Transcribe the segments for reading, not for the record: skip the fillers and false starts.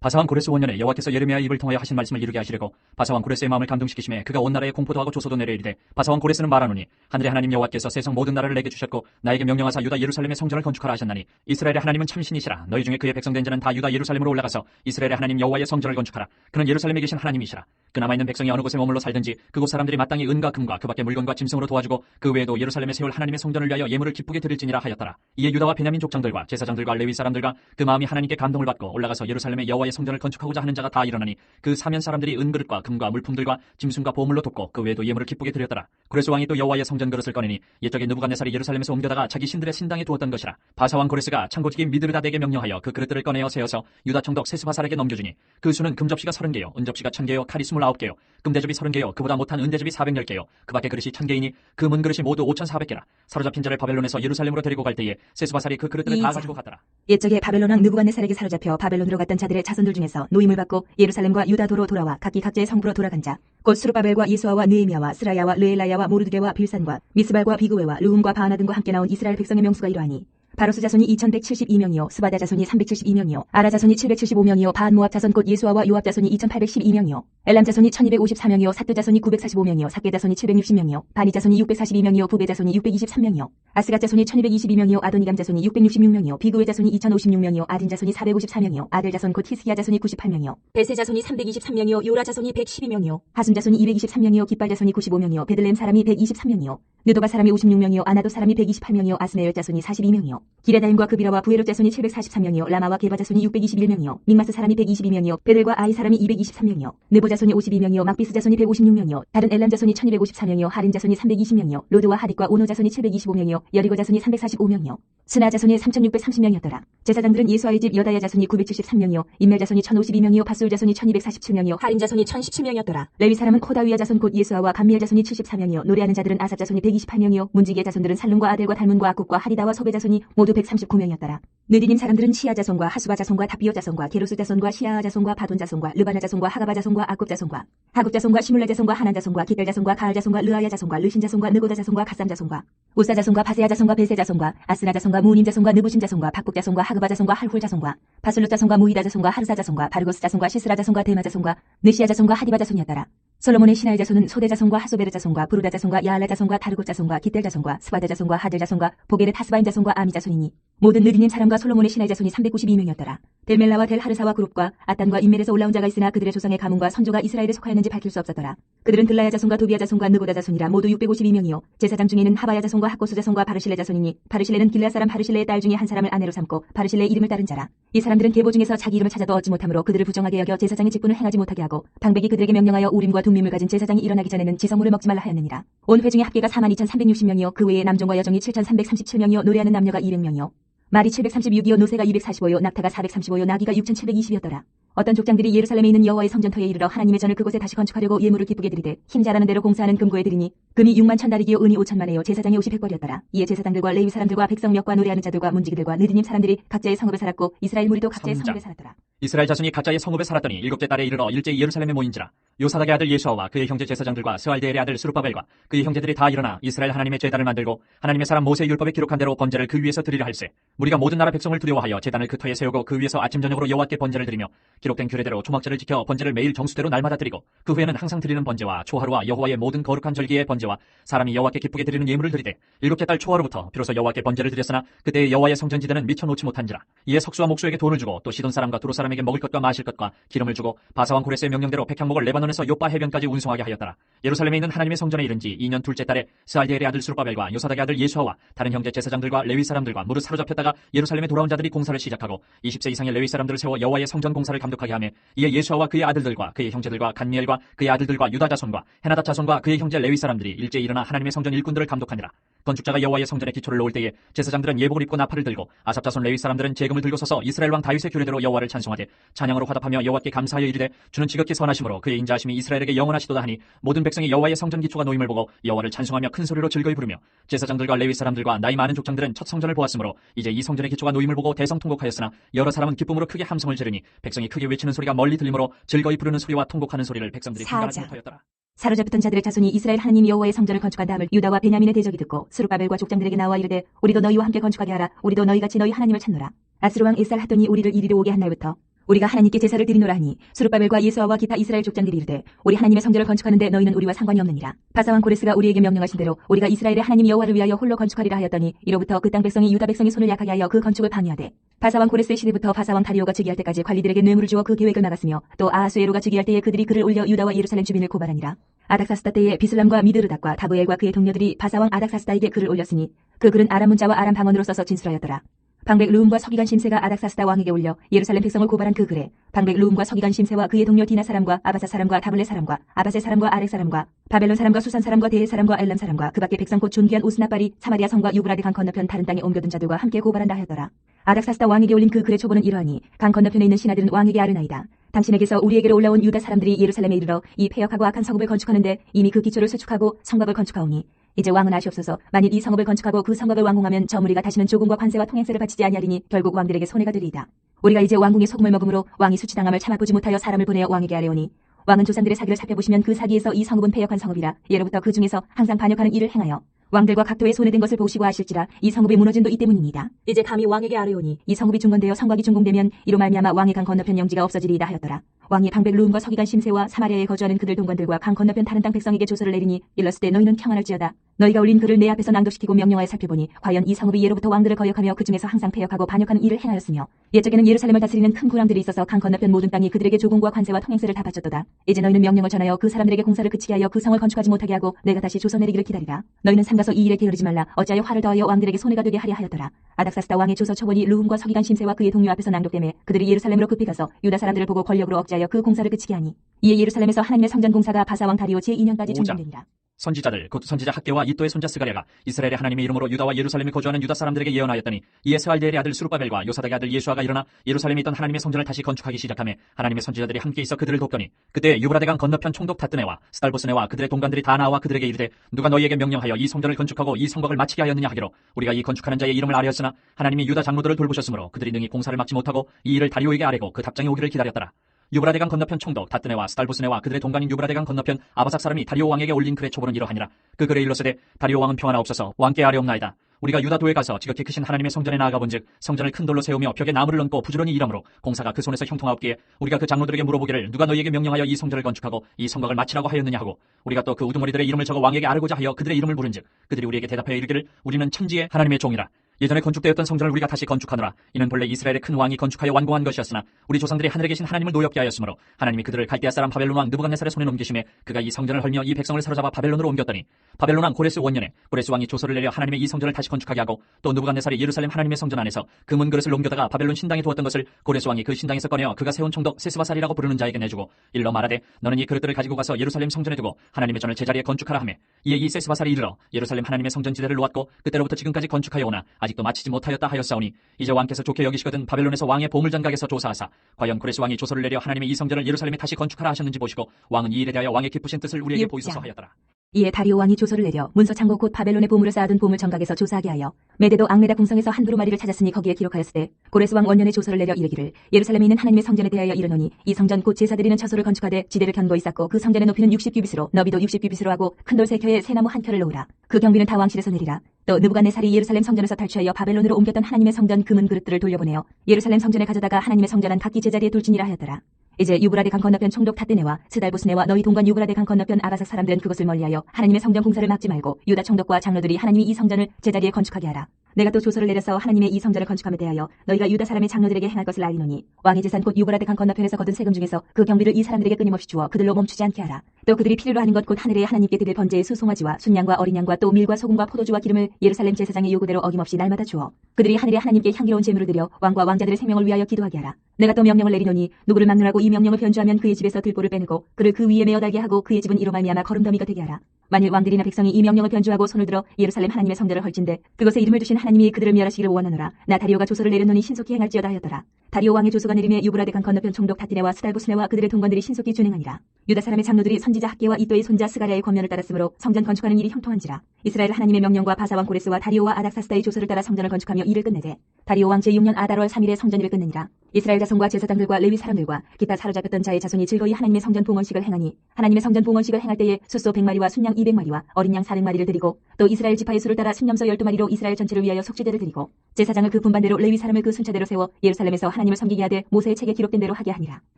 바사왕 고레스 원년에 여호와께서 예레미야의 입을 통하여 하신 말씀을 이루게 하시려고 바사왕 고레스의 마음을 감동시키심에 그가 온 나라에 공포도 하고 조소도 내려 이르되 바사왕 고레스는 말하노니 하늘의 하나님 여호와께서 세상 모든 나라를 내게 주셨고 나에게 명령하사 유다 예루살렘의 성전을 건축하라 하셨나니 이스라엘의 하나님은 참신이시라. 너희 중에 그의 백성된 자는 다 유다 예루살렘으로 올라가서 이스라엘의 하나님 여호와의 성전을 건축하라. 그는 예루살렘에 계신 하나님이시라. 그 남아있는 백성이 어느 곳에 머물러 살든지 그곳 사람들이 마땅히 은과 금과 그 밖의 물건과 짐승으로 도와주고 그 외에도 예루살렘에 세울 하나님의 성전을 위하여 예물을 기쁘게 드릴지니라 하였더라. 이에 유다와 베냐민 족장들과 제사장들과 레위 사람들과 그 마음이 하나님께 감동을 받고 올라가서 예루살렘에 여호와의 성전을 건축하고자 하는 자가 다 일어나니 그 사면 사람들이 은그릇과 금과 물품들과 짐승과 보물로 돕고 그 외에도 예물을 기쁘게 드렸더라. 고레스 왕이 또 여호와의 성전 그릇을 꺼내니 옛적에 느부갓네살이 예루살렘에서 옮겨다가 자기 신들의 신당에 두었던 것이라. 바사왕 고레스가 창고지기 미드르다덱에게 명령하여 그 그릇들을 꺼내어 세어서 유다 총독 세스바살에게 넘겨주니 그 수는 금접시가 30개요 은접시가 1000개요 칼이 29개요 금대접이 30개요 그보다 못한 은대접이 410개요 그 밖에 그릇이 1000개이니 그 문그릇이 모두 5400개라. 사로잡힌 자를 바벨론에서 예루살렘으로 데리고 갈 때에 세스바살이 그 그릇들을 다 가지고 갔더라. 옛적에 바벨론 왕 느부갓네살에게 사로잡혀 바벨론으로 갔던 자들의 자손들 중에서 노임을 받고 예루살렘과 유다도로 돌아와 각기 각자의 성부로 돌아간 자 곧 스룹바벨과 예수아와 느헤미야와 스라야와 르엘라야와 모르드게와 빌산과 미스발과 비그웨와 르훔과 바하나 등과 함께 나온 이스라엘 백성의 명수가 이러하니 바로스 자손이 2172명이요 스바다 자손이 372명이요 아라 자손이 775명이요 바한 모압 자손 곧 예수아와 요압 자손이 2812명이요 엘람 자손이 1254명이요 사뜨 자손이 945명이요 삭게 자손이 760명이요 바니 자손이 642명이요 부베 자손이 623명이요 아스갓 자손이 1222명이요 아도니감 자손이 666명이요 비그웨 자손이 2056명이요 아딘 자손이 454명이요 아들 자손 곧 히스기야 자손이 98명이요 베세 자손이 323명이요 요라 자손이 112명이요 하순 자손이 223명이요 깃발 자손이 95명이요 베들레헴 사람이 123명이요 느도바 사람이 56명이요 아나도 사람이 128명이요 아스메열 자손이 42명이요 기레다임과 그비라와 부에롯 자손이 743명이요 라마와 게바 자손이 621명이요 믹마스 사람이 122명이요 베들과 아이 사람이 223명이요 느보 자손이 52명이요 막비스 자손이 156명이요 다른 엘람 자손이 1254명이요 하린 자손이 320명이요 로드와 하딕과 오노 자손이 725명이요 여리고 자손이 345명이요 스나 자손이 3630명이었더라. 제사장들은 예수아의 집 여다야 자손이 973명이요 인멜 자손이 1052명이요 바술 자손이 1247명이요 하린 자손이 1017명이었더라. 레위 사람은 호다위야 자손 곧 예수아와 감미엘 자손이 74명이요 노래하는 자들은 아삽 자손이 128명이요 문지기의 자손들은 살룸과 아델과 달문과 아굽과 하리다와 소베 자손이 모두 139명이었더라. 느디님 사람들은 시아 자손과 하수바 자손과 다비오 자손과 게로스 자손과 시아아 자손과 바돈 자손과 르바나 자손과 하가바 자손과 아굽 자손과 하굽 자손과 시물라 자손과 하난 자손과 기델 자손과 가알 자손과 르아야 자손과 르신 자손과 느고다 자손과 가삼 자손과 우사 자손과 바세야 자손과 베세 자손과 아스나 자손과 무님 자손과 느부심 자손과 박국 자손과 하그바 자손과 할훌 자손과 바술루 자손과 무히다 자손과 하르사 자손과 바르고스 자손과 시스라 자손과 데마 자손과 느시아 자손과 하디바 자손이었더라. 솔로몬의 신하의 자손은 소대 자손과 하소베르 자손과 부르다 자손과 야알라 자손과 다르고 자손과 기델 자손과 스바다 자손과 하들 자손과 보게르 타스바임 자손과 아미 자손이니 모든 느디님 사람과 솔로몬의 신하의 자손이 392명이었더라. 델멜라와 델하르사와 그룹과 아딴과 인멜에서 올라온 자가 있으나 그들의 조상의 가문과 선조가 이스라엘에 속하였는지 밝힐 수 없었더라. 그들은 들라야 자손과 도비야 자손과 느고다 자손이라 모두 652명이요 제사장 중에는 하바야 자손과 학고수 자손과 바르실레 자손이니 바르실레는 길라 사람 바르실레의 딸 중에 한 사람을 아내로 삼고 바르실레의 이름을 따른 자라. 이 사람들은 계보 중에서 자기 이름을 찾아도 얻지 못함으로 그들을 부정하게 여겨 제사장의 직분을 행하지 못하게 하고 방백이 그들에게 명령하여 우림과 둠밈을 가진 제사장이 일어나기 전에는 지성물을 먹지 말라 하였느니라. 온 회중의 합계가 42,360명이요 그 외에 남종과 여종이 7,337명이요 노래하는 남녀가 200명이요 말이 736이요 노새가 245요 낙타가 435요 나귀가 6,720이었더라. 어떤 족장들이 예루살렘에 있는 여호와의 성전터에 이르러 하나님의 전을 그곳에 다시 건축하려고 예물을 기쁘게 드리되 힘 잘하는 대로 공사하는 금고에 드리니 금이 60,000다리기요 은이 5,000만에요 제사장이 옷이 100벌이었더라. 이에 제사장들과 레위 사람들과 백성역과 노래하는 자들과 문지기들과 느디님 사람들이 각자의 성읍에 살았고 이스라엘 무리도 각자의 성읍에 살았더라. 이스라엘 자손이 각자의 성읍에 살았더니 일곱째 달에 이르러 일제히 예루살렘에 모인지라. 요사닥의 아들 예수아와 그의 형제 제사장들과 스알데엘의 아들 스룹바벨과 그의 형제들이 다 일어나 이스라엘 하나님의 제단을 만들고 하나님의 사람 모세의 율법에 기록한 대로 번제를 그 위에서 드리려 할세. 무리가 모든 나라 백성을 두려워하여 제단을 그 터에 세우고 그 위에서 아침 저녁으로 여호와께 번제를 드리며 기록된 규례대로 초막절을 지켜 번제를 매일 정수대로 날마다 드리고 그 후에는 항상 드리는 번제와 초하루와 여호와의 모든 거룩한 절기의 번제와 사람이 여호와께 기쁘게 드리는 예물을 드리되 일곱째 달 초하루부터 비로소 여호와께 번제를 드렸으나 그때의 여호와의 성전지대는 미쳐 놓지 못한지라. 이에 석수와 목수에게 돈을 주고 또 시돈 사람과 두로 사람에게 먹을 것과 마실 것과 기름을 주고 바사왕 고레스의 명령대로 백향목을 레바논에서 요빠 해변까지 운송하게 하였더라. 예루살렘에 있는 하나님의 성전에 이른 지 2년 둘째 달에 스알디엘의 아들 스룹바벨과 요사닥의 아들 예수아와 다른 형제 제사장들과 레위 사람들과 무릇 사로잡혔다가 예루살렘에 돌아온 자들이 공사를 시작하고 20세 이상의 레위 사람들을 세워 여호와의 성전 공사를 감독하게 하며 이에 예수아와 그의 아들들과 그의 형제들과 간미엘과 그의 아들들과 유다 자손과 헤나다 자손과 그의 형제 레위 사람들이 일제히 일어나 하나님의 성전 일꾼들을 감독하니라. 건축자가 여호와의 성전에 기초를 놓을 때에 제사장들은 예복을 입고 나팔을 들고 아삽 자손 레위 사람들은 제금을 들고 서서 이스라엘 왕 다윗의 규례대로 여호와를 찬송하되 찬양으로 화답하며 여호와께 감사하여 이르되 주는 지극히 선하심으로 그의 인자하심이 이스라엘에게 영원하시도다 하니 모든 백성이 여호와의 성전 기초가 놓임을 보고 여호와를 찬송하며 큰 소리로 즐거이 부르며 제사장들과 레위 사람들과 나이 많은 족장들은 첫 성전을 보았으므로 이제 이 성전의 기초가 놓임을 보고 대성통곡하였으나 여러 사람은 기쁨으로 크게 함성을 지르니 백성이 크게 외치는 소리가 멀리 들리므로 즐거이 부르는 소리와 통곡하는 소리를 백성들이 분간하지 못하였더라. 사로잡혔던 자들의 자손이 이스라엘 하나님 여호와의 성전을 건축한 다음을 유다와 베냐민의 대적이 듣고 스룹바벨과 족장들에게 나와 이르되 우리도 너희와 함께 건축하게 하라. 우리도 너희같이 너희 하나님을 찾노라. 아스루 왕 에살 하더니 우리를 이리로 오게 한 날부터 우리가 하나님께 제사를 드리노라 하니 스룹바벨과 예수아와 기타 이스라엘 족장들이 이르되 우리 하나님의 성전을 건축하는데 너희는 우리와 상관이 없느니라. 바사왕 고레스가 우리에게 명령하신 대로 우리가 이스라엘의 하나님 여호와를 위하여 홀로 건축하리라 하였더니 이로부터 그 땅 백성이 유다 백성의 손을 약하게 하여 그 건축을 방해하되 바사왕 고레스의 시대부터 바사왕 다리오가 즉위할 때까지 관리들에게 뇌물을 주어 그 계획을 막았으며 또 아하수에로가 즉위할 때에 그들이 그를 올려 유다와 예루살렘 주민을 고발하니라. 아닥사스다 때에 비슬람과 미드르닥과 다브엘과 그의 동료들이 바사왕 아닥사스다에게 글을 올렸으니 그 글은 아람 문자와 아람 방언으로 써서 진술하였더라. 방백 루움과 서기관 심세가 아닥사스다 왕에게 올려 예루살렘 백성을 고발한 그 글에 방백 루움과 서기관 심세와 그의 동료 디나 사람과 아바사 사람과 다블레 사람과 아바세 사람과 아렉 사람과 바벨론 사람과 수산 사람과 데헬 사람과 엘람 사람과 그 밖의 백성 곧 존귀한 오스나발이 사마리아 성과 유브라데 강 건너편 다른 땅에 옮겨둔 자들과 함께 고발한다 하였더라. 아닥사스다 왕에게 올린 그 글의 초본은 이러하니 강 건너편에 있는 신하들은 왕에게 아르나이다. 당신에게서 우리에게로 올라온 유다 사람들이 예루살렘에 이르러 이 폐역하고 악한 성읍을 건축하는데 이미 그 기초를 수축하고 성곽을 건축하오니 이제 왕은 아시옵소서. 만일 이 성읍을 건축하고 그 성곽을 완공하면 저 무리가 다시는 조공과 관세와 통행세를 바치지 아니하리니 결국 왕들에게 손해가 되리이다. 우리가 이제 왕궁의 소금을 먹음으로 왕이 수치당함을 참아보지 못하여 사람을 보내어 왕에게 아뢰오니 왕은 조상들의 사기를 살펴보시면 그 사기에서 이 성읍은 폐역한 성읍이라 예로부터 그 중에서 항상 반역하는 일을 행하여 왕들과 각도에 손해된 것을 보시고 아실지라 이 성읍의 무너짐도 이 때문이니이다. 이제 감히 왕에게 아뢰오니 이 성읍이 중건되어 성곽이 준공되면 이로 말미암아 왕의 강 건너편 영지가 없어지리이다 하였더라. 왕이 방백 루움과 서기관 심세와 사마리아에 거주하는 그들 동관들과 강 건너편 다른 땅 백성에게 조서를 내리니 일렀을 때 너희는 평안할지어다. 너희가 올린 글을 내 앞에서 낭독시키고 명령하여 살펴보니 과연 이 성읍이 예로부터 왕들을 거역하며 그 중에서 항상 폐역하고 반역하는 일을 행하였으며 옛적에는 예루살렘을 다스리는 큰 군왕들이 있어서 강 건너편 모든 땅이 그들에게 조공과 관세와 통행세를 다 바쳤도다. 이제 너희는 명령을 전하여 그 사람들에게 공사를 그치게 하여 그 성을 건축하지 못하게 하고 내가 다시 조서 내리기를 기다리라. 너희는 삼가서 이 일에 게으르지 말라. 어찌하여 화를 더하여 왕들에게 손해가 되게 하려 하였더라. 아닥사스다 왕의 조서 초본이 루움과 서기관 심세와 그의 동료 앞에서 낭독되매 그들이 예루살렘으로 급히 가서 유다 사람들을 보고 권력으로 억제하여 그 공사를 그치게 하니 이에 예루살렘에서 하나님의 성전 공사가 바사왕 다리오 제2년까지 준공되니라. 선지자들 곧 선지자 학개와 이또의 손자 스가랴가 이스라엘의 하나님의 이름으로 유다와 예루살렘에 거주하는 유다 사람들에게 예언하였더니 이에 스알데엘의 아들 스룹바벨과 요사닥의 아들 예수아가 일어나 예루살렘에 있던 하나님의 성전을 다시 건축하기 시작하며 하나님의 선지자들이 함께 있어 그들을 돕더니 그때 유브라데강 건너편 총독 다뜨네와 스달보스네와 그들의 동관들이 다 나와 그들에게 이르되 누가 너희에게 명령하여 이 성전을 건축하고 이 성곽을 마치게 하였느냐 하기로 우리가 이 건축하는 자의 이름을 아뢰었으나 하나님이 유다 장로들을 돌보셨으므로 그들이 능히 공사를 막지 못하고 이 일을 다리오에게 아뢰고 그 답장이 오기를 기다렸더라. 유브라데강 건너편 총독 다뜨네와 스달보스네와 그들의 동관인 유브라데강 건너편 아바삭 사람이 다리오 왕에게 올린 글의 초본은 이러하니라. 그 글에 일렀으되 다리오 왕은 평안하 없어서 왕께 아뢰옵나이다. 우리가 유다도에 가서 지극히 크신 하나님의 성전에 나아가본즉 성전을 큰 돌로 세우며 벽에 나무를 얹고 부지런히 일하므로 공사가 그 손에서 형통하옵기에 우리가 그 장로들에게 물어보기를 누가 너희에게 명령하여 이 성전을 건축하고 이 성곽을 마치라고 하였느냐 하고 우리가 또 그 우두머리들의 이름을 적어 왕에게 아뢰고자 하여 그들의 이름을 물은즉 그들이 우리에게 대답하여 이르기를 우리는 천지의 하나님의 종이라. 예전에 건축되었던 성전을 우리가 다시 건축하노라. 이는 본래 이스라엘의 큰 왕이 건축하여 완공한 것이었으나 우리 조상들이 하늘에 계신 하나님을 노엽게 하였으므로 하나님이 그들을 갈대아 사람 바벨론 왕 느부갓네살의 손에 넘기심에 그가 이 성전을 헐며 이 백성을 사로잡아 바벨론으로 옮겼더니 바벨론 왕 고레스 원년에 고레스 왕이 조서를 내려 하나님의 이 성전을 다시 건축하게 하고 또 느부갓네살이 예루살렘 하나님의 성전 안에서 금은 그릇을 옮겨다가 바벨론 신당에 두었던 것을 고레스 왕이 그 신당에서 꺼내어 그가 세운 총독 세스바살이라고 부르는 자에게 내주고 일러 말하되 너는 이 그릇들을 가지고 가서 예루살렘 성전에 두고 하나님의 전을 제자리에 건축하라 하매 이에 이 세스바살이 이르러 예루살렘 하나님의 성전 지대를 놓았고 그때로부터 지금까지 건축하여 오나 아직도 마치지 못하였다 하였사오니 이제 왕께서 좋게 여기시거든 바벨론에서 왕의 보물장각에서 조사하사 과연 고레스 왕이 조서를 내려 하나님의 이 성전을 예루살렘에 다시 건축하라 하셨는지 보시고 왕은 이 일에 대하여 왕의 기쁘신 뜻을 우리에게 보이소서 하였더라. 이에 다리오 왕이 조서를 내려 문서 창고 곧 바벨론의 보물을 쌓아둔 보물 정각에서 조사하게 하여 메데도 앙메다 궁성에서 한 두루마리를 찾았으니 거기에 기록하였을 때 고레스 왕 원년에 조서를 내려 이르기를 예루살렘에 있는 하나님의 성전에 대하여 이르노니 이 성전 곧 제사드리는 처소를 건축하되 지대를 견고히 쌓고 그 성전의 높이는 60규빗으로 너비도 60규빗으로 하고 큰 돌 3켜에 새 나무 한 켜를 놓으라. 그 경비는 다 왕실에서 내리라. 또 느부갓네살이 예루살렘 성전에서 탈취하여 바벨론으로 옮겼던 하나님의 성전 금은 그릇들을 돌려보내어 예루살렘 성전에 가져다가 하나님의 성전한 각기 제자리에 둘지니라 하였더라. 이제 유브라데 강 건너편 총독 타뜨네와 스달보스네와 너희 동관 유브라데 강 건너편 아바삭 사람들은 그것을 멀리하여 하나님의 성전 공사를 막지 말고 유다 총독과 장로들이 하나님이 이 성전을 제자리에 건축하게 하라. 내가 또 조서를 내려서 하나님의 이 성전을 건축함에 대하여 너희가 유다 사람의 장로들에게 행할 것을 알리노니 왕의 재산 곧 유브라데 강 건너편에서 거둔 세금 중에서 그 경비를 이 사람들에게 끊임없이 주어 그들로 멈추지 않게 하라. 또 그들이 필요로 하는 것 곧 하늘의 하나님께 드릴 번제의 수송아지와 순양과 어린 양과 또 밀과 소금과 포도주와 기름을 예루살렘 제사장의 요구대로 어김없이 날마다 주어 그들이 하늘의 하나님께 향기로운 제물을 드려 왕과 왕자들의 생명을 위하여 기도하게 하라. 내가 또 명령을 내리노니 누구를 막느라고 이 명령을 변주하면 그의 집에서 들보를 빼내고 그를 그 위에 메어 달게 하고 그의 집은 이로 말미암아 거름더미가 되게 하라. 만일 왕들이나 백성이 이 명령을 변주하고 손을 들어 예루살렘 하나님의 성전을 헐진대 그것에 이름을 두신 하나님이 그들을 멸하시기를 원하노라. 나 다리오가 조서를 내렸노니 신속히 행할지어다 하였더라. 다리오 왕의 조서가 내림에 유브라데 강 건너편 총독 다띠네와 스달보스네와 그들의 동관들이 신속히 준행하니라. 유다 사람의 장로들이 선지자 학개와 이또의 손자 스가랴의 권면을 따랐으므로 성전 건축하는 일이 형통한지라. 이스라엘 하나님의 명령과 바사왕 고레스와 다리오와 아닥사스다의 조서를 따라 성전을 건축하며 일을 끝내되 다리오 왕 제6년 아달월 3일에 성전 일을 끝내니라. 이스라엘 자손과 제사장들과 레위 사람들과 기타 사로잡혔던 자의 자손이 즐거이 하나님의 성전 봉헌식을 행하니 하나님의 성전 봉헌식을 행할 때에 숫소 100마리와 순양 200마리와 어린 양 400마리를 드리고 또 이스라엘 지파의 수를 따라 순염소 12마리로 이스라엘 전체를 위하여 속죄제를 드리고 제사장을 그 분반대로 레위 사람을 그 순차대로 세워 예루살렘에서 하나님을 섬기게 하되 모세의 책에 기록된 대로 하게 하니라.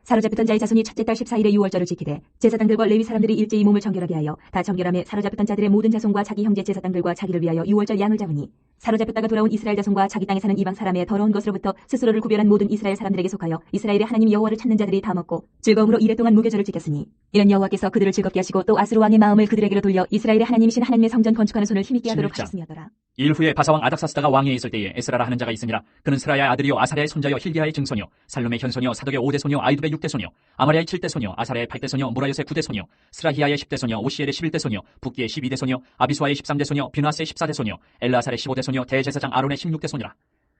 사로잡혔던 자의 자손이 첫째 달 14일에 유월절을 지키되 제사장들과 레위 사람들이 일제히 몸을 정결하게 하여 다 정결함에 사로잡혔던 자들의 모든 자손과 자기 형제 제사장들과 자기를 위하여 유월절 양을 잡으니 사로잡혔다가 돌아온 이스라엘 자손과 자기 땅에 사는 이방 사람의 더러운 것으로부터 스스로를 구별한 모든 이스라엘 사람들에게 속하여 이스라엘의 하나님 여호와를 찾는 자들이 다 먹고 즐거움으로 이랫동안 무교절을 지켰으니 이는 여호와께서 그들을 즐겁게 하시고 또 아스루 왕의 마음을 그들에게로 돌려 이스라엘의 하나님이신 하나님의 성전 건축하는 손을 힘있게 하도록 하셨음이었더라. 일 후에 바사왕 아닥사스다가 왕위에 있을 때에 에스라라 하는 자가 있으니라. 그는 스라야의 아들이요 아사랴의 손자요 힐기야의 증손이요 살룸의 현손이요 사독의 5대 손이요 아이두의 6대 손이요 아마리아의 7대 손이요 아사랴의 8대 손이요 무라요스의 9대 손이요 스라히야의 10대 손이요 오시엘의 11대 손이요 붓기의 12대 손이요 아비수아의 13대 손이요 비누아스의 14대 손이요 엘라살의 15대 손이요 대제사장 아론의 16대 손이라.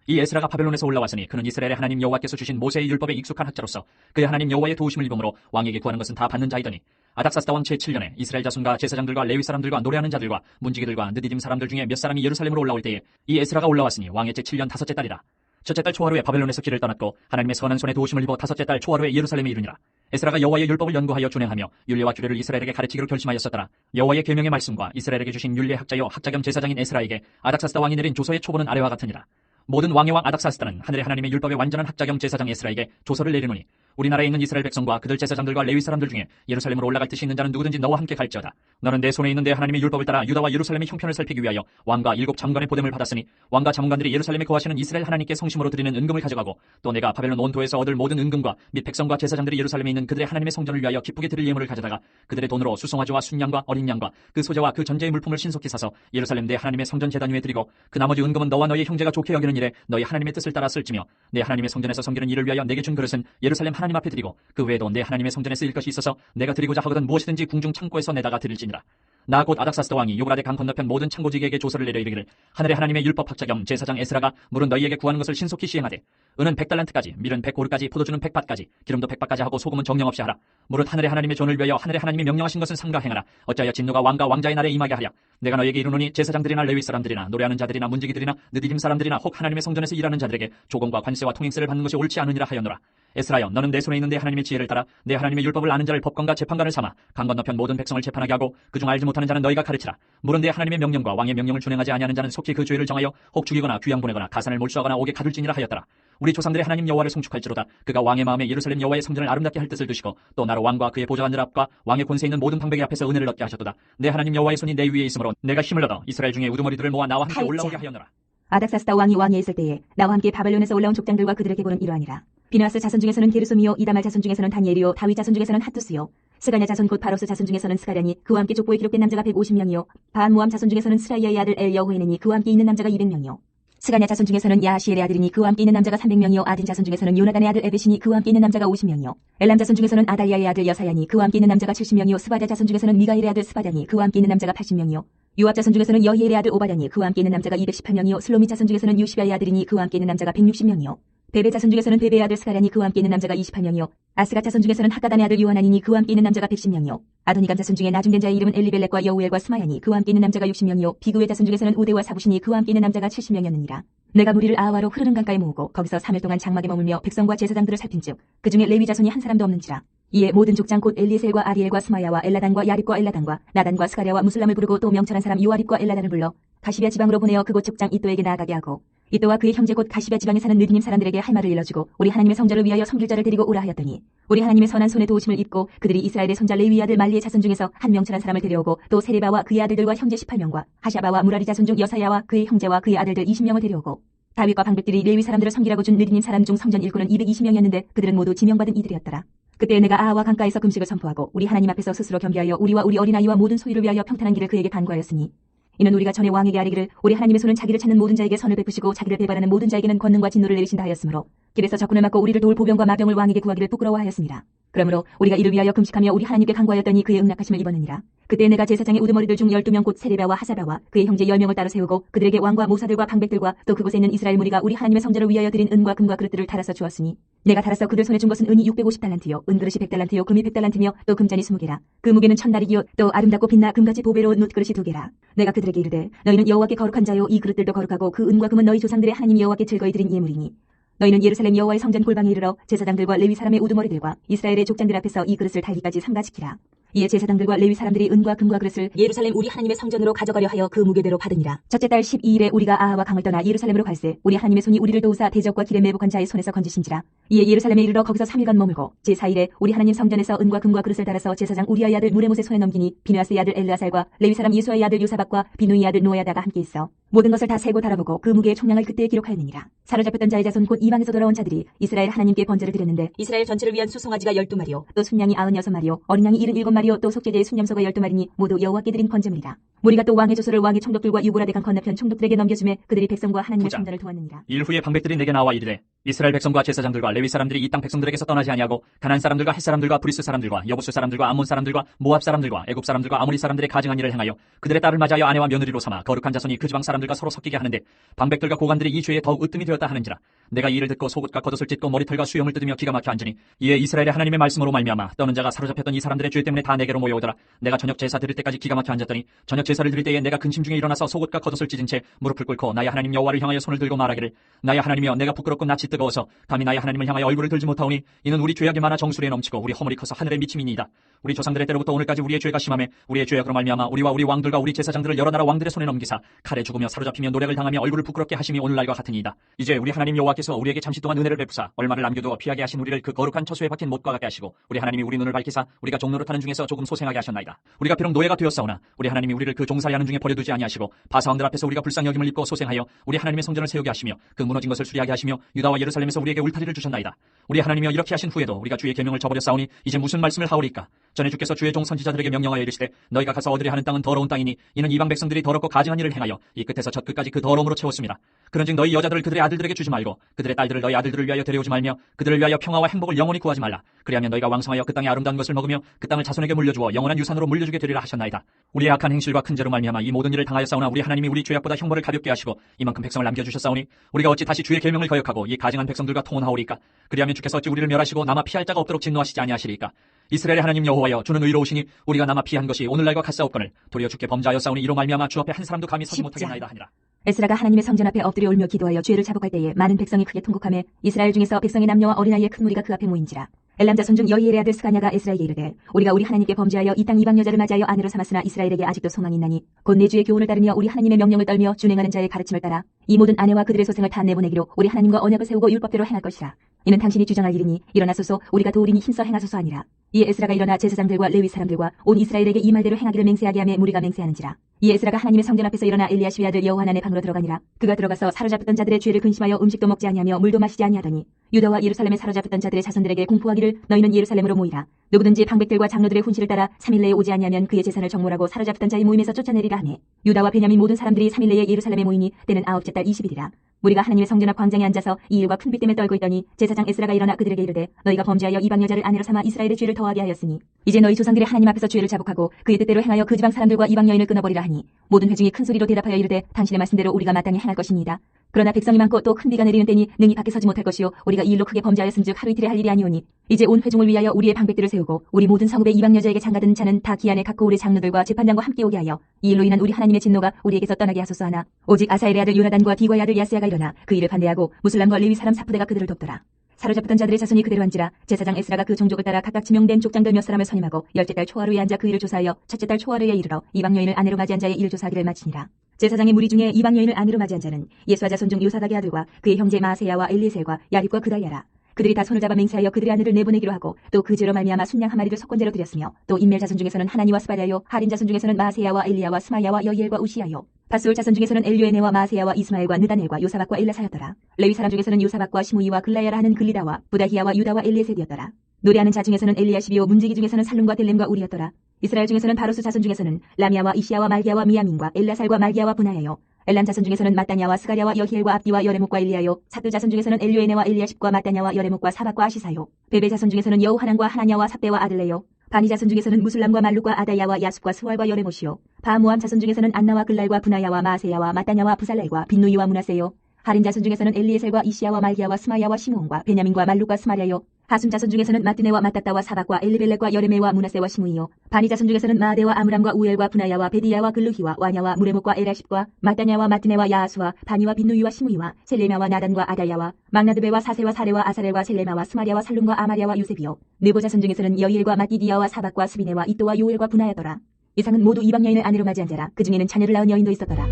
이 에스라가 바벨론에서 올라왔으니 그는 이스라엘의 하나님 여호와께서 주신 모세의 율법에 익숙한 학자로서 그의 하나님 여호와의 도우심을 입음으로 왕에게 구하는 것은 다 받는 자이더니 아닥사스다 왕 제7년에 이스라엘 자손과 제사장들과 레위 사람들과 노래하는 자들과 문지기들과 느디딤 사람들 중에 몇 사람이 예루살렘으로 올라올 때에 이 에스라가 올라왔으니 왕의 제7년 다섯째 달이라. 첫째 달 초하루에 바벨론에서 길을 떠났고 하나님의 선한 손에 도우심을 입어 다섯째 달 초하루에 예루살렘에 이르니라. 에스라가 여호와의 율법을 연구하여 준행하며 율례와 규례를 이스라엘에게 가르치기로 결심하였었더라. 여호와의 계명의 말씀과 이스라엘에게 주신 율례 학자요 학자 겸 제사장인 에스라에게 아닥사스다 왕이 내린 조서의 초보는 아래와 같으니라. 모든 왕의 왕 아닥사스다는 하늘의 하나님의 율법의 완전한 학자 겸 제사장 에스라에게 조서를 내리노니 우리나라에 있는 이스라엘 백성과 그들 제사장들과 레위 사람들 중에 예루살렘으로 올라갈 뜻이 있는 자는 누구든지 너와 함께 갈지어다. 너는 내 손에 있는 내 하나님의 율법을 따라 유다와 예루살렘의 형편을 살피기 위하여 왕과 7 장관의 보냄을 받았으니 왕과 자문관들이 예루살렘에 거하시는 이스라엘 하나님께 성심으로 드리는 은금을 가져가고 또 내가 바벨론 온도에서 얻을 모든 은금과 및 백성과 제사장들이 예루살렘에 있는 그들의 하나님의 성전을 위하여 기쁘게 드릴 예물을 가져다가 그들의 돈으로 수송아지와 순양과 어린 양과 그 소재와 그 전제의 물품을 신속히 사서 예루살렘 내 하나님의 성전 제단 위에 드리고 그 나머지 은금은 너와 너의 형제가 좋게 여기는 일에 너희 하나님의 뜻을 따라 쓸지며 내 하나님의 성전에서 섬기는 일을 위하여 내게 준 그릇은 예루살렘 하나님 앞에 드리고 그 외에도 내 하나님의 성전에 쓰일 것이 있어서 내가 드리고자 하거든 무엇이든지 궁중 창고에서 내다가 드릴지니라. 나 곧 아닥사스다 왕이 요브라데 강 건너편 모든 창고지기에게 조서를 내려 이르기를 하늘의 하나님의 율법 학자 겸 제사장 에스라가 물은 너희에게 구하는 것을 신속히 시행하되 은은 100달란트까지 밀은 100고르까지 포도주는 100밭까지 기름도 100밭까지 하고 소금은 정령 없이 하라. 무릇 하늘의 하나님의 존을 위하여 하늘의 하나님이 명령하신 것은 삼가 행하라. 어찌하여 진노가 왕과 왕자의 날에 임하게 하랴. 내가 너에게 이르노니 제사장들이나 레위 사람들이나 노래하는 자들이나 문지기들이나 느디딤 사람들이나 혹 하나님의 성전에서 일하는 자들에게 조공과 관세와 통행세를 받는 것이 옳지 않으니라 하였노라. 에스라여 너는 내 손에 있는 내 하나님의 지혜를 따라 내 하나님의 율법을 아는 자를 법관과 재판관을 삼아 강 건너편 모든 백성을 재판하게 하고 그중 알지 못하는 자는 너희가 가르치라. 물은 내 하나님의 명령과 왕의 명령을 준행하지 아니하는 자는 속히 그 죄를 정하여 혹 죽이거나 귀양 보내거나 가산을 몰수하거나 옥에 가둘지니라 하였더라. 우리 조상들의 하나님 여호와를 송축할지로다. 그가 왕의 마음에 예루살렘 여호와의 성전을 아름답게 할 뜻을 두시고 또 나로 왕과 그의 보좌관들 앞과 왕의 권세 있는 모든 방백의 앞에서 은혜를 얻게 하셨도다. 내 하나님 여호와의 손이 내 위에 있으므로 내가 힘을 얻어 이스라엘 중에 우두머리들을 모아 나와 함께 올라오게 하였노라. 아닥사스다 왕이 왕위에 있을 때에 나와 함께 바벨론에서 올라온 족장들과 그들에게 고는 이러하니라. 비누아스 자손 중에서는 게르솜이요 이다말 자손 중에서는 다니엘이요 다윗 자손 중에서는 핫두스요 스가냐 자손 곧 바로스 자손 중에서는 스가랴니 그와 함께 족보에 기록된 남자가 150명이요 바한모함 자손 중에서는 스라이아의 아들 엘 여호에느니 그와 함께 있는 남자가 200명이요 스가냐 자손 중에서는 야하시엘의 아들이니 그와 함께 있는 남자가 300명이요 아딘 자손 중에서는 요나단의 아들 에벳이니 그와 함께 있는 남자가 50명이요 엘람 자손 중에서는 아달리아의 아들 여사야니 그와 함께 있는 남자가 70명이요 스바랴 자손 중에서는 미가엘의 아들 스바랴니 그와 함께 있는 남자가 80명이요 요압 자손 중에서는 여히엘의 아들 오바랴니 그와 함께 있는 남자가 218명이요 슬로미 자손 중에서는 유시바의 아들이니 그와 함께 있는 남자가 160명이요 베베 자손 중에서는 베베의 아들 스가랴니 그와 함께 있는 남자가 28명이요 아스가 자손 중에서는 하가단의 아들 요하나니니 그와 함께 있는 남자가 110명이요 아도니감 자손 중에 나중된 자의 이름은 엘리벨렉과 여우엘과 스마야니 그와 함께 있는 남자가 60명이요 비그의 자손 중에서는 오데와 사부시니 그와 함께 있는 남자가 70명이었느니라. 내가 무리를 아하와로 흐르는 강가에 모으고 거기서 3일 동안 장막에 머물며 백성과 제사장들을 살핀즉 그 중에 레위 자손이 한 사람도 없는지라. 이에 모든 족장 곧 엘리에셀과 아리엘과 스마야와 엘라단과 야립과 엘라단과 나단과 스가랴와 무슬람을 부르고 또 명철한 사람 요아립과 엘라단을 불러 가시비아 지방으로 보내어 그곳 족장 이또에게 나아가게 하고 이또와 그의 형제 곧 가시비아 지방에 사는 느디님 사람들에게 할 말을 일러주고 우리 하나님의 성전을 위하여 섬길 자를 데리고 오라 하였더니 우리 하나님의 선한 손에 도우심을 입고 그들이 이스라엘의 손자 레위 아들 말리의 자손 중에서 한 명철한 사람을 데려오고 또 세레바와 그의 아들들과 형제 18명과 하샤바와 무라리 자손 중 여사야와 그의 형제와 그의 아들들 20명을 데려오고 다윗과 방백들이 레위 사람들을 섬기라고 준 느디님 사람 중 성전 일꾼은 220명이었는데 그들은 모두 지명받은 이들이었더라. 그때 내가 아하와 강가에서 금식을 선포하고 우리 하나님 앞에서 스스로 겸비하여 우리와 우리 어린아이와 모든 소유를 위하여 평탄한 길을 그에게 간구하였으니 이는 우리가 전에 왕에게 아뢰기를 우리 하나님의 손은 자기를 찾는 모든 자에게 선을 베푸시고 자기를 배반하는 모든 자에게는 권능과 진노를 내리신다 하였으므로 길에서 적군을 맞고 우리를 도울 보병과 마병을 왕에게 구하기를 부끄러워하였습니다. 그러므로 우리가 이를 위하여 금식하며 우리 하나님께 간구하였더니 그의 응낙하심을 입었느니라. 그때 내가 제사장의 우두머리들 중 12명 곧 세레바와 하사바와 그의 형제 10명을 따로 세우고 그들에게 왕과 모사들과 방백들과 또 그곳에 있는 이스라엘 무리가 우리 하나님의 성전을 위하여 드린 은과 금과 그릇들을 달아서 주었으니 내가 달아서 그들 손에 준 것은 은이 650달란트요 은그릇이 100달란트요 금이 100달란트며 또 금잔이 20개라. 그 무게는 1000다리기요 또 아름답고 빛나 금같이 보배로운 놋그릇이 2개라. 내가 그들에게 이르되 너희는 여호와께 거룩한 자요 이 그릇들도 거룩하고 그 은과 금은 너희 조상들의 하나님 여호와께 즐거이 드린 예물이니 너희는 예루살렘 여호와의 성전 골방에 이르러 제사장들과 레위 사람의 우두머리들과 이스라엘의 족장들 앞에서 이 그릇을 달기까지 삼가지키라. 이에 제사장들과 레위 사람들이 은과 금과 그릇을 예루살렘 우리 하나님의 성전으로 가져가려 하여 그 무게대로 받으니라. 첫째 달 12일에 우리가 아하와 강을 떠나 예루살렘으로 갈새 우리 하나님의 손이 우리를 도우사 대적과 길에 매복한 자의 손에서 건지신지라. 이에 예루살렘에 이르러 거기서 3일간 머물고 제4일에 우리 하나님 성전에서 은과 금과 그릇을 달아서 제사장 우리아의 아들 무레못의 손에 넘기니 비누아스의 아들 엘르아살과 레위 사람 예수아의 아들 요사박과 비누이의 아들 노야다가 함께 있어 모든 것을 다 세고 달아보고 그 무게의 총량을 그때에 기록하였느니라. 사로잡혔던 자의 자손 곧 이방에서 돌아온 자들이 이스라엘 하나님께 번제를 드렸는데 이스라엘 전체를 위한 수송아지가 12마리요 또 순양이 96마리요 어린 양이 77마리요 또 속죄제의 순염소가 12마리니 모두 여호와께 드린 번제물이라. 무리가 또 왕의 조서를 왕의 총독들과 유보라데강 건너편 총독들에게 넘겨주매 그들이 백성과 하나님의 성전을 도왔느니라. 일 후에 방백들이 내게 나와 이르되 이스라엘 백성과 제사장들과 레위 사람들이 이 땅 백성들에게서 떠나지 아니하고 가나안 사람들과 헷 사람들과 브리스 사람들과 여부스 사람들과 암몬 사람들과 모압 사람들과 애굽 사람들과 아모리 사람들의 가증한 일을 행하여 그들의 딸을 맞이하여 아내와 며느리로 삼아 거룩한 자손이 그 지방 사람들과 서로 섞이게 하는데 방백들과 고관들이 이 죄에 더욱 으뜸이 되었다 하는지라. 내가 이 일을 듣고 속옷과 겉옷을 찢고 머리털과 수염을 뜯으며 기가 막혀 앉으니 이에 이스라엘의 하나님의 말씀으로 말미암아 떠는 자가 사로잡혔던 이 사람들의 죄 때문에 다 내게로 모여오더라. 내가 저녁 제사 드릴 때까지 기가 막혀 앉았더니 저녁 제사를 드릴 때에 내가 근심 중에 일어나서 속옷과 겉옷을 찢은 채 무릎을 꿇고 나의 하나님 여호와를 향하여 손을 들고 말하기를 나의 하나님이여 내가 부끄럽고 낯이 뜨거워서 감히 나의 하나님을 향하여 얼굴을 들지 못하오니 이는 우리 죄악이 많아 정수리에 넘치고 우리 허물이 커서 하늘에 미침이니이다. 우리 조상들의 때로부터 오늘까지 우리의 죄가 심하며 우리의 죄악으로 말미암아 우리와 우리 왕들과 우리 제사장들을 여러 나라 왕들의 손에 넘기사 칼에 죽으며 사로잡히며 노략을 당하며 얼굴을 부끄럽게 하심이 오늘날과 같으니이다. 이제 우리 하나님 여호와께서 우리에게 잠시 동안 은혜를 베푸사 얼마를 남겨두어 피하게 하신 우리를 그 거룩한 처소에 박힌 못과 같게 하시고 우리 하나님이 우리 눈을 밝히사 우리가 종노릇하는 중에서 조금 소생하게 하셨나이다. 우리가 비록 노예가 되었사오나 우리 하나님이 우리를 그 종살이하는 중에 버려두지 아니하시고 바사왕들 앞에서 우리가 불쌍히 여김을 입고 소생하여 우리 하나님의 성전을 세우게 하시며 그 무너진 것을 수리하게 하시며 유다와 예루살렘에서 우리에게 울타리를 주셨나이다. 우리 하나님이여 이렇게 하신 후에도 우리가 주의 계명을 저버렸사오니 이제 무슨 말씀을 하오리까? 전에 주께서 주의 종 선지자들에게 명령하여 이르시되 너희가 가서 얻으려 하는 땅은 더러운 땅이니 이는 이방 백성들이 더럽고 가증한 일을 행하여 이 끝에서 저 끝까지 그 더러움으로 채웠습니다. 그런즉 너희 여자들을 그들의 아들들에게 주지 말고 그들의 딸들을 너희 아들들을 위하여 데려오지 말며 그들을 위하여 평화와 행복을 영원히 구하지 말라. 그리하면 너희가 왕성하여 그 땅의 아름다운 것을 먹으며 그 땅을 자손에게 물려주어 영원한 유산으로 물려주게 되리라 하셨나이다. 우리의 악한 행실과 큰 죄로 말미암아 이 모든 일을 당하였사오나 우리 하나님이 우리 죄악보다 형벌을 가볍게 하시고 이만큼 백성을 남겨주셨사오니 우리가 어찌 다시 주의 계명을 거역하고 이 가증한 백성들과 통혼하오리까? 그리하면 주께서 어찌 우리를 멸하시고 남아 피할 자가 없도록 진노하시지 아니하시리까? 이스라엘의 하나님 여호와여 주는 의로우시니 우리가 남아 피한 것이 오늘날과 같사옵거늘 도리어 주께 범죄하였사오니 이로 말미암아 주 앞에 한 사람도 감히 서지 못하겠나이다 하니라. 에스라가 하나님의 성전 앞에 엎드려 울며 기도하여 죄를 자복할 때에 많은 백성이 크게 통곡하며 이스라엘 중에서 백성의 남녀와 어린아이의 큰 무리가 그 앞에 모인지라. 엘람 자손 중 여이엘의 아들 스가냐가 에스라에게 이르되 우리가 우리 하나님께 범죄하여 이 땅 이방 여자를 맞이하여 아내로 삼았으나 이스라엘에게 아직도 소망이 있나니 곧 내 주의 교훈을 따르며 우리 하나님의 명령을 떨며 준행하는 자의 가르침을 따라 이 모든 아내와 그들의 소생을 다 내보내기로 우리 하나님과 언약을 세우고 율법대로 행할 것이라. 이는 당신이 주장할 일이니 일어나소서 우리가 도우리니 힘써 행하소서 하니라. 이에 에스라가 일어나 제사장들과 레위 사람들과 온 이스라엘에게 이 말대로 행하기를 맹세하게 하며 무리가 맹세하는지라. 이에 에스라가 하나님의 성전 앞에서 일어나 엘리야십의 아들 여호하난의 방으로 들어가니라. 그가 들어가서 사로잡혔던 자들의 죄를 근심하여 음식도 먹지 아니하며 물도 마시지 아니하더니 유다와 예루살렘에 사로잡혔던 자들의 자손들에게 공포하기를 너희는 예루살렘으로 모이라. 누구든지 방백들과 장로들의 훈시를 따라 3일 내에 오지 아니하면 그의 재산을 정몰하고 사로잡혔던 자의 모임에서 쫓아내리라 하네. 유다와 베냐민 모든 사람들이 3일 내에 예루살렘에 모이니 때는 아홉째 달 20일이라. 무리가 하나님의 성전 앞 광장에 앉아서 이 일과 큰 빛 때문에 떨고 있더니 제사장 에스라가 일어나 그들에게 이르되 너희가 범죄하여 이방 여자를 아내로 삼아 이스라엘의 죄를 더하게 하였으니 이제 너희 조상들이 하나님 앞에서 죄를 자복하고 그의 뜻대로 행하여 그 지방 사람들과 이방 여인을 끊어버리라 하니 모든 회중이 큰 소리로 대답하여 이르되 당신의 말씀대로 우리가 마땅히 행할 것이니이다. 그러나 백성이 많고 또 큰 비가 내리는 때니 능히 밖에 서지 못할 것이요 우리가 이 일로 크게 범죄하였은즉 하루 이틀에 할 일이 아니오니 이제 온 회중을 위하여 우리의 방백들을 세우고 우리 모든 성읍의 이방 여자에게 장가드는 자는 다 기한에 갖고 우리 장로들과 재판장과 함께 오게 하여 이 일로 인한 우리 하나님의 진노가 우리에게서 떠나게 하소서 하나 오직 아사엘의 아들 요나단과 디과의 아들 야스야가 일어나 그 일을 반대하고 무슬람과 레위 사람 사푸대가 그들을 돕더라. 사로잡혔던 자들의 자손이 그대로 앉으라. 제사장 에스라가 그 종족을 따라 각각 지명된 족장들 몇 사람을 선임하고 열째 달 초하루에 앉아 그 일을 조사하여 첫째 달 초하루에 이르러 이방 여인을 아내로 맞이한 자의 일을 조사하기를 마치니라. 제사장의 무리 중에 이방 여인을 아내로 맞이한 자는 예수아 자손 중 요사닥의 아들과 그의 형제 마세야와 엘리에셀과 야립과 그다야라. 그들이 다 손을 잡아 맹세하여 그들의 아내를 내보내기로 하고 또 그 죄로 말미암아 순양 한 마리를 속건제로 드렸으며 또 인멜 자손 중에서는 하나니와 스바랴요 하린 자손 중에서는 마세야와 엘리야와 스마야와 여이엘과 우시야요 바스울 자손 중에서는 엘류에네와 마세야와 이스마엘과 느다넬과 요사박과 엘라사였더라. 레위 사람 중에서는 요사박과 시무이와 글라야라 하는 글리다와 부다히야와 유다와 엘리에셀이었더라. 노래하는 자 중에서는 엘리야십이요 문지기 중에서는 살룸과 델렘과 우리였더라. 이스라엘 중에서는 바로스 자손 중에서는 라미아와 이시야와 말기야와 미야민과 엘라살과 말기야와 분하야요 엘람 자손 중에서는 마따냐와 스가랴와 여히엘과 압디와 여레목과 엘리야요 사뚜 자손 중에서는 엘류에네와 엘리야십과 마따냐와 여레목과 사박과 아시사요 베베 자손 중에서는 여우하난과 하나냐와 삽대와 아들레요 바니 자손 중에서는 무술람과 말룩과 아다야와 야숲과 스왈과 여레못이요 바모암 자손 중에서는 안나와 글랄과 분하야와 마세야와 마따냐와 부살렐과 빈누이와 문하세요 하린 자손 중에서는 엘리에셀과 이시야와 말기야와 스마야와 시므온과 베냐민과 말룩과 스마랴요. 하숨 자손 중에서는 마뜨네와 마따따와 사박과 엘리벨렉과 여레메와 무나세와 시므이요. 바니 자손 중에서는 마아데와 아므람과 우엘과 분하야와 베디야와 글루히와 와냐와 무레목과 에라십과 마따냐와 마뜨네와 야아수와 바니와 빈누이와 시므이와 셀레마와 나단과 아다야와 막나드베와 사세와 사레와 아사렐과 셀레마와 스마랴와 살룸과 아마랴와 요셉이요. 느보 자손 중에서는 여이엘과 마띠디야와 사박과 스비네와 이또와 요엘과 분하야더라. 이상은 모두 이방 여인을 아내로 맞이한 자라. 그 중에는 자녀를 낳은 여인도 있었더라.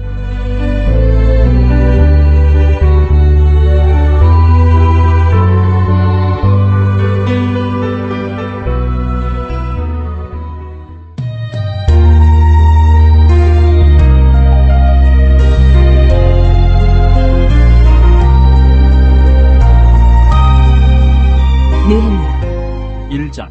느헤미야 1장.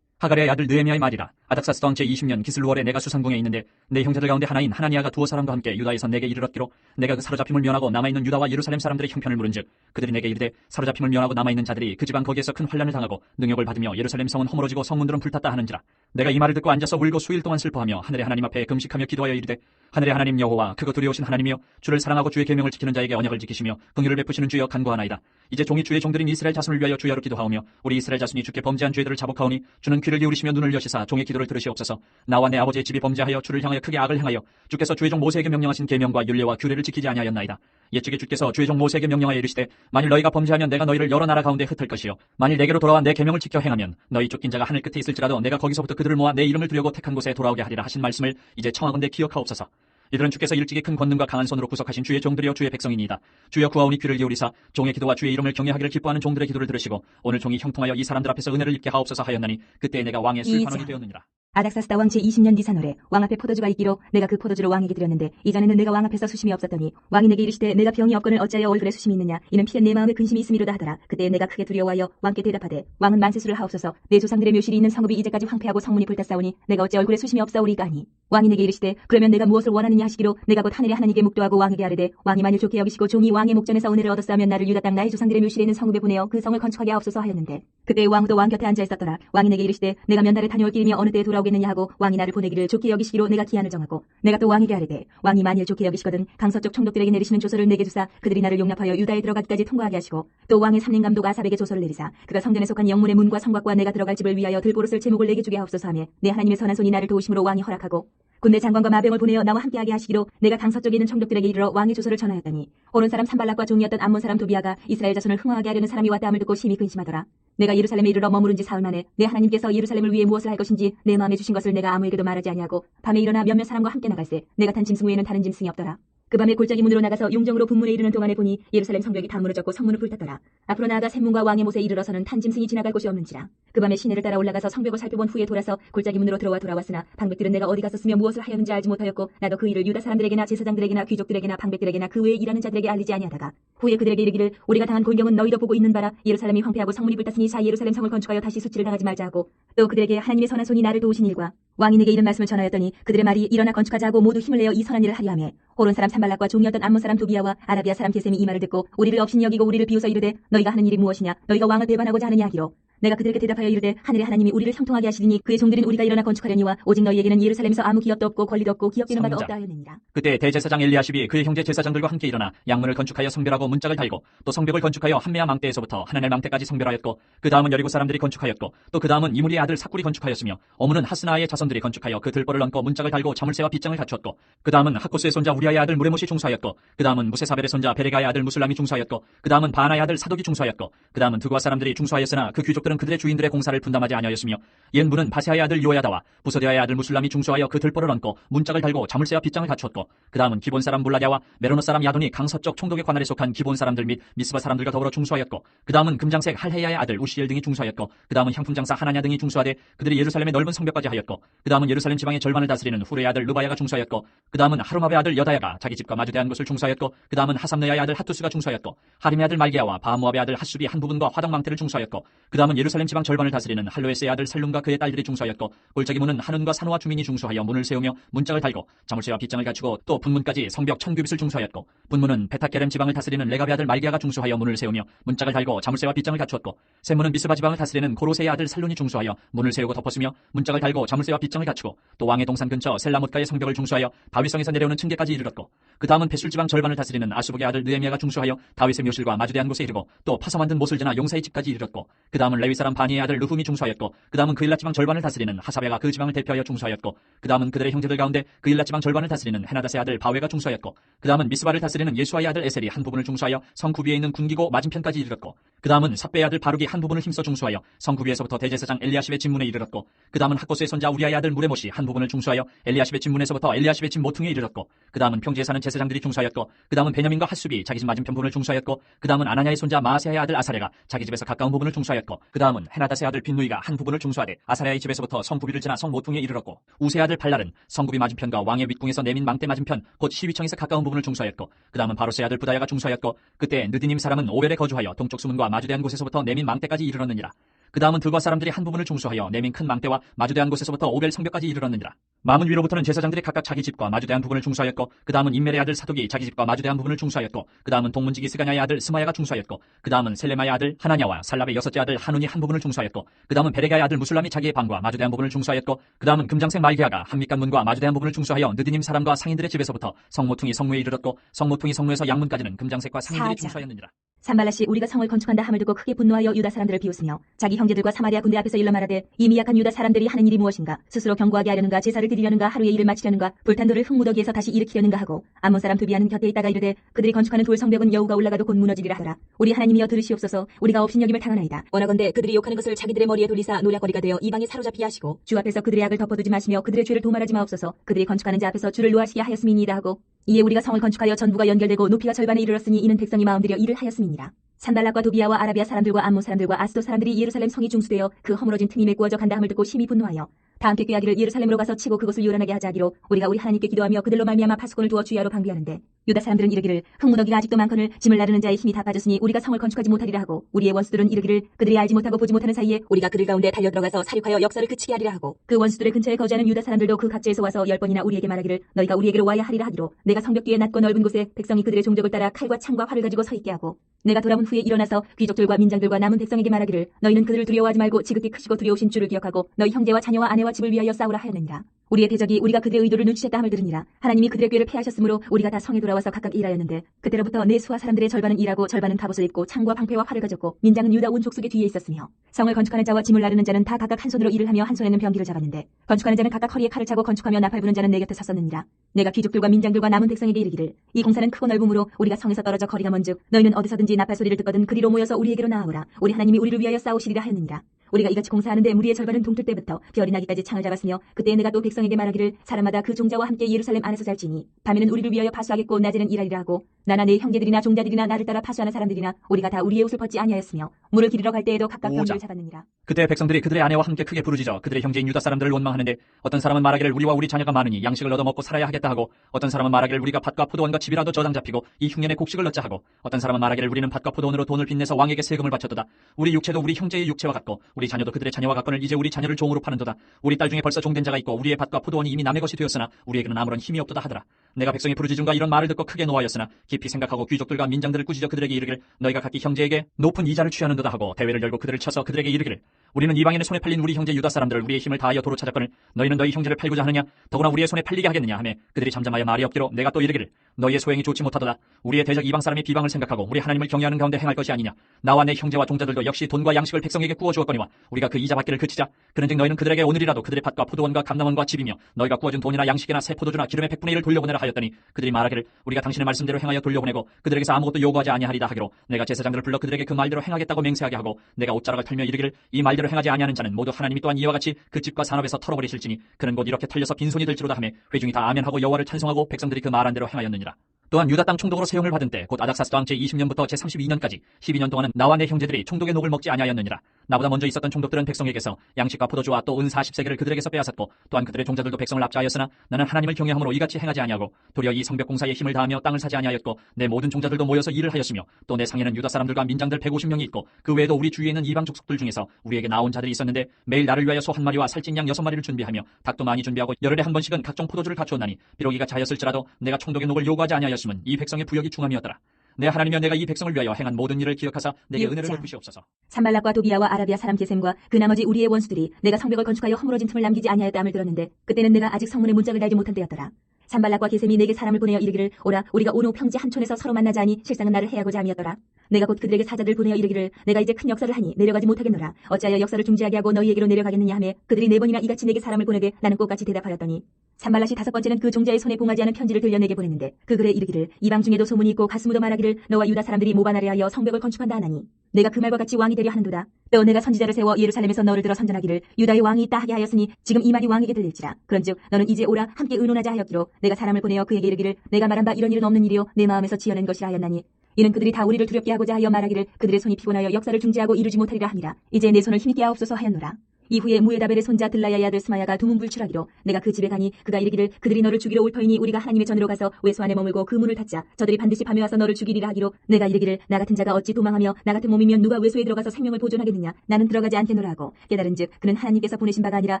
하갈의 아들 느헤미야의 말이라. 아닥사스 왕 제20년 기슬루월에 내가 수상궁에 있는데 내 형제들 가운데 하나인 하나니아가 두어 사람과 함께 유다에서 내게 이르렀기로 내가 그 사로잡힘을 면하고 남아있는 유다와 예루살렘 사람들의 형편을 물은즉 그들이 내게 이르되 사로잡힘을 면하고 남아있는 자들이 그 지방 거기에서 큰 환난을 당하고 능욕을 받으며 예루살렘 성은 허물어지고 성문들은 불탔다 하는지라. 내가 이 말을 듣고 앉아서 울고 수일 동안 슬퍼하며 하늘의 하나님 앞에 금식하며 기도하여 이르되 하늘의 하나님 여호와 그거 두려우신 하나님이여 주를 사랑하고 주의 계명을 지키는 자에게 언약을 지키시며 긍휼을 베푸시는 주여 간구하나이다. 이제 종이 주의 종들인 이스라엘 자손을 위하여 주야로 기도하오며 우리 이스라엘 자손이 주께 범죄한 죄들을 자복하오니 주는 귀를 기울이시며 눈을 여시사 종의 기도를 들으시옵소서. 나와 내 아버지의 집이 범죄하여 주를 향하여 크게 악을 행하여 주께서 주의 종 모세에게 명령하신 계명과 율례와 규례를 지키지 아니하였나이다. 옛적에 주께서 주의 종 모세에게 명령하여 이르시되 만일 너희가 범죄하면 내가 너희를 여러 나라 가운데 흩을 것이요 만일 내게로 돌아와 내 계명을 지켜 행하면 너희 쫓긴 자가 하늘 끝에 있을지라도 내가 거기서부터 그들을 모아 내 이름을 두려고 택한 곳에 돌아오게 하리라 하신 말씀을 이제 청하건대 기억하옵소서. 이들은 주께서 일찍이 큰 권능과 강한 손으로 구속하신 주의 종들이여 주의 백성이니이다. 주여 구하오니 귀를 기울이사 종의 기도와 주의 이름을 경외하기를 기뻐하는 종들의 기도를 들으시고 오늘 종이 형통하여 이 사람들 앞에서 은혜를 입게 하옵소서 하였나니 그때에 내가 왕의 술판원이 되었느니라. 아닥사스다 왕 제20년 니사노래 왕 앞에 포도주가 있기로 내가 그 포도주를 왕에게 드렸는데 이전에는 내가 왕 앞에서 수심이 없었더니 왕이 내게 이르시되 내가 병이 없거늘 어찌하여 얼굴에 수심이 있느냐 이는 피는 내 마음에 근심이 있음이로다 하더라. 그때 내가 크게 두려워하여 왕께 대답하되 왕은 만세수를 하옵소서. 내 조상들의 묘실이 있는 성읍이 이제까지 황폐하고 성문이 불탔사오니 내가 어찌 얼굴에 수심이 없사오리까 하니 왕이 내게 이르시되 그러면 내가 무엇을 원하느냐 하시기로 내가 곧 하늘의 하나님께 묵도하고 왕에게 아뢰되 왕이 만일 좋게 여기시고 종이 왕의 목전에서 은혜를 얻었사면 나를 유다 땅 나의 조상들의 묘실에 있는 성읍에 보내어 그 성을 건축하게 하옵소서 하였는데 그때 왕후도 왕 곁에 앉아 있었더라. 왕이 내게 이르시되 내가 몇 날에 다녀올 길이며 어느 때에 돌아오겠느냐 하고 왕이 나를 보내기를 좋게 여기시기로 내가 기한을 정하고 내가 또 왕에게 아뢰되 왕이 만일 좋게 여기시거든 강서쪽 총독들에게 내리시는 조서를 내게 주사 그들이 나를 용납하여 유다에 들어가기까지 통과하게 하시고 또 왕의 삼림 감독 아삽에게 조서를 내리사 그가 성전에 속한 영문의 문과 성곽과 내가 들어갈 집을 위하여 들보로 쓸 제목을 내게 주게 하옵소서 하며 내 하나님의 선한 손이 나를 도우심으로 왕이 허락하고 군대 장관과 마병을 보내어 나와 함께하게 하시기로 내가 강서쪽에 있는 총독들에게 이르러 왕의 조서를 전하였더니 오른 사람 산발락과 종이었던 암몬 사람 도비아가 이스라엘 자손을 흥황하게 하려는 사람이 왔다 함을 듣고 심히 근심하더라. 내가 예루살렘에 이르러 머무른 지 사흘 만에 내 하나님께서 예루살렘을 위해 무엇을 할 것인지 내 마음에 주신 것을 내가 아무에게도 말하지 아니하고 밤에 일어나 몇몇 사람과 함께 나갈새 내가 탄 짐승 외에는 다른 짐승이 없더라. 그 밤에 골짜기 문으로 나가서 용정으로 분문에 이르는 동안에 보니 예루살렘 성벽이 다 무너졌고 성문은 불탔더라. 앞으로 나아가 샘문과 왕의 못에 이르러서는 탄 짐승이 지나갈 곳이 없는지라. 그 밤에 시내를 따라 올라가서 성벽을 살펴본 후에 돌아서 골짜기 문으로 돌아왔으나 방백들은 내가 어디 갔었으며 무엇을 하였는지 알지 못하였고 나도 그 일을 유다 사람들에게나 제사장들에게나 귀족들에게나 방백들에게나 그 외에 일하는 자들에게 알리지 아니하다가 후에 그들에게 이르기를 우리가 당한 곤경은 너희도 보고 있는 바라. 예루살렘이 황폐하고 성문이 불탔으니 자 예루살렘 성을 건축하여 다시 수치를 당하지 말자 하고 또 그들에게 하나님의 선한 손이 나를 도우신 일과 왕이 내게 이런 말씀을 전하였더니 그들의 말이 일어나 건축하자 하고 모두 힘을 내어 이 선한 일을 하려 하며 호론 사람 산발락과 종이었던 암몬 사람 도비아와 아라비아 사람 게셈이 이 말을 듣고 우리를 업신이 여기고 우리를 비웃어 이르되 너희가 하는 일이 무엇이냐 너희가 왕을 배반하고자 하느냐 하기로 내가 그들에게 대답하여 이르되 하늘의 하나님이 우리를 형통하게 하시리니 그의 종들인 우리가 일어나 건축하려니와 오직 너희에게는 예루살렘에서 아무 기업도 없고 권리도 없고 기업되는 바도 없다 하였느니라. 그때 대제사장 엘리야십이 그의 형제 제사장들과 함께 일어나 양문을 건축하여 성별하고 문짝을 달고 또 성벽을 건축하여 한메아 망대에서부터 하나넬 망대까지 성별하였고 그 다음은 여리고 사람들이 건축하였고 또 그 다음은 이므리의 아들 삭굴이 건축하였으며 어문은 하스나의 자손들이 건축하여 그 들보를 얹고 문짝을 달고 자물쇠와 빗장을 갖추었고 그 다음은 하코스의 손자 우리아의 아들 무레못이 중수하였고 그 다음은 무세사벨의 손자 베레가의 아들 무술람이 중수하였고 그 다음은 바나의 아들 사독이 중수하였고 그 다음은 드고아 사람들이 중수하였으나 그 귀족들은 그들의 주인들의 공사를 분담하지 아니하였으며 옛 문은 바세아의 아들 요야다와 부소데아의 아들 무술람이 중수하여 그 들보를 얹고 문짝을 달고 자물쇠와 빗장을 갖추었고 그 다음은 기본 사람 몰라디아와 메로노 사람 야돈이 강서쪽 총독의 관할에 속한 기본 사람들 및 미스바 사람들과 더불어 중수하였고 그 다음은 금장색 할헤야의 아들 우시엘 등이 중수하였고 그 다음은 향품장사 하나냐 등이 중수하되 그들이 예루살렘의 넓은 성벽까지 하였고 그 다음은 예루살렘 지방의 절반을 다스리는 후레의 아들 르바야가 중수하였고 그 다음은 하루마베의 아들 여다야가 자기 집과 마주대한 곳을 중수하였고 그 다음은 하삼느야의 아들 하투스가 중수하였고 하림의 아들 말기야와 바모압의 아들 핫수비 한 부분과 화덕망태를 중수하였고 그 다음은 예루살렘 지방 절반을 다스리는 할로에스의 아들 살룸과 그의 딸들이 중수하였고 골짜기 문은 한운과 산호와 주민이 중수하여 문을 세우며 문짝을 달고 자물쇠와 빗장을 갖추고 또 분문까지 성벽 1000규빗을 중수하였고 분문은 베타게렘 지방을 다스리는 레갑의 아들 말기야가 중수하여 문을 세우며 문짝을 달고 자물쇠와 빗장을 갖추었고 샘문은 미스바 지방을 다스리는 고로세의 아들 살룬이 중수하여 문을 세우고 덮었으며 문짝을 달고 자물쇠와 빗장을 갖추고 또 왕의 동산 근처 셀라못가의 성벽을 중수하여 바위성에서 내려오는 층계까지 이르렀고 그 다음은 벳술 지방 절반을 다스리는 아수복의 아들 느헤미야가 중수하여 다윗의 묘실과 마주대한 곳에 이르고 또 파서 만든 못을 지나 용사의 집까지 이르렀고 그 다음은 레위 사람 바니의 아들 르훔이 중수하였고 그 다음은 그 일라 지방 절반을 다스리는 하사베가 그 지방을 대표하여 중수하였고 그 다음은 그들의 형제들 가운데 그 일라 지방 절반을 다스리는 헤나닷의 아들 바웨가 중수하였고 그 다음은 미스바를 다스리는 예수아의 아들 에셀이 한 부분을 중수하여 성 구비에 있는 군기고 맞은편까지 이르렀고 그 다음은 삽베의 아들 바룩이 한 부분을 힘써 중수하여 성 구비에서부터 대제사장 엘리야십의 진문에 이르렀고 그 다음은 학고스의 손자 우리아의 아들 무레못이 한 부분을 중수하여 엘리야십의 진문에서부터 엘리야십의 진 모퉁이에 이르렀고 그 다음은 평지에 사는 제사장들이 중수하였고 그 다음은 베냐민과 핫수비 자기 집 맞은편 부분을 중수하였고 그 다음은 아나냐의 손자 마아세아의 아들 아사랴가 자기 집에서 가까운 부분을 중수하였고 그 다음은 헤나닷의 아들 빈누이가 한 부분을 중수하되 아사랴의 집에서부터 성구비를 지나 성 모퉁이에 이르렀고 우세의 아들 발랄은 성구비 맞은편과 왕의 윗궁에서 내민 망대 맞은편 곧 시위청에서 가까운 부분을 중수하였고 그 다음은 바로스의 아들 부다야가 중수하였고 그때 느디님 사람은 오벨에 거주하여 동쪽 수문과 마주대한 곳에서부터 내민 망대까지 이르렀느니라. 그 다음은 들과 사람들이 한 부분을 중수하여 내민 큰 망대와 마주대한 곳에서부터 오벨 성벽까지 이르렀느니라. 마문 위로부터는 제사장들이 각각 자기 집과 마주대한 부분을 중수하였고 그 다음은 임멜의 아들 사독이 자기 집과 마주대한 부분을 중수하였고 그 다음은 동문지기 스가냐의 아들 스마야가 중수하였고 그 다음은 셀레마의 아들 하나냐와 살랍의 여섯째 아들 하눈이 한 부분을 중수하였고 그 다음은 베레가의 아들 무술람이 자기의 방과 마주대한 부분을 중수하였고 그 다음은 금장색 말기야가 한밑간 문과 마주대한 부분을 중수하여 느디님 사람과 상인들의 집에서부터 성모퉁이 성무에 이르렀고 성모퉁이 성무에서 양문까지는 금장색과 상인들이 중수하였느니라. 산발랏이 우리가 성을 건축한다 함을 듣고 크게 분노하여 유다 사람들을 비웃으며 자기 형제들과 사마리아 군대 앞에서 일러 말하되 이미 약한 유다 사람들이 하는 일이 무엇인가 스스로 경고하게 하려는가 제사를 드리려는가 하루의 일을 마치려는가 불탄 돌을 흙무더기에서 다시 일으키려는가 하고 암몬 사람 두비아는 곁에 있다가 이르되 그들이 건축하는 돌 성벽은 여우가 올라가도 곧 무너지리라 하더라. 우리 하나님이여 들으시옵소서. 우리가 업신여김을 당하나이다. 원하건대 그들이 욕하는 것을 자기들의 머리에 돌리사 노략거리가 되어 이방에 사로잡히게 하시고 주 앞에서 그들의 악을 덮어두지 마시며 그들의 죄를 도말하지 마옵소서. 그들이 건축하는 자 앞에서 주를 노하시게 하였음이니이다 하고 이에 우리가 성을 건축하여 전부가 연결되고 높이가 절반에 이르렀으니 이는 백성이 마음들여 일을 하였음이니라. 산발락과 도비아와 아라비아 사람들과 암몬 사람들과 아스도 사람들이 예루살렘 성이 중수되어 그 허물어진 틈이 메꾸어져 간다 함을 듣고 심히 분노하여 다 함께 꾀하기를 예루살렘으로 가서 치고 그것을 요란하게 하자 하기로 우리가 우리 하나님께 기도하며 그들로 말미암아 파수꾼을 두어 주야로 방비하는데 유다 사람들은 이르기를 흙무더기가 아직도 많거늘 짐을 나르는 자의 힘이 다 빠졌으니 우리가 성을 건축하지 못하리라 하고 우리의 원수들은 이르기를 그들이 알지 못하고 보지 못하는 사이에 우리가 그들 가운데 달려들어가서 사륙하여 역사를 그치게 하리라 하고 그 원수들의 근처에 거주하는 유다 사람들도 그 각지에서 와서 10번이나 우리에게 말하기를 너희가 우리에게로 와야 하리라 하기로 내가 성벽 뒤에 낮고 넓은 곳에 백성이 그들의 종족을 따라 칼과 창과 활을 가지고 서 있게 하고 내가 돌아온 후에 일어나서 귀족들과 민장들과 남은 백성에게 말하기를 너희는 그들을 두려워하지 말고 지극히 크시고 두려우신 주를 기억하고 너희 형제와 자녀와 아내와 집을 위하여 싸우라 하였느니라. 우리의 대적이 우리가 그들의 의도를 눈치챘다 함을 들으니라. 하나님이 그들의 꾀를 패하셨으므로 우리가 다 성에 돌아와서 각각 일하였는데 그때로부터 내 수하 사람들의 절반은 일하고 절반은 갑옷을 입고 창과 방패와 활을 가졌고 민장은 유다 온 족속의 뒤에 있었으며 성을 건축하는 자와 짐을 나르는 자는 다 각각 한 손으로 일을 하며 한 손에는 병기를 잡았는데 건축하는 자는 각각 허리에 칼을 차고 건축하며 나팔 부는 자는 내 곁에 섰었느니라. 내가 귀족들과 민장들과 남은 백성에게 이르기를 이 공사는 크고 넓음으로 우리가 성에서 떨어져 거리가 먼즉 너희는 어디서든지 나팔 소리를 듣거든 그리로 모여서 우리에게로 나아오라. 우리 하나님이 우리를 위하여 싸우시리라 하였느니라. 우리가 이같이 공사하는데 무리의 절반은 동틀 때부터 별이 나기까지 창을 잡았으며 그때 내가 또 백성에게 말하기를 사람마다 그 종자와 함께 예루살렘 안에서 잘지니 밤에는 우리를 위하여 파수하겠고 낮에는 일하리라 하고 나나 내 형제들이나 종자들이나 나를 따라 파수하는 사람들이나 우리가 다 우리의 옷을 벗지 아니하였으며 물을 기르러 갈 때에도 각각 병기를 잡았느니라. 그때 백성들이 그들의 아내와 함께 크게 부르짖어 그들의 형제인 유다 사람들을 원망하는데 어떤 사람은 말하기를 우리와 우리 자녀가 많으니 양식을 얻어 먹고 살아야 하겠다 하고 어떤 사람은 말하기를 우리가 밭과 포도원과 집이라도 저당 잡히고 이 흉년에 곡식을 얻자 하고 어떤 사람은 말하기를 우리는 밭과 포도원으로 돈을 빚내서 왕에게 세금을 바쳤도다. 우리 육체도 우리 형제의 육체와 같고 우리 자녀도 그들의 자녀와 같거늘 이제 우리 자녀를 종으로 파는도다. 우리 딸 중에 벌써 종된 자가 있고 우리의 밭과 포도원이 이미 남의 것이 되었으나 우리에게는 아무런 힘이 없도다 하더라. 내가 백성의 부르짖음과 이런 말을 듣고 크게 노하였으나 깊이 생각하고 귀족들과 민장들을 꾸짖어 그들에게 이르기를 너희가 각기 형제에게 높은 이자를 취하는도다 하고 대회를 열고 그들을 쳐서 그들에게 이르기를 우리는 이방인의 손에 팔린 우리 형제 유다 사람들을 우리의 힘을 다하여 도로 찾았거늘 너희는 너희 형제를 팔고자 하느냐 더구나 우리의 손에 팔리게 하겠느냐 하매 그들이 잠잠하여 말이 없기로 내가 또 이르기를 너희의 소행이 좋지 못하도다. 우리의 대적 이방 사람이 비방을 생각하고 우리 하나님을 경외하는 가운데 행할 것이 아니냐. 나와 내 형제와 종자들도 역시 돈과 양식을 백성에게 구워 주었거니와 우리가 그 이자 받기를 그치자. 그런즉 너희는 그들에게 오늘이라도 그들의 밭과 포도원과 감남원과 집이며 너희가 구워준 돈이나 양식이나 새 포도주나 기름의 100분의 1을 돌려보내라 하였더니 그들이 말하기를 우리가 당신의 말씀대로 행하여 돌려보내고 그들에게서 아무것도 요구하지 아니하리다 하기로 내가 제사장들을 불러 그들에게 그 말대로 행하겠다고 맹세하게 하고 내가 옷자락을 털며 이르기를 이 말대로 행하지 아니하는 자는 모두 하나님이 또한 이와 같이 그 집과 산업에서 털어버리실지니 그는 곧 이렇게 털려서 빈손이 될지로다 하며 회중이 다 아멘하고 여호와를 찬송하고 백성들이 그 말한 대로 행하였느니라. 또한 유다 땅 총독으로 세용을 받은 때 곧 아닥사스 왕 제20년부터 제32년까지 12년 동안은 나와 내 형제들이 총독의 녹을 먹지 아니하였느니라. 나보다 먼저 있었던 총독들은 백성에게서 양식과 포도주와 또 은 40세계를 그들에게서 빼앗았고 또한 그들의 종자들도 백성을 압제하였으나 나는 하나님을 경외함으로 이같이 행하지 아니하고 도리어 이 성벽 공사에 힘을 다하며 땅을 사지 아니하였고 내 모든 종자들도 모여서 일을 하였으며 또 내 상에는 유다 사람들과 민장들 150명이 있고 그 외에도 우리 주위에 있는 이방 족속들 중에서 우리에게 나온 자들이 있었는데 매일 나를 위하여 소 한 마리와 살찐 양 6마리를 준비하며 닭도 많이 준비하고 열흘에 한 번씩은 각종 포도주를 갖추었나니 비록 이같이 하였을지라도 내가 총독의 녹을 요구하지 아니하였음은 이 백성의 부역이 중함이었더라. 내 하나님이여 내가 이 백성을 위하여 행한 모든 일을 기억하사 내게 은혜를 베푸시옵소서. 산발락과 도비아와 아라비아 사람 게셈과 그 나머지 우리의 원수들이 내가 성벽을 건축하여 허물어진 틈을 남기지 아니하였다 함을 들었는데 그때는 내가 아직 성문에 문짝을 달지 못한 때였더라. 산발락과 게셈이 내게 사람을 보내어 이르기를 오라 우리가 온 후 평지 한 촌에서 서로 만나자 하니 실상은 나를 해하고자 함이었더라. 내가 곧 그들에게 사자들 보내어 이르기를 내가 이제 큰 역사를 하니 내려가지 못하겠노라. 어찌하여 역사를 중지하게 하고 너희에게로 내려가겠느냐 하매 그들이 4번이나 이같이 내게 사람을 보내되 나는 꽃같이 대답하였더니 산발락이 5번째는 그 종자의 손에 봉하지 않은 편지를 들려 내게 보냈는데 그 글에 이르기를 이방 중에도 소문이 있고 가스무도 말하기를 너와 유다 사람들이 모반하려 하여 성벽을 건축한다 하나니 내가 그 말과 같이 왕이 되려 하는도다. 또 내가 선지자를 세워 예루살렘에서 너를 들어 선전하기를 유다의 왕이 있다 하게 하였으니 지금 이 말이 왕에게 들릴지라. 그런즉 너는 이제 오라 함께 의논하자 하였기로 내가 사람을 보내어 그에게 이르기를 내가 말한 바 이런 일은 없는 일이요 내 마음에서 지어낸 것이라 하였나니 이는 그들이 다 우리를 두렵게 하고자 하여 말하기를 그들의 손이 피곤하여 역사를 중지하고 이루지 못하리라 함이라. 이제 내 손을 힘있게 하옵소서 하였노라. 이후에 무에다벨의 손자 들라야의 아들 스마야가 두문불출하기로 내가 그 집에 가니 그가 이르기를 그들이 너를 죽이러 올 터이니 우리가 하나님의 전으로 가서 외소 안에 머물고 그 문을 닫자. 저들이 반드시 밤에 와서 너를 죽이리라 하기로 내가 이르기를 나 같은 자가 어찌 도망하며 나 같은 몸이면 누가 외소에 들어가서 생명을 보존하겠느냐. 나는 들어가지 않겠노라 하고 깨달은즉 그는 하나님께서 보내신 바가 아니라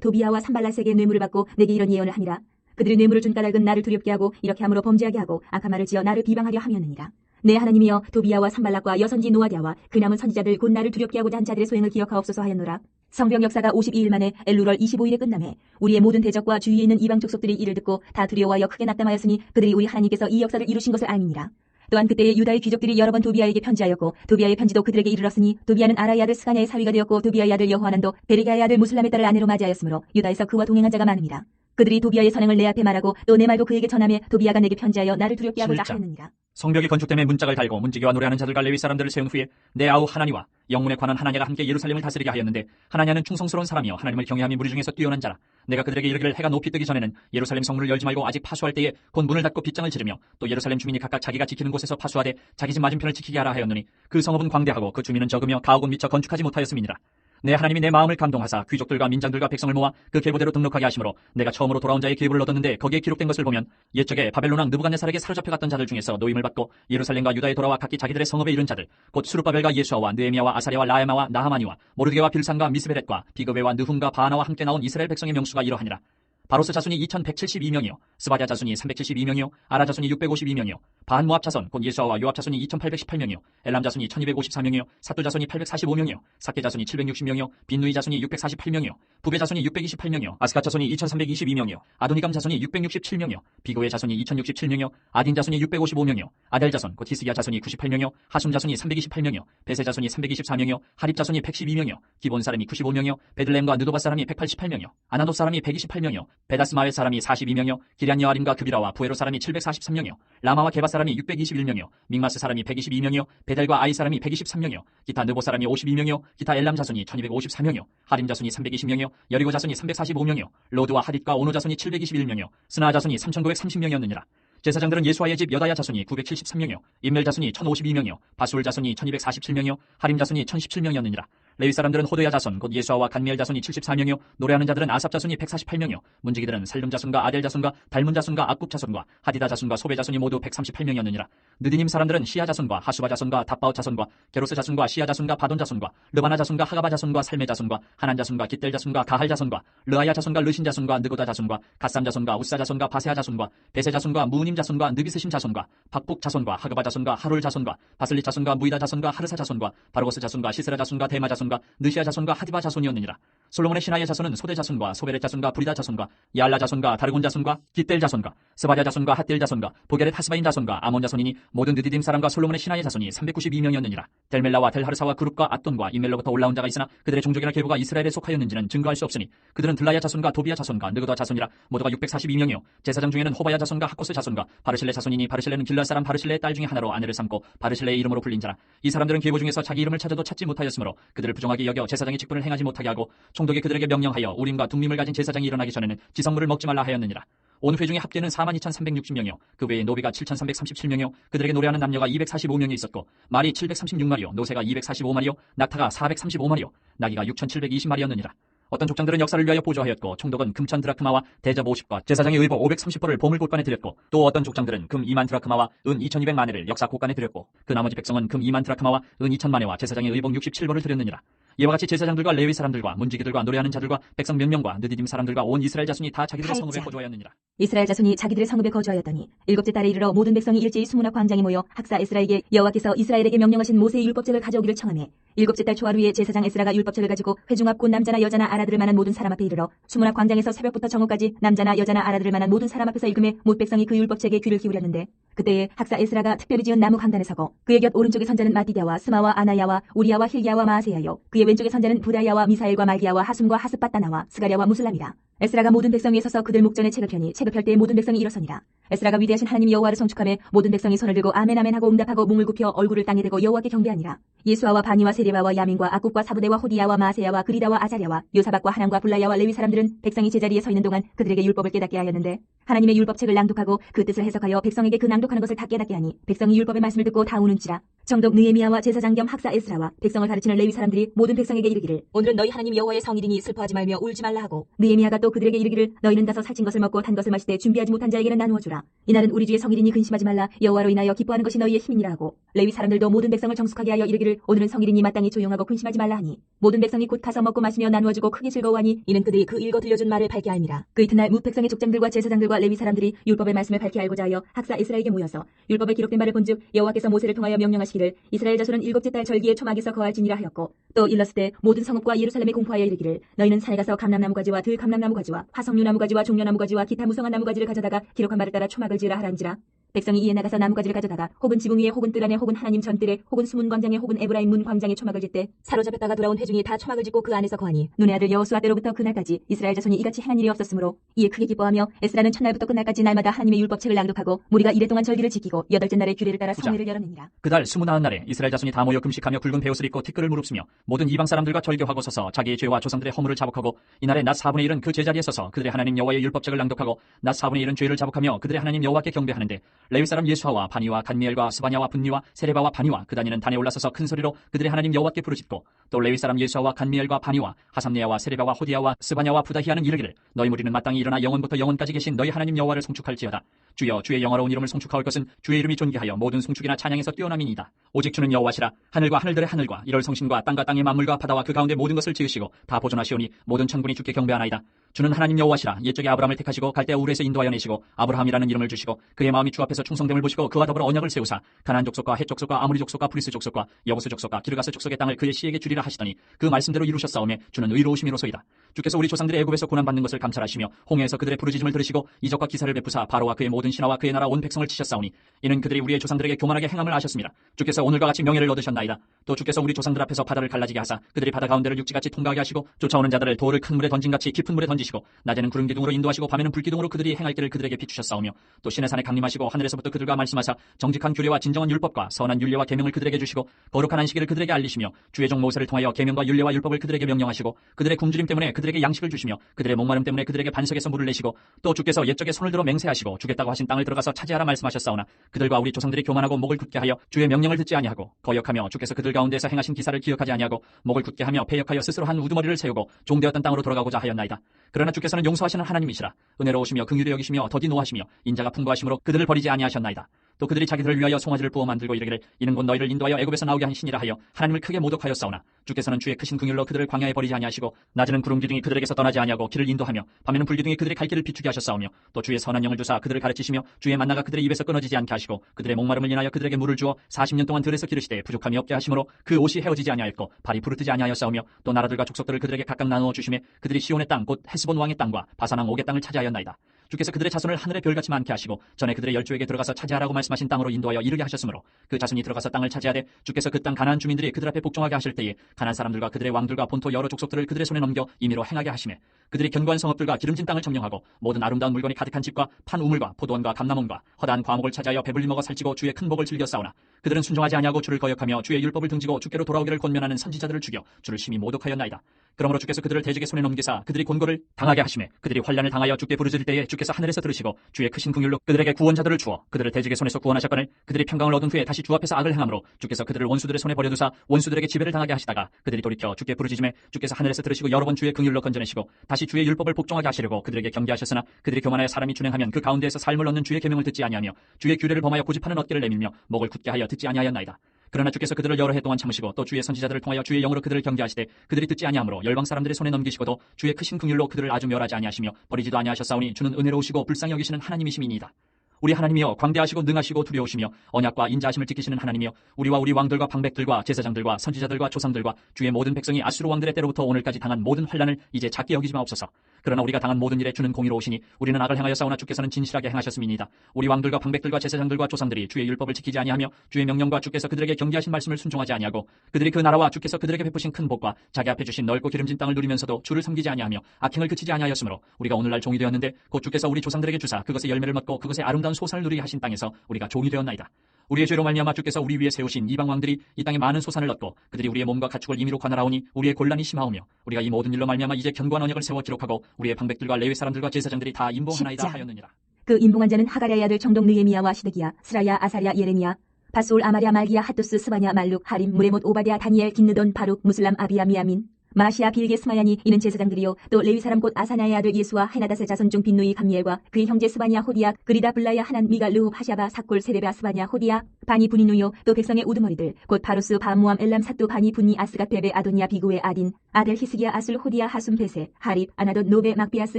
도비야와 산발락에게 뇌물을 받고 내게 이런 예언을 하니라. 그들이 뇌물을 준 까닭은 나를 두렵게 하고 이렇게 함으로 범죄하게 하고 악한 말을 지어 나를 비방하려 함이었느니라. 내 하나님이여 도비야와 산발락과 여선지 노아디아와 그 남은 선지자들 곧 나를 두렵게 하고자 한 자들의 소행을 기억하옵소서 하였노라. 성경 역사가 52일 만에 엘루럴 25일에 끝나매 우리의 모든 대적과 주위에 있는 이방 족속들이 이를 듣고 다 두려워하여 크게 낙담하였으니 그들이 우리 하나님께서 이 역사를 이루신 것을 알미니라. 또한 그때에 유다의 귀족들이 여러 번 도비야에게 편지하였고 도비야의 편지도 그들에게 이르렀으니 도비야는 아라의 아들 스가냐의 사위가 되었고 도비야의 아들 여호하난도 베르기야의 아들 무슬람의 딸을 아내로 맞이하였으므로 유다에서 그와 동행한 자가 많음이라. 그들이 도비야의 선행을 내 앞에 말하고 또 내 말도 그에게 전하며 도비야가 내게 편지하여 나를 두렵게 하고자 7장. 하였느니라. 성벽이 건축됨에 문짝을 달고 문지기와 노래하는 자들과 레위 사람들을 세운 후에 내 아우 하나니와 영문에 관한 하나냐가 함께 예루살렘을 다스리게 하였는데 하나냐는 충성스러운 사람이요 하나님을 경외함이 무리 중에서 뛰어난 자라. 내가 그들에게 이르기를 해가 높이 뜨기 전에는 예루살렘 성문을 열지 말고 아직 파수할 때에 곧 문을 닫고 빗장을 지르며 또 예루살렘 주민이 각각 자기가 지키는 곳에서 파수하되 자기 집 맞은편을 지키게 하라 하였노니 그 성읍은 광대하고 그 주민은 적으며 가옥은 미처 건축하지 못하였음이니라. 내 하나님이 내 마음을 감동하사 귀족들과 민장들과 백성을 모아 그 계보대로 등록하게 하심으로 내가 처음으로 돌아온 자의 계보를 얻었는데 거기에 기록된 것을 보면 옛적에 바벨론 왕 느부갓네살에게 사로잡혀갔던 자들 중에서 노임을 받고 예루살렘과 유다에 돌아와 각기 자기들의 성읍에 이른 자들 곧 수르바벨과 예수아와 느헤미야와 아사랴와 라야마와 나하마니와 모르드게와 빌산과 미스베렛과 비그베와 느훔과 바하나와 함께 나온 이스라엘 백성의 명수가 이러하니라. 바로스 자손이 2172명이요 스바랴 자손이 372명이요 아라 자손이 652명이요 반 모압 자손 곧 예수아와 요압 자손이 2818명이요 엘람 자손이 1254명이요 사뚜 자손이 845명이요 사케 자손이 760명이요 빈누이 자손이 648명이요 부베 자손이 628명이요 아스갓 자손이 2322명이요 아도니감 자손이 667명이요 비고의 자손이 2067명이요 아딘 자손이 655명이요 아델 자손 곧 히스기야 자손이 98명이요 하숨 자손이 328명이요 베세 자손이 324명이요 하립 자손이 112명이요 기본 사람이 95명이요 베들레헴과 느도바 사람이 188명이요 아나도 사람이 128명이요 베다스마의 사람이 42명이요 기럇 여아림과 그비라와 부에로 사람이 743명이요 라마와 게바 사람이 621명이요 믹마스 사람이 122명이요 베델과 아이 사람이 123명이요 기타 느보 사람이 52명이요 기타 엘람 자손이 1254명이요 하림 자손이 320명이요 여리고 자손이 345명이요 로드와 하릿과 오노 자손이 721명이요 스나 자손이 3930명이었느니라. 제사장들은 예수아의 집 여다야 자손이 973명이요 임멜 자손이 1052명이요 바술 자손이 1247명이요 하림 자손이 1017명이었느니라. 레위 사람들은 호도야 자손 곧 예수아와 간미엘 자손이 74명이요 노래하는 자들은 아삽 자손이 148명이요 문지기들은 살룸 자손과 아델 자손과 달문 자손과 악굽 자손과 하디다 자손과 소베 자손이 모두 138명이었느니라. 느디님 사람들은 시야 자손과 하수바 자손과 답바옷 자손과 게로스 자손과 시야 자손과 바돈 자손과 르바나 자손과 하가바 자손과 살메 자손과 하난 자손과 깃델 자손과 가할 자손과 르아야 자손과 르신 자손과 느고다 자손과 갓삼 자손과 우사 자손과 바세아 자손과 베세 자손과 무우님 자손과 느비스심 자손과 박북 자손과 하그바 자손과 하롤 자손과 바슬리 자손과 무이다 자손과 하르사 자손과 바르고스 자손과 시스라 자손과 데마 자손과 느시아 자손과 하디바 자손이었느니라. 솔로몬의 신하의 자손은 소대 자손과 소베렛 자손과 브리다 자손과 야알라 자손과 다르곤 자손과 깃델 자손과 스바랴 자손과 핫딜 자손과 보게렛 하스바인 자손과 아몬 자손이니 모든 느디딤 사람과 솔로몬의 신하의 자손이 392명이었느니라. 델멜라와 델하르사와 그룹과 앗돈과 임멜로부터 올라온 자가 있으나 그들의 종족이나 계보가 이스라엘에 속하였는지는 증거할 수 없으니 그들은 들라야 자손과 도비야 자손과 느그다 자손이라. 모두가 642명이요 제사장 중에는 호바야 자손과 하코스 자손과 바르실레 자손이니 바르실레는 길라 사람 바르실레의 딸 중에 하나로 아내를 삼고 바르실레의 이름으로 불린 자라. 이 사람들은 계보 중에서 자기 이름을 찾아도 찾지 못하였으므로 그들을 부정하게 여겨 제사장의 직분을 행하지 못하게 하고 총독이 그들에게 명령하여 우림과 둠밈을 가진 제사장이 일어나기 전에는 지성물을 먹지 말라 하였느니라. 온 회중의 합계는 42,360명이요 그 외에 노비가 7,337명이요 그들에게 노래하는 남녀가 245명이 있었고 말이 736마리요 노새가 245마리요 낙타가 435마리요 나귀가 6,720마리였느니라. 어떤 족장들은 역사를 위하여 보조하였고 총독은 금 1,000드라크마와 대접 50과 제사장의 의복 530벌을 보물곳간에 드렸고 또 어떤 족장들은 금 2만 드라크마와 은 2,200마네를 역사 곳간에 드렸고 그 나머지 백성은 금 2만 드라크마와 은 2,000마네와 제사장의 의복 67벌을 드렸느니라. 이와 같이 제사장들과 레위 사람들과 문지기들과 노래하는 자들과 백성 몇 명과 느디딤 사람들과 온 이스라엘 자손이 다 자기들의 성읍에 8장. 거주하였느니라. 이스라엘 자손이 자기들의 성읍에 거주하였더니 일곱째 달에 이르러 모든 백성이 일제히 수문학 광장에 모여 학사 에스라에게 여호와께서 이스라엘에게 명령하신 모세의 율법책을 가져오기를 청하매 일곱째 달 초하루 에 제사장 에스라가 율법책을 가지고 회중 앞 곧 남자나 여자나 알아들을 만한 모든 사람 앞에 이르러 수문학 광장에서 새벽부터 정오까지 남자나 여자나 알아들을 만한 모든 사람 앞에서 읽음에 못 백성이 그 율법책에 귀를 기울였는데 그때에 학사 에스라가 특별히 지은 나무 강단에 서고 그의 곁 오른쪽에 선자는 마디다와 스마와 아나야와 우리야와 힐기야와 마아세야요 그의 왼쪽에 선자는 부다야와 미사엘과 말기야와 하숨과 하스바따나와 스가랴와 무슬람이라. 에스라가 모든 백성 위에 서서 그들 목전에 책을 펴니 책을 펼 때에 모든 백성이 일어서니라. 에스라가 위대하신 하나님 여호와를 성축하며 모든 백성이 손을 들고 아멘 아멘 하고 응답하고 몸을 굽혀 얼굴을 땅에 대고 여호와께 경배하니라. 예수아와 바니와 세레바와 야민과 악국과 사부대와 호디야와 마아세야와 그리다와 아자랴와 요사박과 하난과 블라야와 레위 사람들은 백성이 제자리에 서 있는 동안 그들에게 율법을 깨닫게 하였는데 하나님의 율법책을 낭독하고 그 뜻을 해석하여 백성에게 그 낭독하는 것을 다 깨닫게 하니 백성이 율법의 말씀을 듣고 다 우는지라. 정독 느헤미야와 제사장 겸 학사 에스라와 백성을 가르치는 레위 사람들이 모든 백성에게 이르기를 오늘은 너희 하나님 여호와의 성일이니 슬퍼하지 말며 울지 말라 하고 느헤미야가 또 그들에게 이르기를 너희는 가서 살찐 것을 먹고 단 것을 마실 때 준비하지 못한 자에게는 나누어 주라. 이날은 우리 주의 성일이니 근심하지 말라. 여호와로 인하여 기뻐하는 것이 너희의 힘이니라 하고 레위 사람들도 모든 백성을 정숙하게 하여 이르기를 오늘은 성일이니 마땅히 조용하고 근심하지 말라 하니 모든 백성이 곧 가서 먹고 마시며 나누어 주고 크게 즐거워하니 이는 그들이 그 읽어 들려준 말을 밝게 알미라. 그 이튿날 뭇 백성의 족장들과 제사장들과 레위 사람들이 율법의 말씀을 밝게 알고자 하여 학사 에스라에게 모여서 율법에 기록된 바를 본즉 여호와께서 모세를 통하여 명령하시기를 이스라엘 자손은 일곱째 달 절기에 초막에서 거할지니라 하였고 또 일렀을 때 모든 성읍과 예루살렘에 공포하여 이르기를 너희는 산에 가서 감람나무 가지와 들감람나무 가지와 화석류나무 가지와 종려나무 가지와 기타 무성한 나무 가지를 가져다가 기록한 바를 따라 초막을 지으라 하란지라. 백성이 이에 나가서 나무가지를 가져다가 혹은 지붕 위에 혹은 뜰 안에 혹은 하나님 전뜰에 혹은 수문 광장에 혹은 에브라임 문 광장에 초막을 짓되 사로잡혔다가 돌아온 회중이 다 초막을 짓고 그 안에서 거하니 눈의 아들 여호수아 때로부터 그날까지 이스라엘 자손이 이같이 행한 일이 없었으므로 이에 크게 기뻐하며 에스라는 첫날부터 끝날까지 날마다 하나님의 율법책을 낭독하고 무리가 이래동안 절기를 지키고 여덟째 날에 규례를 따라 성회를 열었느니라. 그달 29날에 이스라엘 자손이 다 모여 금식하며 굵은 베옷을 입고 티끌을 무릅쓰며 모든 이방 사람들과 절교하고 서서 자기의 죄와 조상들의 허물을 자복하고 이날에 낮 4분의 1은 그 제자리에 서서 그들의 하나님 여호와의 율법책을 낭독하고 낮 4분의 1은 죄를 자복하며 그들의 하나님 여호와께 경배하는데 레위 사람 예수아와 바니와 간미엘과 스바냐와 분니와 세레바와 바니와 그 다니는 단에 올라서서 큰 소리로 그들의 하나님 여호와께 부르짖고 또 레위 사람 예수아와 간미엘과 바니와 하삼네야와 세레바와 호디야와 스바냐와 부다히아는 이르기를 너희 무리는 마땅히 일어나 영원부터 영원까지 계신 너희 하나님 여호와를 송축할지어다. 주여 주의 영화로운 이름을 송축하올 것은 주의 이름이 존귀하여 모든 송축이나 찬양에서 뛰어남이니이다. 오직 주는 여호와시라. 하늘과 하늘들의 하늘과 이럴 성신과 땅과 땅의 만물과 바다와 그 가운데 모든 것을 지으시고 다 보존하시오니 모든 천군이 주께 경배하나이다. 주는 하나님 여호와시라. 옛적에 아브라함을 택하시고 갈대아 우르에서 인도하여 내시고 아브라함이라는 이름을 주시고 그의 마음이 주 앞에서 충성됨을 보시고 그와 더불어 언약을 세우사 가나안 족속과 헷 족속과 아모리 족속과 브리스 족속과 여부스 족속과 기르가스 족속의 땅을 그의 시에게 주리라 하시더니 그 말씀대로 이루셨사오매 주는 의로우심이로소이다. 주께서 우리 조상들의 애굽에서 고난받는 것을 감찰하시며 홍해에서 그들의 부르짖음을 들으시고 이적과 기사를 베푸사 바로와 그의 모든 신하와 그의 나라 온 백성을 치셨사오니 이는 그들이 우리의 조상들에게 교만하게 행함을 아셨습니다. 주께서 오늘과 같이 명예를 얻으셨나이다. 또 주께서 우리 조상들 앞에서 바다를 갈라지게 하사 그들이 바다 가운데를 육지같이 통과하게 하시고 쫓아오는 자들을 돌을 큰 물에 던진같이 깊은 물에 던지시고 낮에는 구름 기둥으로 인도하시고 밤에는 불기둥으로 그들이 행할 길을 그들에게 비추셨사오며 또 신의 산에 강림하시고 하늘에서부터 그들과 말씀하사 정직한 규례와 진정한 율법과 선한 율례와 계명을 그들에게 주시고 거룩한 안식일을 그들에게 알리시며 주의 종 모세를 통하여 계명과 율례와 율법을 그들에게 명령하시고 그들의 굶주림 때문에 그들에게 양식을 주시며 그들의 목마름 때문에 그들에게 반석에서 물을 내시고 또 주께서 옛적에 손을 들어 맹세하시고 주겠다고 하신 땅을 들어가서 차지하라 말씀하셨사오나 그들과 우리 조상들이 교만하고 목을 굳게 하여 주의 명령을 듣지 아니하고 거역하며 주께서 그들 가운데서 행하신 기사를 기억하지 아니하고 목을 굳게 하며 패역하여 스스로 한 우두머리를 세우고 종되었던 땅으로 돌아가고자 하였나이다. 그러나 주께서는 용서하시는 하나님이시라. 은혜로우시며 긍휼히 여기시며 더디 노하시며 인자가 풍부하심으로 그들을 버리지 아니하셨나이다. 또 그들이 자기들을 위하여 송아지를 부어 만들고 이르기를 이는 곧 너희를 인도하여 애굽에서 나오게 한 신이라 하여 하나님을 크게 모독하였사오나 주께서는 주의 크신 긍휼로 그들을 광야에 버리지 아니하시고 낮에는 구름 기둥이 그들에게서 떠나지 아니하고 길을 인도하며 밤에는 불기둥이 그들의 갈 길을 비추게 하셨사오며 또 주의 선한 영을 주사 그들을 가르치시며 주의 만나가 그들의 입에서 끊어지지 않게 하시고 그들의 목마름을 인하여 그들에게 물을 주어 40년 동안 들에서 기르시되 부족함이 없게 하심으로 그 옷이 헤어지지 아니하였고 발이 부르트지 아니하였사오며 또 나라들과 족속들을 그들에게 각각 나누어 주시매 그들이 시온의 땅 곧 헤스본 왕의 땅과 바산 왕 옥의 땅을 차지하였나이다. 주께서 그들의 자손을 하늘의 별같이 많게 하시고 전에 그들의 열조에게 들어가서 차지하라고 말씀하신 땅으로 인도하여 이르게 하셨으므로 그 자손이 들어가서 땅을 차지하되 주께서 그 땅 가나안 주민들이 그들 앞에 복종하게 하실 때에 가나안 사람들과 그들의 왕들과 본토 여러 족속들을 그들의 손에 넘겨 임의로 행하게 하시매 그들이 견고한 성읍들과 기름진 땅을 점령하고 모든 아름다운 물건이 가득한 집과 판 우물과 포도원과 감람원과 허다한 과목을 차지하여 배불리 먹어 살찌고 주의 큰 복을 즐겨 싸우나 그들은 순종하지 아니하고 주를 거역하며 주의 율법을 등지고 주께로 돌아오기를 권면하는 선지자들을 죽여 주를 심히 모독하였나이다. 그러므로 주께서 그들을 대적의 손에 넘기사 그들이 곤고를 당하게 하시매 그들이 환난을 당하여 주께 부르짖을 때에 주께서 하늘에서 들으시고 주의 크신 긍휼로 그들에게 구원자들을 주어 그들을 대적의 손에서 구원하셨거늘 그들이 평강을 얻은 후에 다시 주 앞에서 악을 행함으로 주께서 그들을 원수들의 손에 버려두사 원수들에게 지배를 당하게 하시다가 그들이 돌이켜 주께 부르짖음에 주께서 하늘에서 들으시고 여러 번 주의 긍휼로 건져내시고 다시 주의 율법을 복종하게 하시려고 그들에게 경계하셨으나 그들이 교만하여 사람이 준행하면 그 가운데에서 삶을 얻는 주의 계명을 듣지 아니하며 주의 규례를 범하여 고집하는 어깨를 내밀며 목을 굳게 하여 듣지 아니하였나이다. 그러나 주께서 그들을 여러 해 동안 참으시고 또 주의 선지자들을 통하여 주의 영으로 그들을 경계하시되 그들이 듣지 아니하므로 열방 사람들의 손에 넘기시고도 주의 크신 긍휼로 그들을 아주 멸하지 아니하시며 버리지도 아니하셨사오니 주는 은혜로우시고 불쌍히 여기시는 하나님이심이니이다. 우리 하나님이여 광대하시고 능하시고 두려우시며 언약과 인자하심을 지키시는 하나님이여 우리와 우리 왕들과 방백들과 제사장들과 선지자들과 조상들과 주의 모든 백성이 아수르 왕들의 때로부터 오늘까지 당한 모든 환난을 이제 작게 여기지 마옵소서. 그러나 우리가 당한 모든 일에 주는 공의로우시니 우리는 악을 행하였사오나 주께서는 진실하게 행하셨음이니이다. 우리 왕들과 방백들과 제사장들과 조상들이 주의 율법을 지키지 아니하며 주의 명령과 주께서 그들에게 경계하신 말씀을 순종하지 아니하고 그들이 그 나라와 주께서 그들에게 베푸신 큰 복과 자기 앞에 주신 넓고 기름진 땅을 누리면서도 주를 섬기지 아니하며 악행을 그치지 아니하였으므로 우리가 오늘날 종이 되었는데 곧 주께서 우리 조상들에게 주사 그것의 열매를 먹고 그것의 아름다운 소산을 누리게 하신 땅에서 우리가 종이 되었나이다. 우리의 죄로 말미암아 주께서 우리 위에 세우신 이방 왕들이 이 땅에 많은 소산을 얻고 그들이 우리의 몸과 가축을 임의로 관할하오니 우리의 곤란이 심하오며 우리가 이 모든 일로 말미암아 이제 견고한 언약을 세워 기록하고 우리의 방백들과 레위 사람들과 제사장들이 다 인보하나이다 하였느니라. 그 인봉한 자는 하가랴의 아들 정독 느헤미야와 시드기야, 스라야, 아사랴, 예레미야, 바스올, 아마랴, 말기야, 핫두스, 스바냐, 말룩, 하림, 무레못, 오바댜, 다니엘, 긴느돈, 바룩, 무슬람, 아비야, 미야민, 마시아, 빌게, 스마야니 이는 제사장들이요 또 레위 사람 곧 아사나의 아들 예수와 헤나닷의 자손 중 빈누이 감미엘과 그의 형제 스바냐 호디야 그리다 블라야 하난 미가 르홉 하샤바 사골 세레바 스바냐 호디야 바니 분이누요 또 백성의 우두머리들 곧 바루스 바모암 엘람 사뚜 바니 분니 아스갓 베베 아도니아 비구의 아딘 아델 히스기야 아술 호디야 하숨 베세 하립 아나돈 노베 막비아스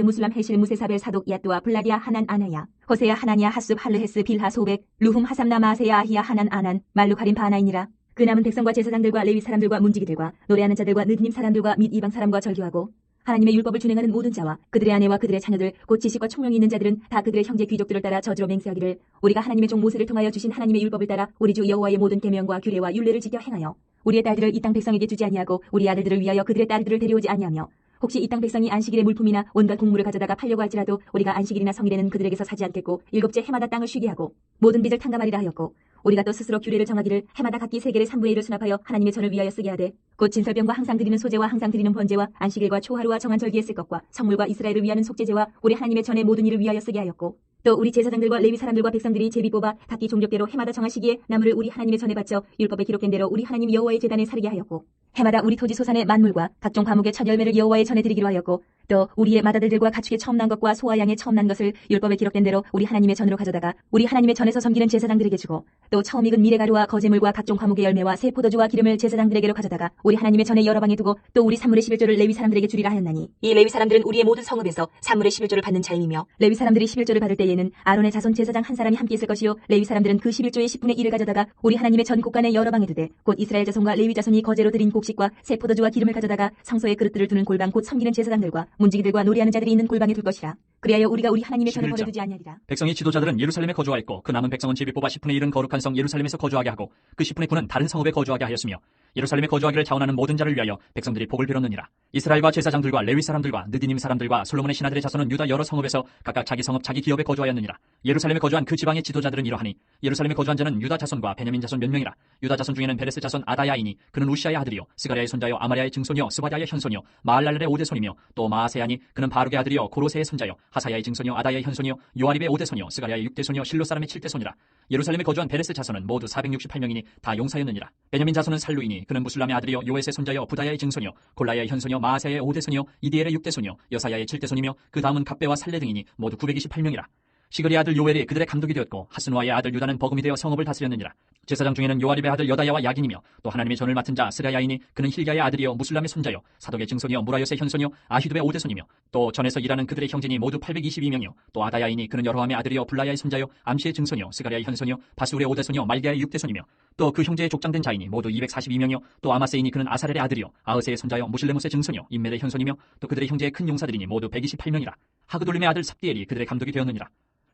무슬람 헤실 무세사벨 사독 야또아 블라디아 하난 아나야 호세야 하나냐 하숲 할르헤스 빌하 소백 루훔 하삼나 마세야 아히야 하난 아난 말룩하림 바나이니라. 그 남은 백성과 제사장들과 레위 사람들과 문지기들과 노래하는 자들과 느드님 사람들과 및 이방 사람과 절규하고 하나님의 율법을 준행하는 모든 자와 그들의 아내와 그들의 자녀들 곧 지식과 총명이 있는 자들은 다 그들의 형제 귀족들을 따라 저주로 맹세하기를 우리가 하나님의 종 모세를 통하여 주신 하나님의 율법을 따라 우리 주 여호와의 모든 계명과 규례와 율례를 지켜 행하여 우리의 딸들을 이 땅 백성에게 주지 아니하고 우리 아들들을 위하여 그들의 딸들을 데려오지 아니하며 혹시 이 땅 백성이 안식일의 물품이나 온갖 곡물을 가져다가 팔려고 할지라도 우리가 안식일이나 성일에는 그들에게서 사지 않겠고 일곱째 해마다 땅을 쉬게 하고 모든 빚을 탕감하리라 하였고 우리가 또 스스로 규례를 정하기를 해마다 각기 세겔의 3분의 1을 수납하여 하나님의 전을 위하여 쓰게 하되 곧 진설병과 항상 드리는 소제와 항상 드리는 번제와 안식일과 초하루와 정한 절기에 쓸 것과 성물과 이스라엘을 위하는 속죄제와 우리 하나님의 전의 모든 일을 위하여 쓰게 하였고 또 우리 제사장들과 레위 사람들과 백성들이 제비 뽑아 각기 종족대로 해마다 정한 시기에 나무를 우리 하나님의 전에 바쳐 율법에 기록된 대로 우리 하나님 여호와의 제단에 사르게 하였고 해마다 우리 토지 소산의 만물과 각종 과목의 첫 열매를 여호와의 전에 드리기로 하였고 또 우리의 맏아들들과 가축의 처음 난 것과 소와 양의 처음 난 것을 율법에 기록된 대로 우리 하나님의 전으로 가져다가 우리 하나님의 전에서 섬기는 제사장들에게 주고 또 처음 익은 미레가루와 거제물과 각종 과목의 열매와 새 포도주와 기름을 제사장들에게로 가져다가 우리 하나님의 전에 여러 방에 두고 또 우리 산물의 11조를 레위 사람들에게 주리라 하였나니 이 레위 사람들은 우리의 모든 성읍에서 산물의 11조를 받는 자임이며 레위 사람들이 11조를 받을 때에는 아론의 자손 제사장 한 사람이 함께 있을 것이요 레위 사람들은 그 11조의 10분의 1을 가져다가 우리 하나님의 전 곳간에 여러 방에 두되 곧 이스라엘 자손과 레위 자손이 거제로 드린 곡식과 새 포도주와 기름을 가져다가 성소에 그릇들을 두는 골방 곧 섬기는 제사장들과 문지기들과 노래하는 자들이 있는 골방에 둘 것이라. 그리하여 우리가 우리 하나님의 전을 버려두지 아니하리라. 백성의 지도자들은 예루살렘에 거주하였고 그 남은 백성은 제비 뽑아 10분의 1은 거룩한 성 예루살렘에서 거주하게 하고 그 10분의 9는 다른 성읍에 거주하게 하였으며 예루살렘에 거주하기를 자원하는 모든 자를 위하여 백성들이 복을 빌었느니라. 이스라엘과 제사장들과 레위 사람들과 느디님 사람들과 솔로몬의 신하들의 자손은 유다 여러 성읍에서 각각 자기 성읍 자기 기업에 거주하였느니라. 예루살렘에 거주한 그 지방의 지도자들은 이러하니 예루살렘에 거주한 자는 유다 자손과 베냐민 자손 몇 명이라. 유다 자손 중에는 베레스 자손 아다야이니 그는 우시아의 아들이요 스가랴의 손자요 아마랴의 증손이요 스바랴의 현손이요 마알랄렐의 오대손이며 또 마아세야니 그는 바룩의 아들이요 고로세의 손자요 하사야의 증손이요 아다야의 현손이요 요아립의 오대손이요 스가랴의 육대손이요 실로 사람의 칠대손이라. 예루살렘에 거주한 베레스 자손은 모두 468명이니 다 용사였느니라. 베냐민 자손은 살루이니 그는 무슬람의 아들이요 요에스의 손자요 부다야의 증손이요 골라야의 현손이요 마아세야의 오대손이요 이디엘의 육대손이요 여사야의 칠대손이며 그 다음은 갑배와 살레 등이니 모두 928명이라. 시그리의 아들 요엘이 그들의 감독이 되었고 하스누아의 아들 유다는 버금이 되어 성읍을 다스렸느니라. 제사장 중에는 요아립의 아들 여다야와 야긴이며 또 하나님의 전을 맡은 자 스라야이니 그는 힐야의 아들이요 무슬람의 손자요 사독의 증손이요 무라요스의 현손이요 아히두의 오대손이며 또 전에서 일하는 그들의 형제니 모두 822명이요 또 아다야이니 그는 여로함의 아들이요 블라야의 손자요 암시의 증손이요 스가랴의 현손이요 바스울의 오대손이요 말기야의 육대손이며 또 그 형제의 족장된 자이니 모두 242명이요 또 아마세이니 그는 아사렐의 아들이요 아흐세의 손자요 무실레못의 증손이요 임멜의 현손이며 또 그들의 형제의 큰 용사들이니 모두 128명이라. 하그돌림의 아들 삽디엘이 그들의 감독이 되었느니라.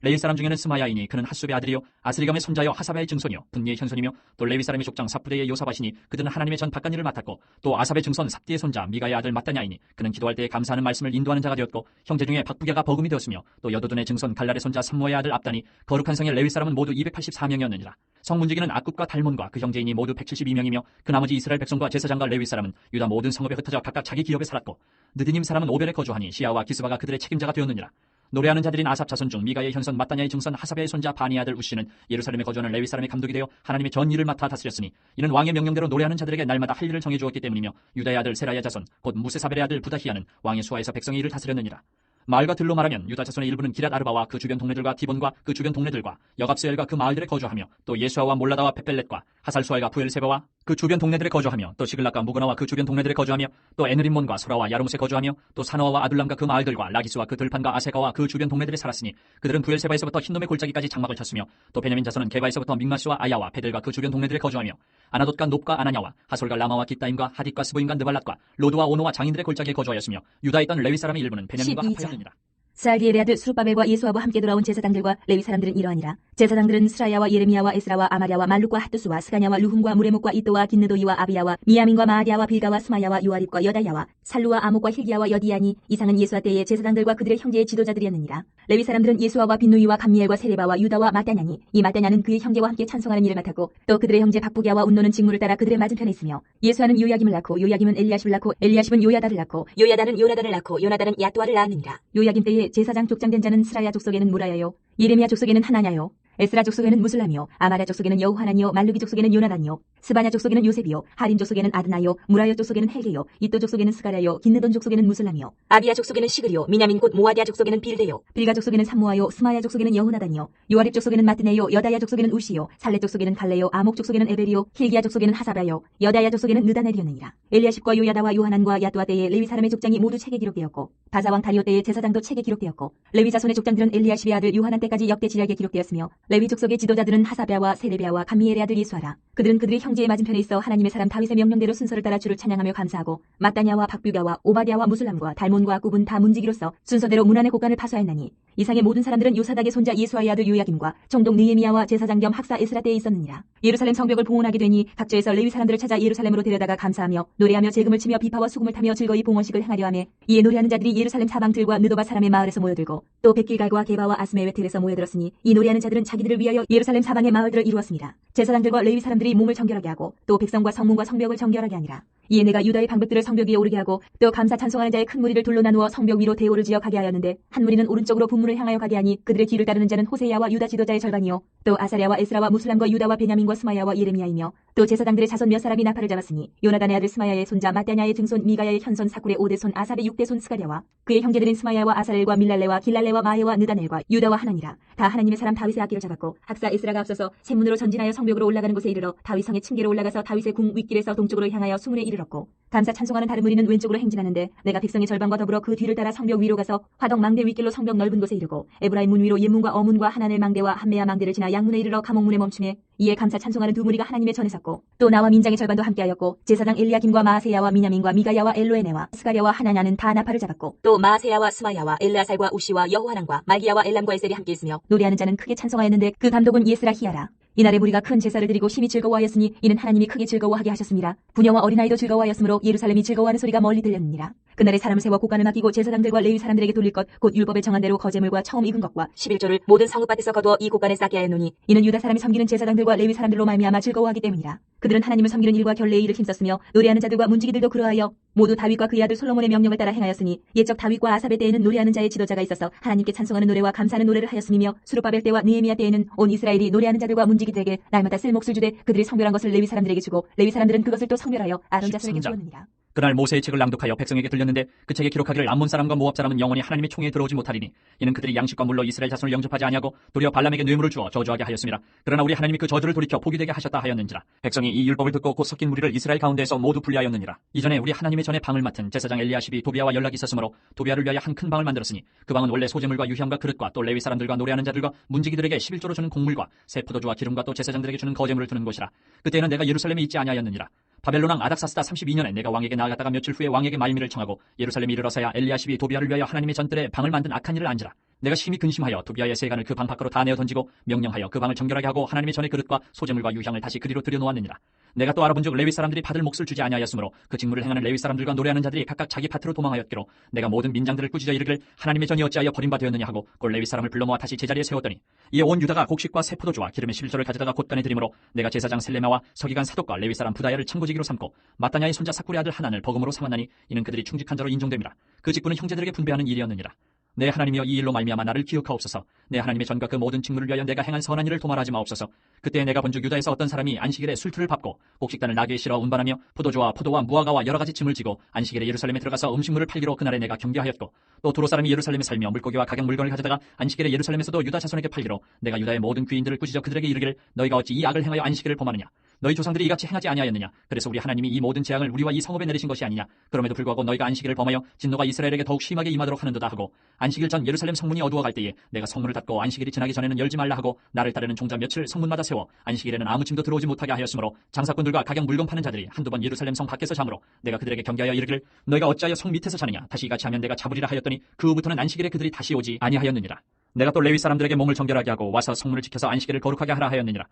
레위 사람 중에는 스마야이니 그는 핫숲의 아들이요 아스리감의 손자요 하사바의 증손이요 분니의 현손이며 또 레위 사람의 족장 사프데의 요사바시니 그들은 하나님의 전 바깥일을 맡았고 또 아삽의 증손 삽디의 손자 미가의 아들 마따냐이니 그는 기도할 때에 감사하는 말씀을 인도하는 자가 되었고 형제 중에 박부갸가 버금이 되었으며 또 여도둔의 증손 갈랄의 손자 삼모의 아들 압단이 거룩한 성의 레위 사람은 모두 284명이었느니라. 성문지기는 악굽과 달몬과 그 형제인이 모두 172명이며 그 나머지 이스라엘 백성과 제사장과 레위 사람은 유다 모든 성읍에 흩어져 각각 자기 기업에 살았고 느디님 사람은 오벨에 거주하니 시아와 기스바가 그들의 책임자가 되었느니라. 노래하는 자들인 아삽 자손 중 미가의 현손 마따냐의 증손 하사베의 손자 바니 아들 우시는 예루살렘에 거주하는 레위 사람의 감독이 되어 하나님의 전 일을 맡아 다스렸으니 이는 왕의 명령대로 노래하는 자들에게 날마다 할 일을 정해 주었기 때문이며 유다의 아들 세라야 자손 곧 무세사벨의 아들 부다히야는 왕의 수하에서 백성의 일을 다스렸느니라. 말과 들로 말하면 유다 자손의 일부는 기랏 아르바와 그 주변 동네들과 디본과 그 주변 동네들과 여갑스엘과 그 마을들에 거주하며 또 예수아와 몰라다와 벳벨렛과 하살수알과 부엘세바와 그 주변 동네들에 거주하며 또 시글락과 무그나와 그 주변 동네들에 거주하며 또 에느림몬과 소라와 야르못에 거주하며 또 사노아와 아둘람과 그 마을들과 라기스와 그 들판과 아세가와 그 주변 동네들에 살았으니 그들은 부엘세바에서부터 흰놈의 골짜기까지 장막을 쳤으며 또 베냐민 자손은 게바에서부터 믹마시와 아야와 베델과 그 주변 동네들에 거주하며 아나돗과 높과 아나냐와 하솔과 라마와 깃다임과 하딧과 스보임과 느발랏과 로드와 오노와 장인들의 골짜기에 거주하였으며 유다에 있던 레위 사람의 일부는 베냐민과 12장. 합하였느니라. 스알디엘의 아들 스룹바벨과 예수아와 함께 돌아온 제사장들과 레위 사람들은 이러하니라. 제사장들은 스라야와 예레미야와 에스라와 아마랴와 말룩과 핫두스와 스가냐와 루훔과 무레목과 이또와 긴느도이와 아비야와 미야민과 마아디아와 빌가와 스마야와 요아립과 여다야와 살루와 아목과 힐기야와 여디야니 이상은 예수아 때의 제사장들과 그들의 형제의 지도자들이었느니라. 레위 사람들은 예수아와 빈누이와 감미엘과 세레바와 유다와 마따냐니 이 마따냐는 그의 형제와 함께 찬송하는 일을 맡았고 또 그들의 형제 박부기야와 운노는 직무를 따라 그들의 맞은편에 있으며 예수아는 요야김을 낳고 요야김은 엘리야십을 낳고 엘리야십은 요야다를 낳고 요야다는 요나단을 낳고 요나단은 야뚜아를 낳았느니라. 요야김 때에 제사장 족장된 자는 스라야 족속에는 무라야요 예레미야 족속에는 하나냐요 에스라 족속에는 무슬람이요 아마랴 족속에는 여호하나니요 말루기 족속에는 요나단이요 스바냐 족속에는 요셉이요 하린 족속에는 아드나요 무라야 족속에는 헬게요 이또 족속에는 스가랴요 긴느돈 족속에는 무슬람이요 아비야 족속에는 시그리요 미냐민 곧 모아디아 족속에는 빌데요 빌가 족속에는 삼모아요 스마야 족속에는 여호나단이요 요아립 족속에는 마트네요 여다야 족속에는 우시요 살레 족속에는 갈레요 아목 족속에는 에벨이요 힐기야 족속에는 하사바요 여다야 족속에는 느다넬이었느니라. 엘리야십과 요야다와 요하난과 야뚜아 때에 레위 사람의 족장이 모두 책에 기록되었고 바사왕 다리오 때의 제사장도 책에 기록되었고 레위 자손의 족장들은 엘리야십의 아들 요하난 때까지 역대 지략에 기록되었으며 레위 족속의 지도자들은 하사랴와 세레비야와 감미엘의 아들 예수아라. 그들은 그들의 형제의 맞은편에 있어 하나님의 사람 다윗의 명령대로 순서를 따라 주를 찬양하며 감사하고 마따냐와 박뷰가와 오바댜와 무슬람과 달몬과 구분 다 문지기로서 순서대로 문안의 곳간을 파수하였나니 이상의 모든 사람들은 요사닥의 손자 예수아의 아들 요야김과 총독 느헤미야와 제사장 겸 학사 에스라 때에 있었느니라. 예루살렘 성벽을 봉헌하게 되니 각처에서 레위 사람들을 찾아 예루살렘으로 데려다가 감사하며 노래하며 재금을 치며 비파와 수금을 타며 즐거이 봉헌식을 행하려 하며 이에 노래하는 자들이 예루살렘 사방들과 느도바 사람의 마을에서 모여들고 또 백길갈과 게바와 아스메 웨틀에서 모여들었으니 이 노래하는 자들은 자기들을 위하여 예루살렘 사방의 마을들을 이루었습니다. 제사장들과 레위 사람들이 몸을 정결하게 하고 또 백성과 성문과 성벽을 정결하게 하니라. 이에 내가 유다의 방백들을 성벽 위에 오르게 하고 또 감사 찬송하는 자의 큰 무리를 둘로 나누어 성벽 위로 대오를 지어 가게 하였는데 한 무리는 오른쪽으로 분문을 향하여 가게 하니 그들의 뒤를 따르는 자는 호세야와 유다 지도자의 절반이요 또 아사랴와 에스라와 무슬람과 유다와 베냐민과 스마야와 예레미야이며 또 제사장들의 자손 몇 사람이 나팔을 잡았으니 요나단의 아들 스마야의 손자 마따냐의 증손 미가야의 현손 사쿨의 5대손 아삽의 6대손 스가랴와 그의 형제들인 스마야와 아사렐과 밀랄레와 길랄레와 마에와 느다넬과 유다와 하나니라. 다 하나님의 사람 다윗의 악기를 잡았고 학사 에스라가 앞서서 샘문으로 전진하여 성벽으로 올라가는 곳에 이르러 다윗 성의 층계로 올라가서 다윗의 궁 윗길에서 동쪽으로 향하여 수문에 이르렀고 감사 찬송하는 다른 무리는 왼쪽으로 행진하는데 내가 백성의 절반과 더불어 그 뒤를 따라 성벽 위로 가서 화덕 망대 윗길로 성벽 넓은 곳에 이르고 에브라임 문 위로 옛문과 어문과 하나넬 망대와 한메야 망대를 지나 양문에 이르러 감옥문에 멈춤에 이에 감사 찬송하는 두 무리가 하나님의 전에 섰고 또 나와 민장의 절반도 함께하였고 제사장 엘리야김과 마아세야와 미냐민과 미가야와 엘로에네와 스가랴와 하나냐는 다 나팔을 잡았고 또 마아세야와 스마야와 엘라살과 우시와 여호하난과 말기야와 엘람과 에셀이 함께 있으며 노래하는 자는 크게 찬송하였는데 그 감독은 예스라 히야라. 이날에 무리가 큰 제사를 드리고 심히 즐거워하였으니 이는 하나님이 크게 즐거워하게 하셨습니다. 부녀와 어린아이도 즐거워하였으므로 예루살렘이 즐거워하는 소리가 멀리 들렸느니라. 그날에 사람을 세워 곳간을 맡기고 제사장들과 레위 사람들에게 돌릴 것 곧 율법에 정한 대로 거제물과 처음 익은 것과 11조를 모든 성읍밭에서 거두어 이 곳간에 쌓게 하였노니 이는 유다 사람이 섬기는 제사장들과 레위 사람들로 말미암아 즐거워하기 때문이라. 그들은 하나님을 섬기는 일과 결례의 일을 힘썼으며 노래하는 자들과 문지기들도 그러하여 모두 다윗과 그의 아들 솔로몬의 명령을 따라 행하였으니 옛적 다윗과 아삽의 때에는 노래하는 자의 지도자가 있어서 하나님께 찬송하는 노래와 감사하는 노래를 하였음이며 수르바벨 때와 느헤미야 때에는 온 이스라엘이 노래하는 자들과 문지기들에게 날마다 쓸 몫을 주되 그들이 성별한 것을 레위 사람들에게 주고 레위 사람들은 그것을 또 성별하여 아론 자손에게 13장. 주었느니라. 그날 모세의 책을 낭독하여 백성에게 들렸는데 그 책에 기록하기를 암몬 사람과 모압 사람은 영원히 하나님의 총회에 들어오지 못하리니 이는 그들이 양식과 물로 이스라엘 자손을 영접하지 아니하고 도리어 발람에게 뇌물을 주어 저주하게 하였습니다. 그러나 우리 하나님이 그 저주를 돌이켜 복이 되게 하셨다 하였는지라. 백성이 이 율법을 듣고 곧 섞인 무리를 이스라엘 가운데에서 모두 분리하였느니라. 이전에 우리 하나님의 전에 방을 맡은 제사장 엘리야십이 도비아와 연락이 있었으므로 도비아를 위하여 한 큰 방을 만들었으니 그 방은 원래 소재물과 유향과 그릇과 또 레위 사람들과 노래하는 자들과 문지기들에게 11조로 주는 곡물과 새 포도주와 기름과 또 제사장들에게 주는 거제물을 두는 곳이라. 그때는 내가 예루살렘에 있지 아니하였느니라. 바벨론 왕 아닥사스다 32년에 내가 왕에게 나아갔다가 며칠 후에 왕에게 말미를 청하고 예루살렘에 이르러서야 엘리야십이 도비아를 위하여 하나님의 전뜰에 방을 만든 악한 일을 안지라. 내가 심히 근심하여 도비아의 세간을 그 방 밖으로 다 내어 던지고 명령하여 그 방을 정결하게 하고 하나님의 전의 그릇과 소재물과 유향을 다시 그리로 들여놓았느니라. 내가 또 알아본즉 레위 사람들이 받을 몫을 주지 아니하였으므로 그 직무를 행하는 레위 사람들과 노래하는 자들이 각각 자기 밭으로 도망하였기로 내가 모든 민장들을 꾸짖어 이르기를 하나님의 전이 어찌하여 버림바 되었느냐 하고 곧 레위 사람을 불러 모아 다시 제자리에 세웠더니 이에 온 유다가 곡식과 새 포도주와 기름의 11조를 가져다가 곳간에 드림으로 내가 제사장 셀레마와 서기관 사독과 레위 사람 부다야를 창고지기로 삼고 마따냐의 손자 사쿠의 아들 하난을 버금으로 삼았나니 이는 그들이 충직한 자로 인정됨이라. 그 직분은 형제들에게 분배하는 일이었느니라. 내 하나님이여 이 일로 말미암아 나를 기억하옵소서. 내 하나님의 전과 그 모든 직무를 위하여 내가 행한 선한 일을 도말하지 마옵소서. 그때 내가 본즉 유다에서 어떤 사람이 안식일에 술틀을 밟고 곡식단을 나귀에 실어 운반하며 포도주와 포도와 무화과와 여러 가지 짐을 지고 안식일에 예루살렘에 들어가서 음식물을 팔기로 그날에 내가 경계하였고 또 두로 사람이 예루살렘에 살며 물고기와 각양 물건을 가져다가 안식일에 예루살렘에서도 유다 자손에게 팔기로 내가 유다의 모든 귀인들을 꾸짖어 그들에게 이르기를 너희가 어찌 이 악을 행하여 안식일을 범하느냐. 너희 조상들이 이같이 행하지 아니하였느냐? 그래서 우리 하나님이 이 모든 재앙을 우리와 이 성읍에 내리신 것이 아니냐? 그럼에도 불구하고 너희가 안식일을 범하여 진노가 이스라엘에게 더욱 심하게 임하도록 하는도다 하고 안식일 전 예루살렘 성문이 어두워갈 때에 내가 성문을 닫고 안식일이 지나기 전에는 열지 말라 하고 나를 따르는 종자 며칠 성문마다 세워 안식일에는 아무 짐도 들어오지 못하게 하였으므로 장사꾼들과 각양 물건 파는 자들이 한두 번 예루살렘 성 밖에서 잠으로 내가 그들에게 경계하여 이르기를 너희가 어찌하여 성 밑에서 자느냐? 다시 이같이 하면 내가 잡으리라 하였더니 그 후부터는 안식일에 그들이 다시 오지 아니하였느니라. 내가 또 레위 사람들에게 몸을 정결하게 하고 와서 성문을 지켜서 안식일을 거룩하게 하라 하였느니라.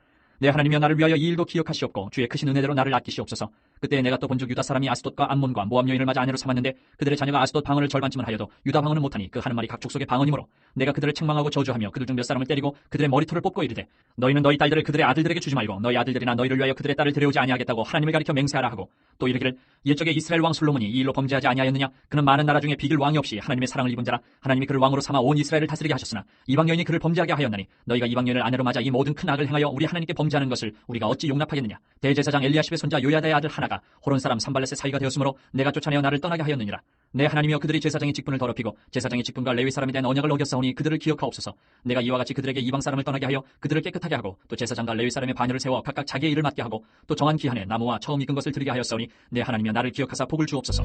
내 하나님이여 나를 위하여 이 일도 기억하시옵고 주의 크신 은혜대로 나를 아끼시옵소서. 그때 내가 또 본즉 유다 사람이 아스돗과 암몬과 모압 여인을 맞아 아내로 삼았는데 그들의 자녀가 아스돗 방언을 절반쯤은 하여도 유다 방언은 못하니 그 하는 말이 각 족속의 방언이므로 내가 그들을 책망하고 저주하며 그들 중 몇 사람을 때리고 그들의 머리털을 뽑고 이르되 너희는 너희 딸들을 그들의 아들들에게 주지 말고 너희 아들들이나 너희를 위하여 그들의 딸을 데려오지 아니하겠다고 하나님을 가리켜 맹세하라 하고 또 이르기를 옛적에 이스라엘 왕 솔로몬이 이 일로 범죄하지 아니하였느냐? 그는 많은 나라 중에 비길 왕이 없이 하나님의 사랑을 입은 자라. 하나님이 그를 왕으로 삼아 온 이스라엘을 다스리게 하셨으나 이방 여인이 그를 범죄하게 하였나니 너희가 이방 여인을 아내로 맞아 이 모든 큰 악을 행하여 우리 하나님께 범죄하는 것을 우리가 어찌 용납하겠느냐? 대제사장 엘리야십의 손자 요야다의 아들 하나가 호론 사람 산발렛의 사이가 되었으므로 내가 쫓아내어 나를 떠나게 하였느니라. 내 하나님이여 그들이 제사장의 직분을 더럽히고 제사장의 직분과 레위 사람에 대한 언약을 어겼사오니 그들을 기억하옵소서. 내가 이와 같이 그들에게 이방 사람을 떠나게 하여 그들을 깨끗하게 하고 또 제사장과 레위 사람의 반열을 세워 각각 자기의 일을 맡게 하고 또 정한 기한에 나무와 처음 익은 것을 드리게 하였사오니 내 하나님이여 나를 기억하사 복을 주옵소서.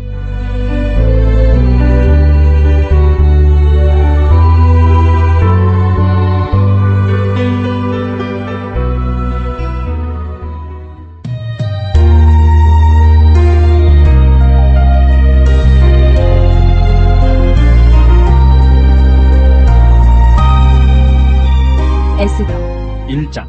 에스더 1장.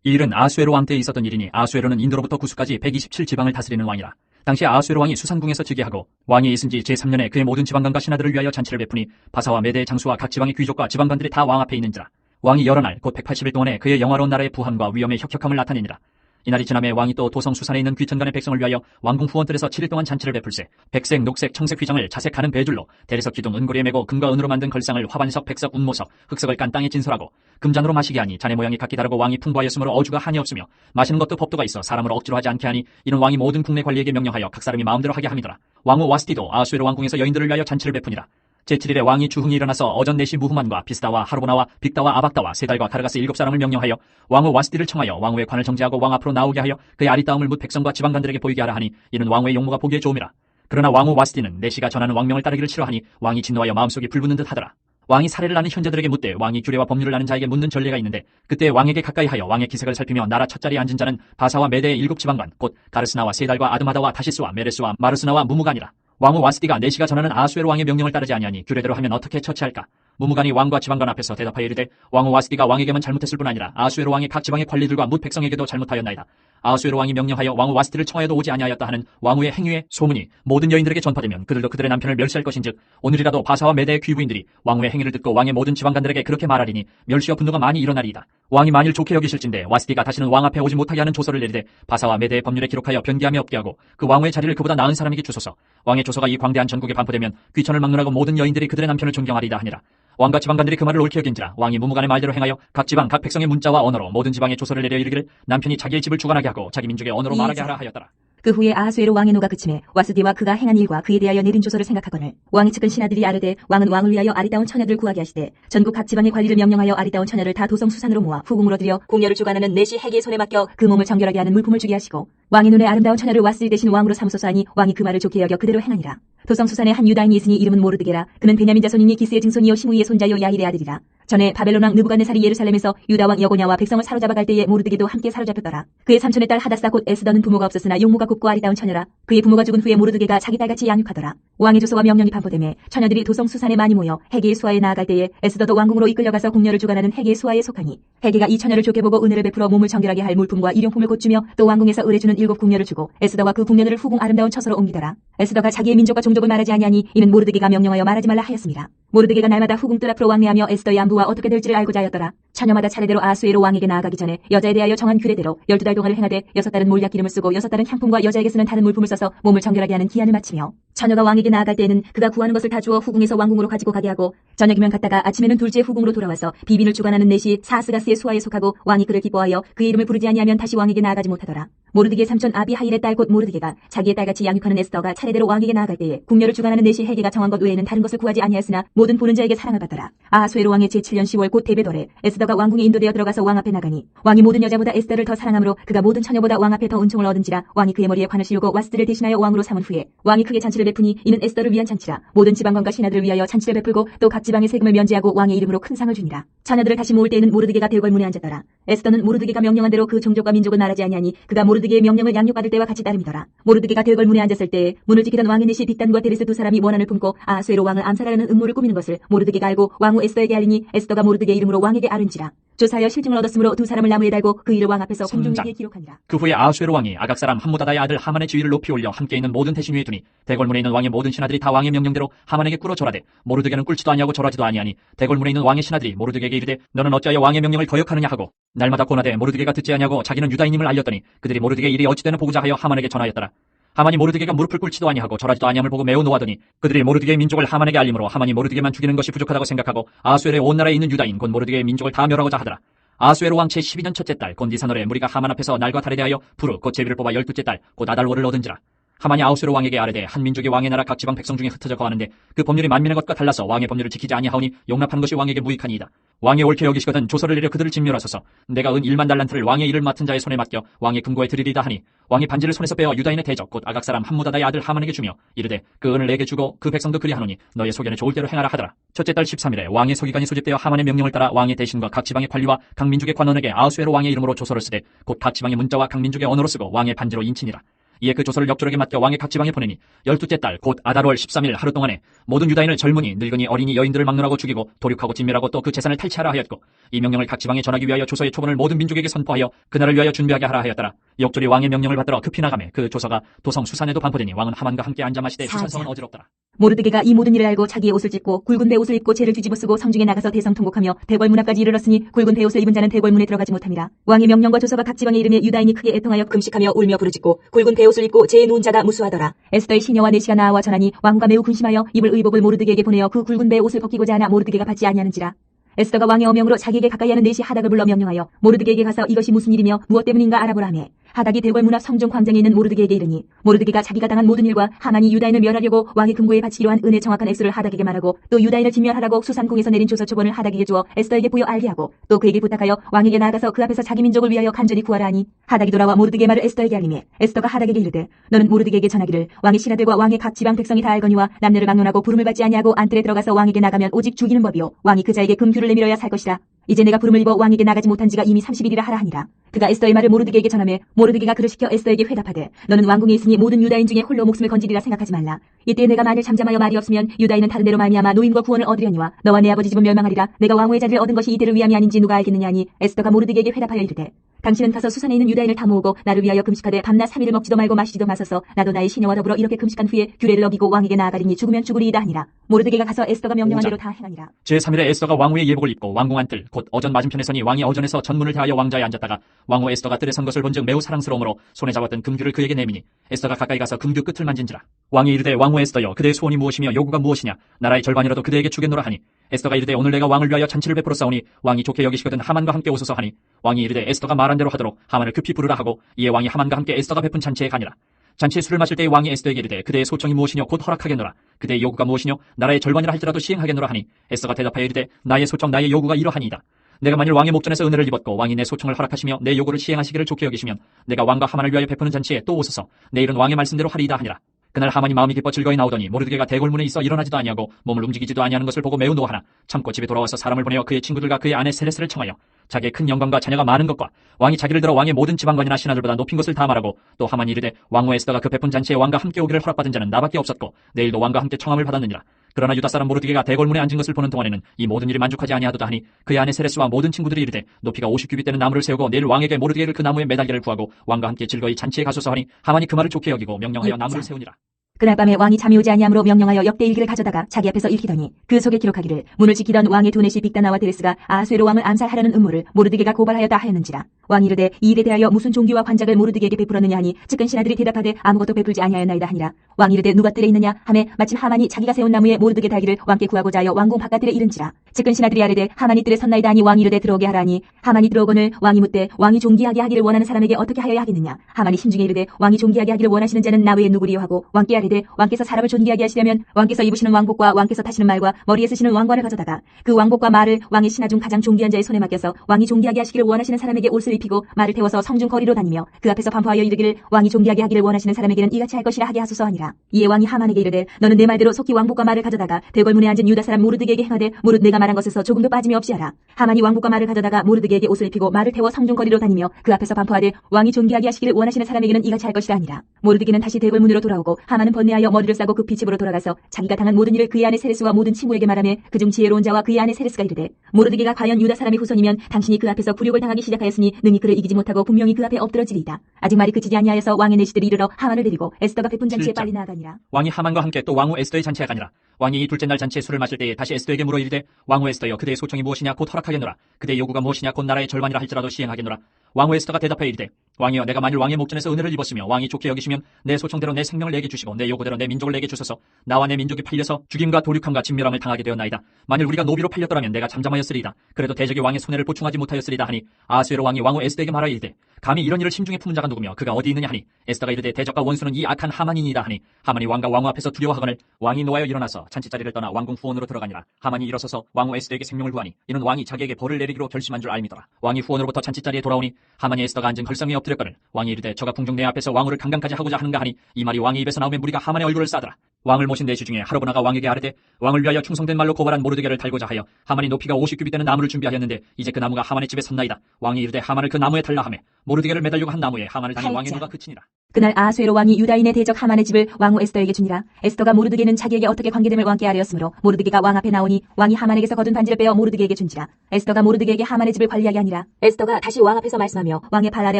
이 일은 아수에로 왕 때에 있었던 일이니 아수에로는 인도로부터 구스까지 127지방을 다스리는 왕이라. 당시 아수에로 왕이 수산궁에서 즉위하고 왕이 있은 지 제3년에 그의 모든 지방관과 신하들을 위하여 잔치를 베푸니 바사와 메대의 장수와 각 지방의 귀족과 지방관들이 다 왕 앞에 있는지라. 왕이 여러 날 곧 180일 동안에 그의 영화로운 나라의 부함과 위엄의 혁혁함을 나타내니라. 이날이 지남에 왕이 또 도성 수산에 있는 귀천간의 백성을 위하여 왕궁 후원들에서 7일 동안 잔치를 베풀세 백색, 녹색, 청색 휘장을 자색 가는 배줄로 대리석 기둥 은고리에 메고 금과 은으로 만든 걸상을 화반석, 백석, 운모석, 흑석을 깐 땅에 진솔하고 금잔으로 마시게 하니 잔의 모양이 각기 다르고 왕이 풍부하였으므로 어주가 한이 없으며 마시는 것도 법도가 있어 사람을 억지로 하지 않게 하니 이는 왕이 모든 국내 관리에게 명령하여 각 사람이 마음대로 하게 함이더라. 왕후 와스티도 아수에로 왕궁에서 여인들을 위하여 잔치를 베푸니라. 제7일에 왕이 주흥이 일어나서 어전 내시 무후만과 비스다와 하르보나와 빅다와 아박다와 세달과 가르가스 7사람을 명령하여 왕후 와스티를 청하여 왕후의 관을 정지하고 왕 앞으로 나오게 하여 그의 아리따움을 묻 백성과 지방관들에게 보이게 하라 하니 이는 왕후의 용모가 보기에 좋음이라. 그러나 왕후 와스티는 내시가 전하는 왕명을 따르기를 싫어하니 왕이 진노하여 마음속이 불붙는 듯 하더라. 왕이 사례를 아는 현자들에게 묻되 왕이 규례와 법률을 아는 자에게 묻는 전례가 있는데 그때 왕에게 가까이 하여 왕의 기색을 살피며 나라 첫자리에 앉은 자는 바사와 메대의 7지방관 곧 가르스나와 세달과 아드마다와 다시스와 메레스와 마르스나와 무무간이라. 왕후 와스티가 내시가 전하는 아수에로 왕의 명령을 따르지 아니하니 규례대로 하면 어떻게 처치할까? 무무간이 왕과 지방관 앞에서 대답하여 이르되 왕후 와스티가 왕에게만 잘못했을 뿐 아니라 아수에로 왕이 각 지방의 관리들과 뭇 백성에게도 잘못하였나이다. 아수에로 왕이 명령하여 왕후 와스티를 청하여도 오지 아니하였다 하는 왕후의 행위의 소문이 모든 여인들에게 전파되면 그들도 그들의 남편을 멸시할 것인즉 오늘이라도 바사와 메대의 귀부인들이 왕후의 행위를 듣고 왕의 모든 지방관들에게 그렇게 말하리니 멸시와 분노가 많이 일어나리이다. 왕이 만일 좋게 여기실진데 와스티가 다시는 왕 앞에 오지 못하게 하는 조서를 내리되 바사와 메대의 법률에 기록하여 변기함이 없게 하고 그 왕후의 자리를 그보다 나은 사람에게 주소서. 왕의 조서가 이 광대한 전국에 반포되면 귀천을 막론하고 모든 여인들이 그들의 남편을 존경하리이다 하니라. 왕과 지방관들이 그 말을 옳게 여긴지라 왕이 무무간의 말대로 행하여 각 지방 각 백성의 문자와 언어로 모든 지방에 조서를 내려 이르기를 남편이 자기의 집을 주관하게 하고 자기 민족의 언어로 말하게 하라 하였더라. 그 후에 아하수에로 왕의 노가 그침에 와스디와 그가 행한 일과 그에 대하여 내린 조서를 생각하거늘 왕이 측은 신하들이 아뢰되 왕은 왕을 위하여 아리따운 처녀들 구하게 하시되 전국 각 지방의 관리를 명령하여 아리따운 처녀를 다 도성 수산으로 모아 후궁으로 들여 궁녀를 주관하는 내시 해계의 손에 맡겨 그 몸을 정결하게 하는 물품을 주게 하시고 왕의 눈에 아름다운 처녀를 와스디 대신 왕으로 삼소서 하니 왕이 그 말을 좋게 여겨 그대로 행하니라. 도성 수산에 한 유다인이 있으니 이름은 모르드게라. 그는 베냐민 자손이니 기스의 증손이요 시므이의 손자요 야힐의 아들이라. 전에 바벨론 왕 느부갓네살이 예루살렘에서 유다 왕 여고냐와 백성을 사로잡아 갈 때에 모르드게도 함께 사로잡혔더라. 그의 삼촌의 딸 하다사 곧 에스더는 부모가 없었으나 용모가 곱고 아리따운 처녀라. 그의 부모가 죽은 후에 모르드게가 자기 딸같이 양육하더라. 왕의 조서와 명령이 반포되매 처녀들이 도성 수산에 많이 모여 해계의 수하에 나아갈 때에 에스더도 왕궁으로 이끌려가서 궁녀를 주관하는 해계의 수하에 속하니 해계가 이 처녀를 좋게 보고 은혜를 베풀어 몸을 정결하게 할 물품과 일용품을 곧 주며 또 왕궁에서 의뢰주는 7 궁녀를 주고 에스더와 그 궁녀들을 후궁 아름다운 처소로 옮기더라. 에스더가 자기의 민족과 종족을 말하지 아니하니 이는 모르드게가 명령하여 말하지 말라 하였습니다. 모르드게가 날마다 후궁 뜰 앞으로 왕래하며 에스더의 안부와 어떻게 될지를 알고자 하였더라. 처녀마다 차례대로 아수에로 왕에게 나아가기 전에 여자에 대하여 정한 규례대로 12달 동안을 행하되 6달은 몰약 기름을 쓰고 6달은 향품과 여자에게 쓰는 다른 물품을 써서 몸을 정결하게 하는 기한을 마치며 처녀가 왕에게 나아갈 때에는 그가 구하는 것을 다 주어 후궁에서 왕궁으로 가지고 가게 하고 저녁이면 갔다가 아침에는 둘째 후궁으로 돌아와서 비빈을 주관하는 내시 사스가스의 수하에 속하고 왕이 그를 기뻐하여 그의 이름을 부르지 아니하면 다시 왕에게 나아가지 못하더라. 모르드게의 삼촌 아비하일의 딸 곧 모르드게가 자기의 딸같이 양육하는 에스더가 차례대로 왕에게 나아갈 때에 궁녀를 주관하는 내시 해계가 정한 것 외에는 다른 것을 구하지 아니하였으나 모든 보는 자에게 사랑을 받더라. 아하수에로 왕의 제7년 10월 곧 데베돌에 에스더 에스더가 왕궁에 인도되어 들어가서 왕 앞에 나가니 왕이 모든 여자보다 에스더를 더 사랑하므로 그가 모든 처녀보다 왕 앞에 더 은총을 얻은지라. 왕이 그의 머리에 관을 씌우고 와스들을 대신하여 왕으로 삼은 후에 왕이 크게 잔치를 베푸니 이는 에스더를 위한 잔치라. 모든 지방관과 신하들을 위하여 잔치를 베풀고 또 각 지방의 세금을 면제하고 왕의 이름으로 큰 상을 주니라. 처녀들을 다시 모을 때에는 모르드게가 대궐문에 앉았더라. 에스더는 모르드게가 명령한 대로 그 종족과 민족을 말하지 아니하니 그가 모르드게의 명령을 양육받을 때와 같이 따름이더라. 모르드게가 대궐문에 앉았을 때에 문을 지키던 왕의 내시 빅단과 데레스 두 사람이 원한을 품고 아하수에로 왕을 암살하려는 음모를 꾸미는 것을 모르드게가 알고 왕후 에스더에게 알리니 에스더가 모르드게 이름으로 왕에게 아른지라. 조사하여 실증을 얻었으므로 두 사람을 나무에 달고 그 일을 왕 앞에서 공중에게 기록하니라. 그 후에 아하수에로 왕이 아각 사람 함무다다의 아들 하만의 지위를 높이 올려 함께 있는 모든 대신 위에 두니 대궐문에 있는 왕의 모든 신하들이 다 왕의 명령대로 하만에게 꿇어 절하되 모르드게는 꿇지도 아니하고 절하지도 아니하니 대궐문에 있는 왕의 신하들이 모르드게에게 이르되 너는 어찌하여 왕의 명령을 거역하느냐 하고 날마다 고나되 모르드게가 듣지 아니하고 자기는 유다인임을 알렸더니 그들이 모르드게 일이 어찌되나 보고자 하여 하만에게 전하였더라. 하만이 모르드게가 무릎을 꿇지도 아니하고 절하지도 아니함을 보고 매우 노하더니 그들이 모르드게의 민족을 하만에게 알림으로 하만이 모르드게만 죽이는 것이 부족하다고 생각하고 아하수에로의 온 나라에 있는 유다인 곧 모르드게의 민족을 다 멸하고자 하더라. 아하수에로 왕 제12년 첫째 달 곧 니사널에 무리가 하만 앞에서 날과 달에 대하여 부르 곧 제비를 뽑아 12째 달 곧 아달월을 얻은지라. 하만이 아하수에로 왕에게 아뢰되 한 민족이 왕의 나라 각 지방 백성 중에 흩어져 거하는데 그 법률이 만민의 것과 달라서 왕의 법률을 지키지 아니하오니 용납하는 것이 왕에게 무익하니이다. 왕이 옳게 여기시거든 조서를 내려 그들을 진멸하소서. 내가 은 1만 달란트를 왕의 일을 맡은 자의 손에 맡겨 왕의 금고에 드리리다 하니 왕이 반지를 손에서 빼어 유다인의 대적 곧 아각 사람 함무다다의 아들 하만에게 주며 이르되 그 은을 내게 주고 그 백성도 그리하노니 너의 소견에 좋을 대로 행하라 하더라. 첫째 달 13일에 왕의 서기관이 소집되어 하만의 명령을 따라 왕의 대신과 각 지방의 관리와 각 민족의 관원에게 아하수에로 왕의 이름으로 조서를 쓰되 곧 각 지방의 문자와 각 민족의 언어로 쓰고 왕의 반지로 인치니라. 이에 그 조서를 역졸에게 맡겨 왕의 각 지방에 보내니 12째 달 곧 아달월 13일 하루 동안에 모든 유다인을 젊은이 늙은이 어린이 여인들을 막론하고 죽이고 도륙하고 진멸하고 또 그 재산을 탈취하라 하였고 이 명령을 각 지방에 전하기 위하여 조서의 초본을 모든 민족에게 선포하여 그날을 위하여 준비하게 하라 하였더라. 역졸이 왕의 명령을 받들어 급히 나가매 그 조서가 도성 수산에도 반포되니 왕은 하만과 함께 앉아 마시되 수산성은 어지럽더라. 모르드게가 이 모든 일을 알고 자기의 옷을 찢고 굵은 배옷을 입고 죄를 뒤집어 쓰고 성중에 나가서 대성통곡하며 대궐문 앞까지 이르렀으니 굵은 배옷을 입은 자는 대궐문에 들어가지 못함이라. 왕의 명령과 조서가 각 지방에 이르매 유다인이 크게 애통하여 금식하며 울며 부르짖고 굵은 배옷을 입고 죄에 누운 자가 무수하더라. 에스더의 시녀와 내시가 나와 전하니 왕후가 매우 근심하여 입을 의복을 모르드게에게 보내어 그 굵은 배옷을 벗기고자 하나 모르드게가 받지 아니하는지라. 에스더가 왕의 어명으로 자기에게 가까이 하는 내시 하닥을 불러 명령하여 모르드게에게 가서 이것이 무슨 일이며 무엇 때문인가 알아보라 하매 하닥이 대궐문 앞 성중 광장에 있는 모르드게에게 이르니 모르드게가 자기가 당한 모든 일과 하만이 유다인을 멸하려고 왕의 금고에 바치기로 한 은의 정확한 액수를 하닥에게 말하고 또 유다인을 진멸하라고 수산궁에서 내린 조서 초본을 하닥에게 주어 에스더에게 보여 알게 하고 또 그에게 부탁하여 왕에게 나아가서 그 앞에서 자기 민족을 위하여 간절히 구하라 하니 하닥이 돌아와 모르드게의 말을 에스더에게 알리매 에스더가 하닥에게 이르되 너는 모르드게에게 전하기를 왕의 신하들과 왕의 각 지방 백성이 다 알거니와 남녀를 막론하고 부름을 받지 아니하고 안뜰에 들어가서 왕에게 나가면 오직 죽이는 법이요 왕이 그 자에게 금규를 내밀어야 살 것이라. 이제 내가 부름을 입어 왕에게 나가지 못한 지가 이미 30일이라 하라 하니라. 그가 에스더의 말을 모르드게에게 전하매 모르드게가 그를 시켜 에스더에게 회답하되 너는 왕궁에 있으니 모든 유다인 중에 홀로 목숨을 건지리라 생각하지 말라. 이때 내가 만일 잠잠하여 말이 없으면 유다인은 다른 데로 말미암아 노임과 구원을 얻으려니와 너와 내 아버지 집은 멸망하리라. 내가 왕후의 자리를 얻은 것이 이때를 위함이 아닌지 누가 알겠느냐 하니 에스더가 모르드게에게 회답하여 이르되 당신은 가서 수산에 있는 유다인을 다 모으고 나를 위하여 금식하되 밤낮 3일을 먹지도 말고 마시지도 마소서. 나도 나의 시녀와 더불어 이렇게 금식한 후에 규례를 어기고 왕에게 나아가리니 죽으면 죽으리이다 하니라. 모르드게가 가서 에스더가 명령한 대로 다 행하니라. 제3일에 에스더가 왕후의 예복을 입고 왕궁 안뜰 곧 어전 맞은편에 서니 왕이 어전에서 전문을 대하여 왕자에 앉았다가 왕후 에스더가 뜰에 선 것을 본즉 매우 사랑스러우므로 손에 잡았던 금규를 그에게 내미니 에스더가 가까이 가서 금규 끝을 만진지라. 왕이 이르되 왕후 에스더여 그대의 소원이 무엇이며 요구가 무엇이냐 나라의 절반이라도 그대에게 주겠노라 하니 에스더가 이르되 오늘 내가 왕을 위하여 잔치를 베풀어 싸우니 왕이 좋게 여기시거든 하만과 함께 오소서 하니 왕이 이르되 에스더가 말한 대로 하도록 하만을 급히 부르라 하고 이에 왕이 하만과 함께 에스더가 베푼 잔치에 가니라. 잔치에 술을 마실 때에 왕이 에스더에게 이르되 그대의 소청이 무엇이뇨 곧 허락하겠노라. 그대의 요구가 무엇이뇨 나라의 절반이라 할지라도 시행하겠노라 하니 에스더가 대답하여 이르되 나의 소청 나의 요구가 이러하니이다. 내가 만일 왕의 목전에서 은혜를 입었고 왕이 내 소청을 허락하시며 내 요구를 시행하시기를 좋게 여기시면 내가 왕과 하만을 위하여 베푸는 잔치에 또 오소서. 내일은 왕의 말씀대로 하리이다 하니라. 그날 하만이 마음이 기뻐 즐거이 나오더니 모르드게가 대궐문에 있어 일어나지도 아니하고 몸을 움직이지도 아니하는 것을 보고 매우 노하나 참고 집에 돌아와서 사람을 보내어 그의 친구들과 그의 아내 세레스를 청하여 자기의 큰 영광과 자녀가 많은 것과 왕이 자기를 들어 왕의 모든 지방관이나 신하들보다 높인 것을 다 말하고 또 하만이 이르되 왕후 에스더가 그 베푼 잔치에 왕과 함께 오기를 허락받은 자는 나밖에 없었고 내일도 왕과 함께 청함을 받았느니라. 그러나 유다 사람 모르드게가 대궐문에 앉은 것을 보는 동안에는 이 모든 일이 만족하지 아니하도다 하니 그의 아내 세레스와 모든 친구들이 이르되 높이가 50규빗 되는 나무를 세우고 내일 왕에게 모르드게를 그 나무에 매달기를 구하고 왕과 함께 즐거이 잔치에 가소서 하니 하만이 그 말을 좋게 여기고 명령하여 나무를 세우니라. 그날 밤에 왕이 잠이 오지 아니하므로 명령하여 역대일기를 가져다가 자기 앞에서 읽히더니 그 속에 기록하기를 문을 지키던 왕의 두 내시 빅다나와 데레스가 아하수에로 왕을 암살하려는 음모를 모르드게가 고발하였다 하였는지라. 왕이 이르되 이 일에 대하여 무슨 종교와 관작을 모르드게에게 베풀었느냐 하니 측근 신하들이 대답하되 아무것도 베풀지 아니하였나이다 하니라. 왕이 이르되 누가 뜰에 있느냐 하매 마침 하만이 자기가 세운 나무에 모르드게 달기를 왕께 구하고자 하여 왕궁 바깥뜰에 이른지라. 측근 신하들이 아뢰되 하만이 뜰에 섰나이다 하니 왕이 이르되 들어오게 하라니 하만이 들어오거늘 왕이 묻되 왕이 존귀하게 하기를 원하는 사람에게 어떻게 하여야 하겠느냐. 하만이 심중에 이르되 왕이 존귀하게 하기를 원하시는 자는 나 외에 누구리요 하고 왕께 아뢰되 왕께서 사람을 존귀하게 하시려면 왕께서 입으시는 왕복과 왕께서 타시는 말과 머리에 쓰시는 왕관을 가져다가 그 왕복과 말을 왕의 신하 중 가장 존귀한 자의 손에 맡겨서 왕이 존귀하게 하시기를 원하시는 사람에게 옷을 입히고 말을 태워서 성중 거리로 다니며 그 앞에서 반포하여 이르기를 왕이 존귀하게 하기를 원하시는 사람에게는 이같이 할 것이라 하게 하소서 하니라. 이에 왕이 하만에게 이르되 너는 내 말대로 속히 왕복과 말을 가져다가 대궐문에 앉은 유다 사람 모르드게에게 행하되 무릇 내가 말한 것에서 조금도 빠짐이 없이 하라. 하만이 왕복과 말을 가져다가 모르드게에게 옷을 입히고 말을 태워 성중 거리로 다니며 그 앞에서 반포하되 왕이 존귀하게 하시기를 원하시는 사람에게는 이같이 할 것이라 하니라. 모르드게는 다시 대궐문으로 돌아오고 하만은 번뇌하여 머리를 싸고 급히 집으로 돌아가서 자기가 당한 모든 일을 그의 아내 세레스와 모든 친구에게 말하며 그중 지혜로운 자와 그의 아내 세레스가 이르되 모르드게가 과연 유다 사람의 후손이면 당신이 그 앞에서 굴욕을 당하기 시작하였으니 능히 그를 이기지 못하고 분명히 그 앞에 엎드러지리이다. 아직 말이 그치지 아니하여서 왕의 내시들이 이르러 하만을 데리고 에스더가 베푼 잔치에 빨리 나아가니라. 왕이 하만과 함께 또 왕후 에스더의 잔치에 가니라. 왕이 이 둘째 날 잔치에 술을 마실 때에 다시 에스더에게 물어 이르되 왕후 에스더여 그대의 소청이 무엇이냐 곧 허락하겠노라. 그대의 요구가 무엇이냐 곧 나라의 절반이라 할지라도 시행하겠노라. 왕후 에스더가 대답하여 이르되 왕이여 내가 만일 왕의 목전에서 은혜를 입었으며 왕이 좋게 여기시면 내 소청대로 내 생명을 내게 주시고 내 요구대로 내 민족을 내게 주소서. 나와 내 민족이 팔려서 죽임과 도륙함과 진멸함을 당하게 되었나이다. 만일 우리가 노비로 팔렸더라면 내가 잠잠하였으리이다. 그래도 대적의 왕의 손해를 보충하지 못하였으리이다 하니 아하수에로 왕이 왕후 에스더에게 말하여 이르되 감히 이런 일을 심중에 품은 자가 누구며 그가 어디 있느냐 하니 에스더가 이르되 대적과 원수는 이 악한 하만이니이다 하니 하만이 왕과 왕후 앞에서 두려워하거늘 왕이 노하여 일어나서 잔치자리를 떠나 왕궁 후원으로 들어가니라. 하만이 일어서서 왕후 에스더에게 생명을 구하니 이는 왕이 자기에게 벌을 내리기로 결심한 줄 알미더라. 왕이 후원으로부터 잔치자리에 돌아오니 하만이 에스더가 앉은 걸상에 엎드렸거늘 왕이 이르되 저가 궁중 내 앞에서 왕후를 강간까지 하고자 하는가 하니 이 말이 왕의 입에서 나오면 무리가 하만의 얼굴을 싸더라. 왕을 모신 내시 중에 하르보나가 왕에게 아뢰되 왕을 위하여 충성된 말로 고발한 모르드게를 달고자 하여 하만이 높이가 50규빗 되는 나무를 준비하였는데 이제 그 나무가 하만의 집에 섰나이다. 왕이 이르되 하만을 그 나무에 달라 하매 모르드게를 매달려고 한 나무에 하만을 당해 왕의 노가 그치니라. 그날 아하수에로 왕이 유다인의 대적 하만의 집을 왕후 에스더에게 주니라. 에스더가 모르드게는 자기에게 어떻게 관계됨을 왕께 아뢰었으므로 모르드게가 왕 앞에 나오니 왕이 하만에게서 거둔 반지를 빼어 모르드게에게 준지라. 에스더가 모르드게에게 하만의 집을 관리하게 하니라. 에스더가 다시 왕 앞에서 말씀하며 왕의 발 아래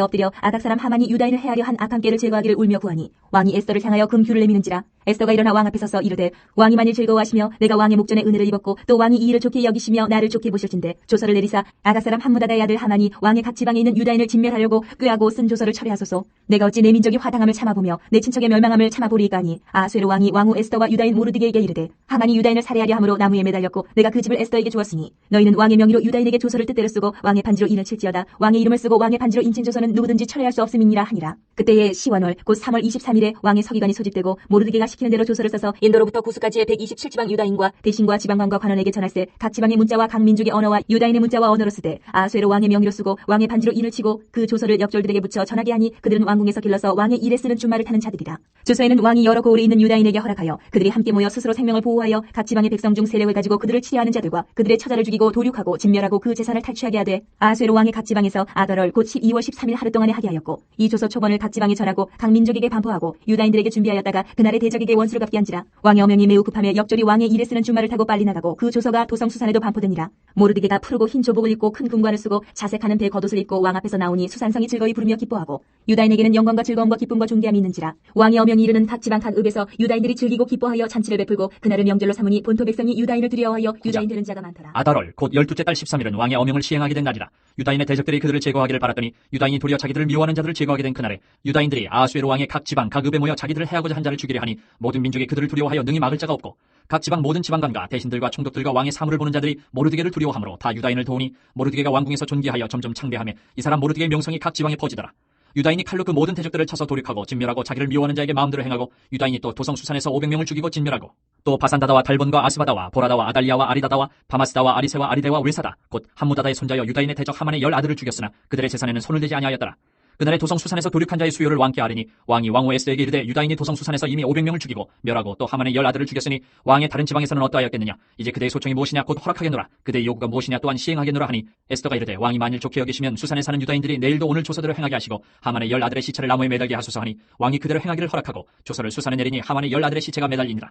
엎드려 아각 사람 하만이 유다인을 해하려 한 악한 꾀를 제거하기를 울며 구하니 왕이 에스더를 향하여 금규를 내미는지라. 에스더가 일어나 왕 앞에 서서 이르되 왕이 만일 즐거워하시며 내가 왕의 목전에 은혜를 입었고 또 왕이 이 일을 좋게 여기시며 나를 좋게 보실진대 조서를 내리사 아각 사람 함무다다의 아들 하만이 왕의 각 지방에 있는 유다인을 진멸하려고 꾀하고 쓴 조서를 철회하소서. 내가 어찌 내 민족이 화당함을 참아보며 내 친척의 멸망함을 참아보리이까 하니 아하수에로 왕이 왕후 에스더와 유다인 모르드게에게 이르되 하만이 유다인을 살해하려 함으로 나무에 매달렸고 내가 그 집을 에스더에게 주었으니 너희는 왕의 명의로 유다인에게 조서를 뜻대로 쓰고 왕의 반지로 인을 칠지어다. 왕의 이름을 쓰고 왕의 반지로 인친 조서는 누구든지 철회할 수 없음이니라 하니라. 그때에 시완월 곧 3월 23일에 왕의 서기관이 소집되고 모르드게가 시키는 대로 조서를 써서 인도로부터 구스까지의 127지방 유다인과 대신과 지방관과 관원에게 전할세 각 지방의 문자와 각 민족의 언어와 유다인의 문자와 언어로 쓰되 아하수에로 왕의 명의로 쓰고 왕의 반지로 인을 치고 그 조서를 역졸들에게 붙여 전하게 하니 그들은 왕궁에서 길러서 왕의 일에 쓰는 준말을 타는 자들이라. 조서에는 왕이 여러 고을에 있는 유다인에게 허락하여 그들이 함께 모여 스스로 생명을 보호하여 각 지방의 백성 중 세력을 가지고 그들을 치려하는 자들과 그들의 처자를 죽이고 도륙하고 진멸하고 그 재산을 탈취하게 하되 아하수에로 왕의 각 지방에서 아달월 곧 12월 13일 하루 동안에 하게 하였고 이 조서 초본을 각 지방에 전하고 각 민족에게 반포하고 유다인들에게 준비하였다가 그날의 대적에게 원수를 갚게 한지라. 왕의 어명이 매우 급하며 역졸이 왕의 일에 쓰는 준말을 타고 빨리 나가고 그 조서가 도성수산에도 반포되니라. 모르드게가 푸르고 흰 조복을 입고 큰 금관을 쓰고 자색하는 배 겉옷을 입고 왕 앞에서 나오니 수산성이 즐거이 부르며 기뻐하고 유다인에게는 영광과 즐거움과 기쁨과 존귀함이 있는지라. 왕의 어명이 이르는 각 지방 각 읍에서 유다인들이 즐기고 기뻐하여 잔치를 베풀고 그날을 명절로 삼으니 본토 백성이 유다인을 두려워하여 유다인 되는 자가 많더라. 아달월 곧 12째 달 13일은 왕의 어명을 시행하게 된 날이라. 유다인의 대적들이 그들을 제거하기를 바랐더니 유다인이 도리어 자기들을 미워하는 자들을 제거하게 된 그날에 유다인들이 아하수에로 왕의 각 지방 각 읍에 모여 자기들을 해하고자 한 자를 죽이려 하니 모든 민족이 그들을 두려워하여 능히 막을 자가 없고 각 지방 모든 지방관과 대신들과 총독들과 왕의 사물을 보는 자들이 모르드게를 두려워하므로 다 유다인을 도우니 모르드게가 왕궁에서 존귀하여 점점 창대하며 이 사람 모르드게의 명성이 각 지방에 퍼지더라. 유다인이 칼로 그 모든 대적들을 쳐서 도륙하고 진멸하고 자기를 미워하는 자에게 마음대로 행하고 유다인이 또 도성 수산에서 500명을 죽이고 진멸하고 또 바산다다와 달본과 아스바다와 보라다와 아달리아와 아리다다와 바마스다와 아리세와 아리데와 웨사다 곧 함무다다의 손자여 유다인의 대적 하만의 10아들을 죽였으나 그들의 재산에는 손을 대지 아니하였더라. 그날에 도성 수산에서 도륙한 자의 수요를 왕께 아뢰니 왕이 왕후 에스더에게 이르되 유다인이 도성 수산에서 이미 500명을 죽이고 멸하고 또 하만의 10아들을 죽였으니 왕의 다른 지방에서는 어떠하였겠느냐. 이제 그대의 소청이 무엇이냐 곧 허락하겠노라. 그대의 요구가 무엇이냐 또한 시행하겠노라 하니 에스더가 이르되 왕이 만일 좋게 여기시면 수산에 사는 유다인들이 내일도 오늘 조서대로 행하게 하시고 하만의 10아들의 시체를 나무에 매달게 하소서 하니 왕이 그대로 행하기를 허락하고 조서를 수산에 내리니 하만의 10아들의 시체가 매달리니라.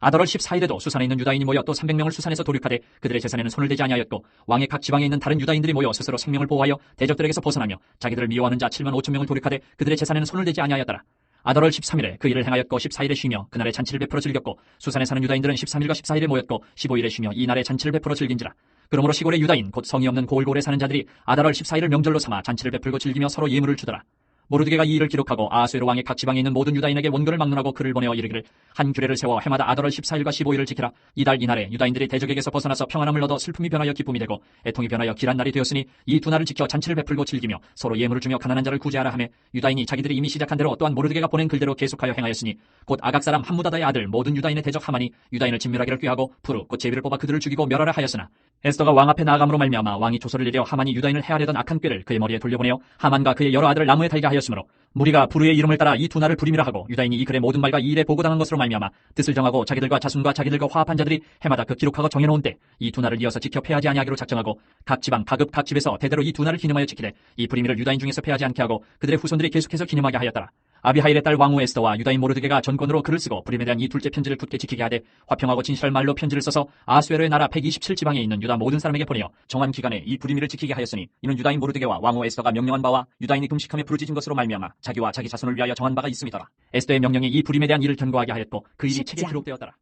아달월 14일에도 수산에 있는 유다인이 모여 또 300명을 수산에서 도륙하되 그들의 재산에는 손을 대지 아니하였고 왕의 각 지방에 있는 다른 유다인들이 모여 스스로 생명을 보호하여 대적들에게서 벗어나며 자기들을 미워하는 자 7만 5천 명을 도륙하되 그들의 재산에는 손을 대지 아니하였더라. 아달월 13일에 그 일을 행하였고 14일에 쉬며 그날에 잔치를 베풀어 즐겼고 수산에 사는 유다인들은 13일과 14일에 모였고 15일에 쉬며 이 날에 잔치를 베풀어 즐긴지라. 그러므로 시골의 유다인 곧 성이 없는 고을고을에 사는 자들이 아달월 14일을 명절로 삼아 잔치를 베풀고 즐기며 서로 예물을 주더라. 모르드게가 이 일을 기록하고 아하수에로 왕의 각 지방에 있는 모든 유다인에게 원고를 막론하고 글을 보내어 이르기를 한 규례를 세워 해마다 아달월 14일과 15일을 지키라. 이달 이날에 유다인들이 대적에게서 벗어나서 평안함을 얻어 슬픔이 변하여 기쁨이 되고 애통이 변하여 길한 날이 되었으니 이 두 날을 지켜 잔치를 베풀고 즐기며 서로 예물을 주며 가난한 자를 구제하라 하며 유다인이 자기들이 이미 시작한 대로 또한 모르드게가 보낸 글대로 계속하여 행하였으니 곧 아각 사람 함무다다의 아들 모든 유다인의 대적 하만이 유다인을 진멸하기를 꾀하고 푸르 곧 제비를 뽑아 그들을 죽이고 멸하라 하였으나 에스더가 왕 앞에 나아감으로 말미암아 왕이 조서를 내려 하만이 유다인을 해하려던 악한 꾀를 그의 머리에 돌려보내어 하만과 그의 여러 아들을 나무에 달게 하였으므로 무리가 부르의 이름을 따라 이 두 날을 부림이라 하고 유다인이 이 글의 모든 말과 이 일에 보고당한 것으로 말미암아 뜻을 정하고 자기들과 자손과 자기들과 화합한 자들이 해마다 그 기록하고 정해놓은 때 이 두 날을 이어서 지켜 패하지 아니하기로 작정하고 각 지방 가급 각 집에서 대대로 이 두 날을 기념하여 지키되 이 부림이를 유다인 중에서 패하지 않게 하고 그들의 후손들이 계속해서 기념하게 하였더라. 아비하일의 딸 왕후 에스더와 유다인 모르드게가 전권으로 글을 쓰고 부림에 대한 이 둘째 편지를 굳게 지키게 하되 화평하고 진실할 말로 편지를 써서 아하수에로의 나라 127지방에 있는 유다 모든 사람에게 보내어 정한 기간에 이 부림이를 지키게 하였으니 이는 유다인 모르드게와 왕후 에스더가 명령한 바와 유다인이 금식하며 부르짖은 것으로 말미암아 자기와 자기 자손을 위하여 정한 바가 있음이더라. 에스더의 명령이 이 부림에 대한 일을 견고하게 하였고 그 일이 책에 기록되었더라.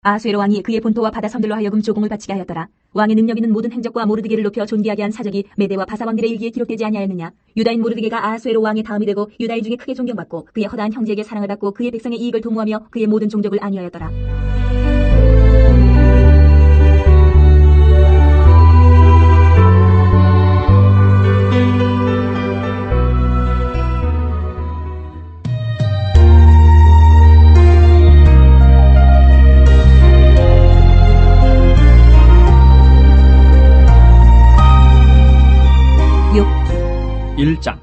아하수에로 왕이 그의 본토와 바다 선들로 하여금 조공을 바치게 하였더라. 왕의 능력 있는 모든 행적과 모르드게를 높여 존귀하게 한 사적이 메대와 바사 왕들의 일기에 기록되지 아니하였느냐. 유다인 모르드게가 아하수에로 왕의 다음이 되고 유다인 중에 크게 존경받고 그의 허다한 형제에게 사랑을 받고 그의 백성의 이익을 도모하며 그의 모든 종족을 안위하였더라. 욥기 1장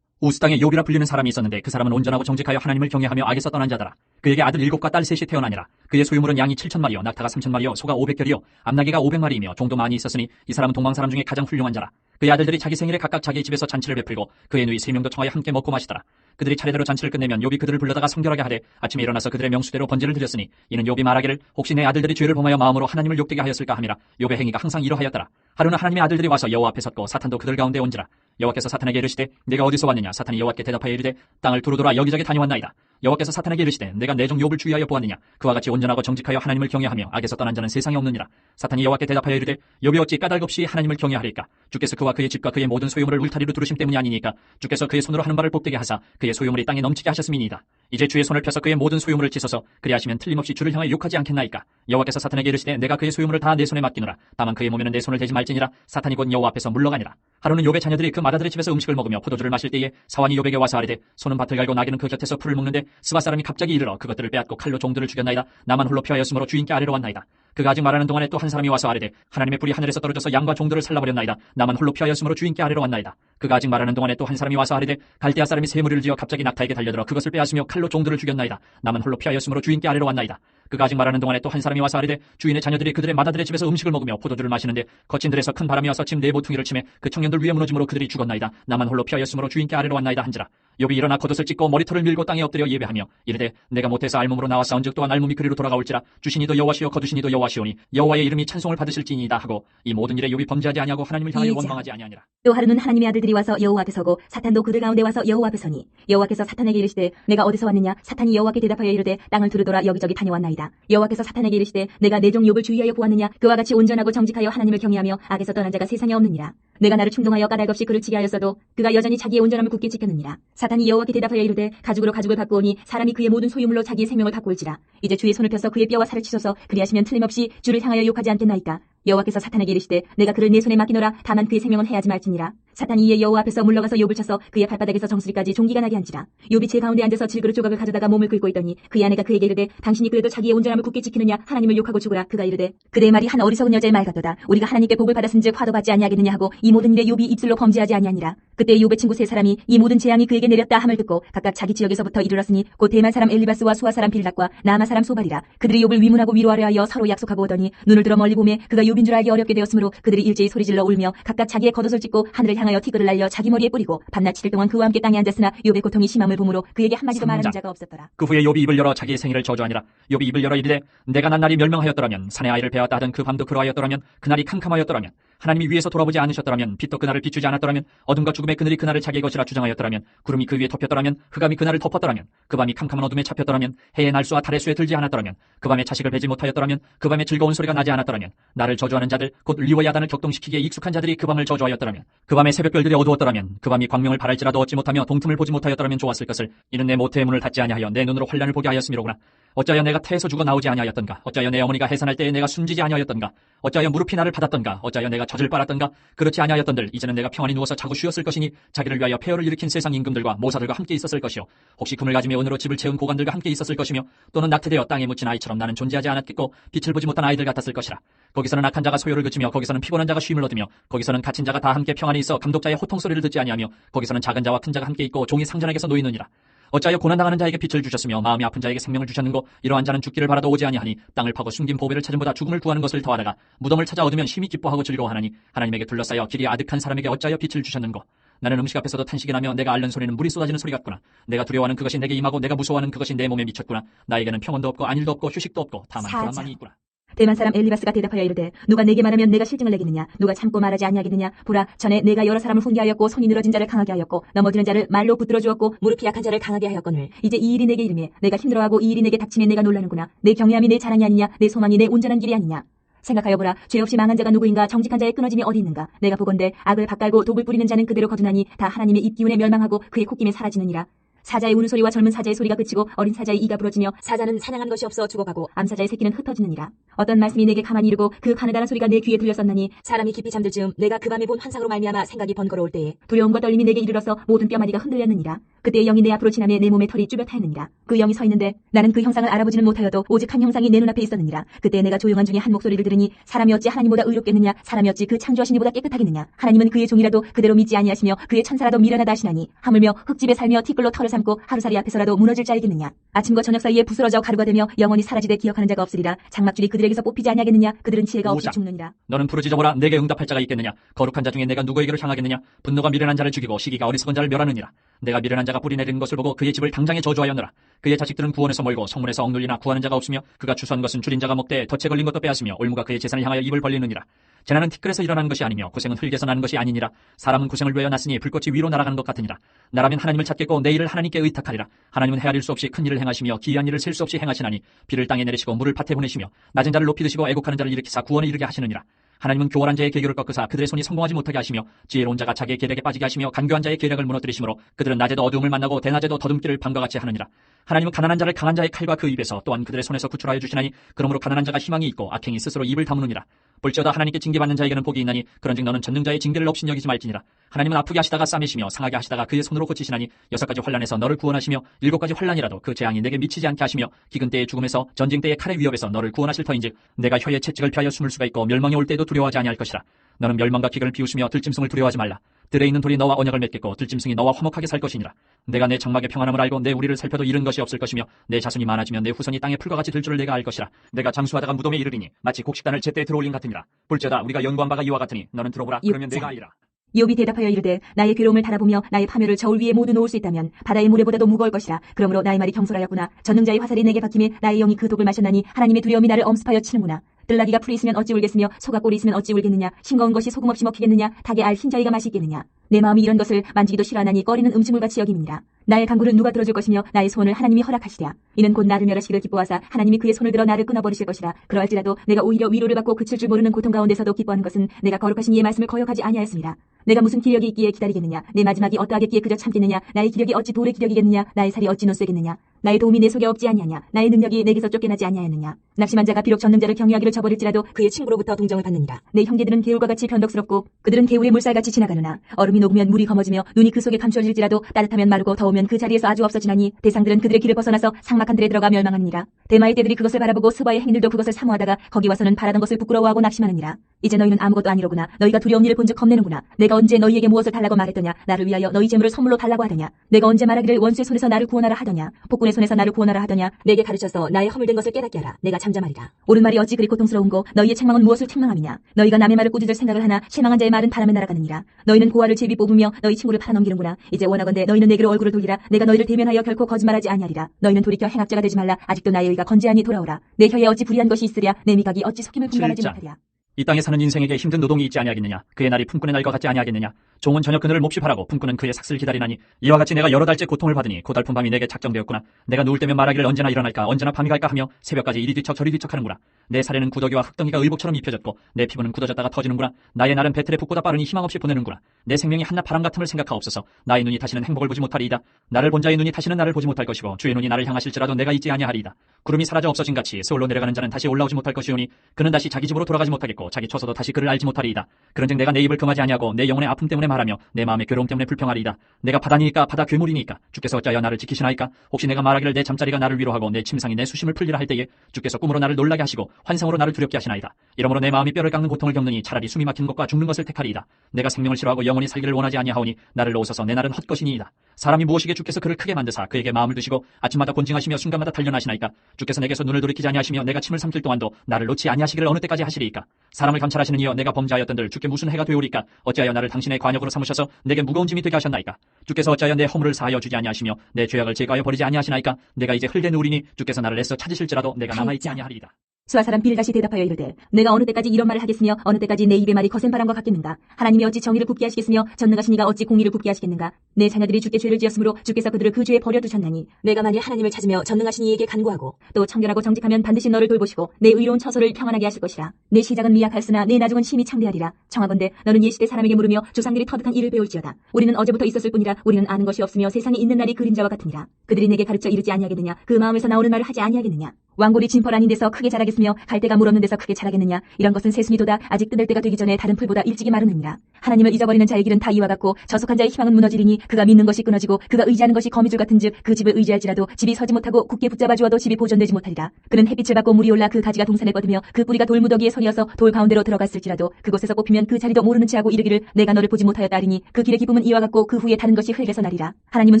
우스 땅에 욥이라 불리는 사람이 있었는데 그 사람은 온전하고 정직하여 하나님을 경외하며 악에서 떠난 자더라. 그에게 아들 7과 딸 3이 태어나니라. 그의 소유물은 양이 7,000마리요 낙타가 3,000마리요 소가 500결이요 암나귀가 500마리이며 종도 많이 있었으니 이 사람은 동방 사람 중에 가장 훌륭한 자라. 그의 아들들이 자기 생일에 각각 자기 집에서 잔치를 베풀고 그의 누이 3명도 청하여 함께 먹고 마시더라. 그들이 차례대로 잔치를 끝내면 욥이 그들을 불러다가 성결하게 하되 아침에 일어나서 그들의 명수대로 번제를 드렸으니 이는 욥이 말하기를 혹시 내 아들들이 죄를 범하여 마음으로 하나님을 욕되게 하였을까 함이라. 욥의 행위가 항상 이러하였더라. 하루는 하나님의 아들들이 와서 여호와 앞에 섰고 사탄도 그들 가운데 온지라. 여호와께서 사탄에게 이르시되 내가 어디서 왔느냐. 사탄이 여호와께 대답하여 이르되 땅을 두루 돌아 여기저기 다녀왔나이다. 여호와께서 사탄에게 이르시되 내가 내 종 욥을 주의하여 보았느냐. 그와 같이 온전하고 정직하여 하나님을 경외하며 악에서 떠난 자는 세상에 없느니라. 사탄이 여호와께 대답하여 이르되 욥이 어찌 까닭없이 하나님을 경외하리까. 주께서 그와 그의 집과 그의 모든 소유물을 울타리로 두르심 때문이 아니니까. 주께서 그의 손으로 하는 바를 복되게 하사 그의 소유물이 땅에 넘치게 하셨음이니이다. 이제 주의 손을 펴서 그의 모든 소유물을 찢어서 그리하시면 틀림없이 주를 향하여 욕하지 않겠나이까. 여호와께서 사탄에게 이르시되 내가 그의 소유물을 다 내 손에 맡기노라. 다만 그의 몸에는 내 손을 대지 말지니라. 사탄이 곧 여호와 앞에서 물러가니라. 하루는 욥의 자녀들이 그 마다들의 집에서 음식을 먹으며 포도주를 마실 때에 사환이 욥에게 와서 아뢰되 소는 밭을 갈고 나귀는 그 곁에서 풀을 먹는데 스바 사람이 갑자기 이르러 그것들을 빼앗고 칼로 종들을 죽였나이다. 나만 홀로 피하였으므로 주인께 아뢰러 왔나이다. 그가 아직 말하는 동안에 또 한 사람이 와서 아뢰되 하나님의 불이 하늘에서 떨어져서 양과 종들을 살라버렸나이다. 나만 홀로 피하였으므로 주인께 아뢰러 왔나이다. 그가 아직 말하는 동안에 또 한 사람이 와서 아뢰되 갈대아 사람이 새 무리를 지어 갑자기 낙타에게 달려들어 그것을 빼앗으며 칼로 종들을 죽였나이다. 나만 홀로 피하였으므로 주인께 아뢰러 왔나이다. 그가 아직 말하는 동안에 또 한 사람이 와서 아뢰되 주인의 자녀들이 그들의 마다들의 집에서 음식을 먹으며 포도주를 마시는데 거친 들에서 큰 바람이 와서 집 네 모퉁이를 치매 그 청년들 위에 무너짐으로 그들이 죽었나이다. 나만 홀로 피하였으므로 주인께 아뢰러 왔나이다 한지라. 욥이 일어나 겉옷을 찢고 머리털을 밀고 땅에 엎드려 예배하며 이르되 내가 못해서 알몸으로 나왔사온즉 또한 알몸이 그리로 돌아가올지라. 주신이도 여호와시요 거두신이도 여호와시오니 여호와의 이름이 찬송을 받으실지니이다 하고 이 모든 일에 욥이 범죄하지 아니하고 하나님을 향하여 원망하지 아니하니라. 또 하루는 하나님의 아들들이 와서 여호와 앞에 서고 사탄도 그들 가운데 와서 여호와 앞에 서니 여호와께서 사탄에게 이르시되 내가 어디서 왔느냐. 사탄이 여호와께 대답하여 이르되 땅을 두루 돌아 여기저기 다녀왔나이다. 여호와께서 사탄에게 이르시되 내가 내 종 욥을 주의하여 보았느냐. 그와 같이 온전하고 정직하여 하나님을 경외하며 악에서 떠난 자가 세상에 없느니라. 내가 나를 충동하여 까닭없이 그를 치게 하였어도 그가 여전히 자기의 온전함을 굳게 지켰느니라. 사탄이 여호와께 대답하여 이르되 가죽으로 가죽을 바꾸오니 사람이 그의 모든 소유물로 자기의 생명을 바꿀지라. 이제 주의 손을 펴서 그의 뼈와 살을 치소서. 그리하시면 틀림없이 주를 향하여 욕하지 않겠나이까. 여호와께서 사탄에게 이르시되 내가 그를 내 손에 맡기노라. 다만 그의 생명은 해하지 말지니라. 사탄이 이에 여호와 앞에서 물러가서 욥을 쳐서 그의 발바닥에서 정수리까지 종기가 나게 한지라. 욥이 제 가운데 앉아서 질그릇 조각을 가져다가 몸을 긁고 있더니 그의 아내가 그에게 이르되 당신이 그래도 자기의 온전함을 굳게 지키느냐. 하나님을 욕하고 죽으라. 그가 이르되 그대의 말이 한 어리석은 여자의 말 같도다. 우리가 하나님께 복을 받았은즉 화도 받지 아니하겠느냐 하고 이 모든 일에 욥이 입술로 범죄하지 아니하니라. 그때 욥의 친구 세 사람이 이 모든 재앙이 그에게 내렸다 함을 듣고 각각 자기 지역에서부터 이르렀으니 곧 대만 사람 엘리바스와 수아 사람 빌닷과 나아마 사람 소발이라. 그들이 욥을 위문하고 위로하려 하여 서로 약속하고 오더니 눈을 들어 멀리 보매 그가 욥인 줄 알기 어렵게 되었으므로 그들이 일제히 소리질러 울며 각각 자기의 겉옷을 찢고 하늘을 향하여 티글을 날려 자기 머리에 뿌리고 밤낮 7일 동안 그와 함께 땅에 앉았으나 욥의 고통이 심함을 보므로 그에게 한마디도 말하는 자가 없었더라. 그 후에 욥이 입을 열어 자기의 생일을 저주하니라. 욥이 입을 열어 이르되 내가 난 날이 멸망하였더라면 산에 아이를 배웠다 하던 그 밤도 그러하였더라면 그날이 캄캄하였더라면 하나님이 위에서 돌아보지 않으셨더라면, 빛도 그날을 비추지 않았더라면, 어둠과 죽음의 그늘이 그날을 자기의 것이라 주장하였더라면, 구름이 그 위에 덮였더라면, 흑암이 그날을 덮었더라면, 그 밤이 캄캄한 어둠에 잡혔더라면, 해의 날수와 달의 수에 들지 않았더라면, 그 밤에 자식을 베지 못하였더라면, 그 밤에 즐거운 소리가 나지 않았더라면, 나를 저주하는 자들, 곧 리와 야단을 격동시키기에 익숙한 자들이 그 밤을 저주하였더라면, 그 밤에 새벽별들이 어두웠더라면, 그 밤이 광명을 바랄지라도 얻지 못하며 동틈을 보지 못하였더라면 좋았을 것을. 이는 내 모태의 문을 닫지 아니하여 내 눈으로 환란을 보게 하였음이로구나. 어찌하여 내가 태에서 죽어 나오지 아니하였던가? 어찌하여 내 어머니가 해산할 때에 내가 숨지지 아니하였던가? 어찌하여 무릎이 나를 받았던가? 어찌하여 내가 젖을 빨았던가? 그렇지 아니하였던들 이제는 내가 평안히 누워서 자고 쉬었을 것이니 자기를 위하여 폐허를 일으킨 세상 임금들과 모사들과 함께 있었을 것이요 혹시 금을 가지며 은으로 집을 채운 고관들과 함께 있었을 것이며 또는 낙태되어 땅에 묻힌 아이처럼 나는 존재하지 않았겠고 빛을 보지 못한 아이들 같았을 것이라. 거기서는 악한 자가 소요를 그치며 거기서는 피곤한 자가 쉼을 얻으며 거기서는 갇힌 자가 다 함께 평안히 있어 감독자의 호통 소리를 듣지 아니하며 거기서는 작은 자와 큰 자가 함께 있고 종이 상전에게서 놓이느니라. 어찌하여 고난당하는 자에게 빛을 주셨으며 마음이 아픈 자에게 생명을 주셨는고 이러한 자는 죽기를 바라도 오지 아니하니 땅을 파고 숨긴 보배를 찾음보다 죽음을 구하는 것을 더하다가 무덤을 찾아 얻으면 심히 기뻐하고 즐거워하나니 하나님에게 둘러싸여 길이 아득한 사람에게 어찌하여 빛을 주셨는고. 나는 음식 앞에서도 탄식이 나며 내가 앓는 소리는 물이 쏟아지는 소리 같구나. 내가 두려워하는 그것이 내게 임하고 내가 무서워하는 그것이 내 몸에 미쳤구나. 나에게는 평온도 없고 안일도 없고 휴식도 없고 다만 불안만이 있구나. 대만 사람 엘리바스가 대답하여 이르되 누가 내게 말하면 내가 실증을 내겠느냐? 누가 참고 말하지 아니하겠느냐? 보라, 전에 내가 여러 사람을 훈계하였고 손이 늘어진 자를 강하게 하였고 넘어지는 자를 말로 붙들어 주었고 무릎이 약한 자를 강하게 하였거늘 이제 이 일이 내게 이르매 내가 힘들어하고 이 일이 내게 닥치매 내가 놀라는구나. 내 경외함이 내 자랑이 아니냐? 내 소망이 내 온전한 길이 아니냐? 생각하여 보라. 죄 없이 망한 자가 누구인가? 정직한 자의 끊어짐이 어디 있는가? 내가 보건대 악을 밭갈고 독을 뿌리는 자는 그대로 거두나니 다 하나님의 입기운에 멸망하고 그의 콧김에 사라지느니라. 사자의 우는 소리와 젊은 사자의 소리가 그치고 어린 사자의 이가 부러지며 사자는 사냥한 것이 없어 죽어가고 암사자의 새끼는 흩어지느니라. 어떤 말씀이 내게 가만히 이르고 그 가느다란 소리가 내 귀에 들렸었나니 사람이 깊이 잠들 즈음 내가 그 밤에 본 환상으로 말미암아 생각이 번거로울 때에 두려움과 떨림이 내게 이르러서 모든 뼈마디가 흔들렸느니라. 그때 영이 내 앞으로 지나며 내 몸에 털이 쭈뼛하였느니라. 그 영이 서 있는데 나는 그 형상을 알아보지는 못하여도 오직 한 형상이 내 눈앞에 있었느니라. 그때 내가 조용한 중에 한 목소리를 들으니 사람이 어찌 하나님보다 의롭겠느냐? 사람이 어찌 그 창조하신 이보다 깨끗하겠느냐? 하나님은 그의 종이라도 그대로 믿지 아니하시며 그의 천사라도 미련하다 하시나니 하물며 흙집에 살며 티끌로 털을 삼고 하루살이 앞에서라도 무너질 자이겠느냐? 아침과 저녁 사이에 부스러져 가루가 되며 영원히 사라지되 기억하는 자가 없으리라. 장막줄이 그들에게서 뽑히지 아니하겠느냐? 그들은 지혜가 없이 죽느니라. 너는 부르짖어보라. 내게 응답할 자가 있겠느냐? 거룩한 자 중에 내가 누구에게로 향하겠느냐? 분노가 미련한 자를 죽이고 시기가 어리석은 자를 멸하느니라. 내가 미련한 자가 뿌리 내리는 것을 보고 그의 집을 당장에 저주하였노라. 그의 자식들은 구원에서 멀고 성문에서 억눌리나 구하는 자가 없으며 그가 추수한 것은 줄인 자가 먹되 덫에 걸린 것도 빼앗으며 올무가 그의 재산을 향하여 입을 벌리느니라. 재난은 티끌에서 일어나는 것이 아니며 고생은 흙에서 나는 것이 아니니라. 사람은 고생을 위하여 났으니 불꽃이 위로 날아가는 것 같으니라. 나라면 하나님을 찾겠고 내 일을 하나님께 의탁하리라. 하나님은 헤아릴 수 없이 큰 일을 행하시며 기이한 일을 셀 수 없이 행하시나니 비를 땅에 내리시고 물을 밭에 보내시며 낮은 자를 높이 드시고 애곡하는 자를 일으키사 구원에 이르게 하시느니라. 하나님은 교활한 자의 계교를 꺾으사 그들의 손이 성공하지 못하게 하시며 지혜로운 자가 자기의 계략에 빠지게 하시며 간교한 자의 계략을 무너뜨리시므로 그들은 낮에도 어두움을 만나고 대낮에도 더듬기를 밤과 같이 하느니라. 하나님은 가난한 자를 강한 자의 칼과 그 입에서 또한 그들의 손에서 구출하여 주시나니 그러므로 가난한 자가 희망이 있고 악행이 스스로 입을 다무느니라. 볼지어다 하나님께 징계받는 자에게는 복이 있나니 그런즉 너는 전능자의 징계를 없인 여기지 말지니라. 하나님은 아프게 하시다가 싸매시며 상하게 하시다가 그의 손으로 고치시나니 6가지 환난에서 너를 구원하시며 7가지 환난이라도 그 재앙이 내게 미치지 않게 하시며 기근 때의 죽음에서 전쟁 때의 칼의 위협에서 너를 구원하실 터인즉 내가 혀의 채찍을 피하여 숨을 수가 있고 멸망이 올 때에도 두려워하지 아니할 것이라. 너는 멸망과 기근을 비웃으며 들짐승을 두려워하지 말라. 들에 있는 돌이 너와 언약을 맺겠고 들짐승이 너와 화목하게 살 것이니라. 내가 내 장막의 평안함을 알고 내 우리를 살펴도 잃은 것이 없을 것이며 내 자손이 많아지면 내 후손이 땅의 풀과 같이 될 줄을 내가 알 것이라. 내가 장수하다가 무덤에 이르리니 마치 곡식단을 제때에 들어올린 같으니라. 볼지어다 우리가 연구한 바가 이와 같으니 너는 들어보라. 그러면 내가 알리라. 욥이 대답하여 이르되 나의 괴로움을 달아보며 나의 파멸을 저울 위에 모두 놓을 수 있다면 바다의 모래보다도 무거울 것이라. 그러므로 나의 말이 경솔하였구나. 전능자의 화살이 내게 박힘에 나의 영이 그 독을 마셨나니 하나님의 두려움이 나를 엄습하여 치는구나. 뜰나기가 풀이 있으면 어찌 울겠으며 소가 꼴이 있으면 어찌 울겠느냐. 싱거운 것이 소금 없이 먹히겠느냐. 닭의 알 흰자위가 맛이 있겠느냐. 내 마음이 이런 것을 만지기도 싫어하나니 꺼리는 음식물같이 여김이니라. 나의 간구를 누가 들어줄 것이며 나의 소원을 하나님이 허락하시랴. 이는 곧 나를 멸하시기를 기뻐하사 하나님이 그의 손을 들어 나를 끊어버리실 것이라. 그러할지라도 내가 오히려 위로를 받고 그칠 줄 모르는 고통 가운데서도 기뻐하는 것은 내가 거룩하신 이의 말씀을 거역하지 아니하였습니다. 내가 무슨 기력이 있기에 기다리겠느냐. 내 마지막이 어떠하겠기에 그저 참겠느냐. 나의 기력이 어찌 돌의 기력이겠느냐. 나의 살이 어찌 노쇠겠느냐. 나의 도움이 내 속에 없지 아니하냐. 나의 능력이 내게서 쫓겨나지 아니하였느냐. 낙심한 자가 비록 전능자를 경외하기를 저버릴지라도 그의 친구로부터 동정을 받느니라. 내 형제들은 개울과 같이 변덕스럽고 그들은 개울의 물살같이 지나가느나. 얼음이 녹으면 물이 검어지며 눈이 그 속에 감추어질지라도 따뜻하면 마르고 더우면 그 자리에서 아주 없어지나니 대상들은 그들의 길을 벗어나서 삭막한 들에 들어가 멸망하느니라. 대마의 떼들이 그것을 바라보고 스바의 행인들도 그것을 사모하다가 거기 와서는 바라던 것을 부끄러워하고 낙심하느니라. 이제 너희는 아무것도 아니로구나. 너희가 두려운 일을 본즉 겁내는구나. 내가 언제 너희에게 무엇을 달라고 말했더냐. 나를 위하여 너희 재물을 선물로 달라고 하더냐. 내가 언제 말하기를 원수의 손에서 나를 구원하라 하더냐. 폭군의 손에서 나를 구원하라 하더냐. 내게 가르쳐서 나의 허물된 것을 깨닫게 하라. 내가 잠잠하리라. 옳은 말이 어찌 그리 고통스러운고 너희의 책망은 무엇을 책망함이냐. 너희가 남의 말을 꾸짖을 생각을 하나 실망한 자의 말은 바람에 날아가느니라. 너희는 고아를 제비 뽑으며 너희 친구를 팔아넘기는구나. 이제 원하건대 너희는 내게로 얼굴을 돌리라. 내가 너희를 대면하여 결코 거짓말하지 아니하리라. 너희는 돌이켜 행악자가 되지 말라. 아직도 나의 의가 건재하니 돌아오라. 내 혀에 어찌 불의한 것이 있으랴. 내 미각이 어찌 속임을 분간하지 못하랴. 이 땅에 사는 인생에게 힘든 노동이 있지 아니하겠느냐. 그의 날이 품꾼의 날과 같지 아니하겠느냐. 종은 저녁 그늘을 몹시 바라고 품꾼은 그의 삭슬을 기다리나니 이와 같이 내가 여러 달째 고통을 받으니 고달픈 밤이 내게 작정되었구나. 내가 누울 때면 말하기를 언제나 일어날까 언제나 밤이 갈까 하며 새벽까지 이리 뒤척 저리 뒤척하는구나. 내 살에는 구더기와 흙덩이가 의복처럼 입혀졌고 내 피부는 굳어졌다가 터지는구나. 나의 날은 배틀의 북보다 빠르니 희망 없이 보내는구나. 내 생명이 한낱 바람 같음을 생각하옵소서. 나의 눈이 다시는 행복을 보지 못하리이다. 나를 본 자의 눈이 다시는 나를 보지 못할 것이고 주의 눈이 나를 향하실지라도 내가 잊지 아니하리이다. 구름이 사라져 없어진 같이 세월로 내려가는 자는 다시 올라오지 못할 것이오니 그는 다시 자기 집으로 돌아가지 못하겠고 자기 처소도 다시 그를 알지 못하리이다. 그런즉 내가 내 입을 금하지 아니하고 내 영혼의 아픔 때문에 말하며 내 마음의 괴로움 때문에 불평하리이다. 내가 바다니까 바다 괴물이니까 주께서 어찌하여 나를 지키시나이까. 혹시 내가 말하기를 내 잠자리가 나를 위로하고 내 침상이 내 수심을 풀리라 할 때에 주께서 꿈으로 나를 놀라게 하시고 환상으로 나를 두렵게 하시나이다. 이러므로 내 마음이 뼈를 깎는 고통을 겪느니 차라리 숨이 막히는 것과 죽는 것을 택하리이다. 내가 생명을 싫어하고 영원히 살기를 원하지 아니하오니 나를 놓으소서. 내 날은 헛것이니이다. 사람이 무엇이게 주께서 그를 크게 만드사 그에게 마음을 두시고 아침마다 곤징하시며 순간마다 단련하시나이까. 주께서 내게서 눈을 돌이키지 아니하시며 내가 침을 삼킬 동안도 나를 놓지 아니하시기를 어느 때까지 하시리이까. 사람을 감찰하시는 이여 내가 범죄하였던들 주께 무슨 해가 되오리까. 어찌하여 나를 당신의 관역으로 삼으셔서 내게 무거운 짐이 되게 하셨나이까. 주께서 어찌하여 내 허물을 사하여 주지 아니하시며 내 죄악을 제거하여 버리지 아니하시나이까. 내가 이제 흙에 누우리니 주께서 나를 애써 찾으실지라도 내가 남아있지 아니하리이다. 수아 사람 빌다시 대답하여 이르되 내가 어느 때까지 이런 말을 하겠으며 어느 때까지 내 입의 말이 거센 바람과 같겠는가. 하나님이 어찌 정의를 굽게 하시겠으며 전능하신 이가 어찌 공의를 굽게 하시겠는가. 내 자녀들이 주께 죄를 지었으므로 주께서 그들을 그 죄에 버려두셨나니 내가 만일 하나님을 찾으며 전능하신 이에게 간구하고 또 청결하고 정직하면 반드시 너를 돌보시고 내 의로운 처소를 평안하게 하실 것이라. 내 시작은 미약할으나 내 나중은 심히 창대하리라. 청하건대 너는 옛시대 사람에게 물으며 조상들이 터득한 일을 배울지어다. 우리는 어제부터 있었을 뿐이라 우리는 아는 것이 없으며 세상에 있는 날이 그림자와 같으니라. 그들이 내게 가르쳐 이르지 아니하겠느냐. 그 마음에서 나오는 말을 하지 아니하겠느냐. 왕골이 진펄 아닌 데서 크게 자라겠으며 갈대가 물 없는 데서 크게 자라겠느냐. 이런 것은 새순이도다 아직 뜯을 때가 되기 전에 다른 풀보다 일찍이 마르느니라. 하나님을 잊어버리는 자의 길은 다 이와 같고 저속한 자의 희망은 무너지리니 그가 믿는 것이 끊어지고 그가 의지하는 것이 거미줄 같은즉 그 집을 의지할지라도 집이 서지 못하고 굳게 붙잡아 주어도 집이 보존되지 못하리라. 그는 햇빛을 받고 물이 올라 그 가지가 동산에 뻗으며 그 뿌리가 돌무더기에 서리어서 돌 가운데로 들어갔을지라도 그곳에서 뽑히면 그 자리도 모르는 채하고 이르기를 내가 너를 보지 못하였다 하리니 그 길의 기쁨은 이와 같고 그 후에 다른 것이 흙에서 나리라. 하나님은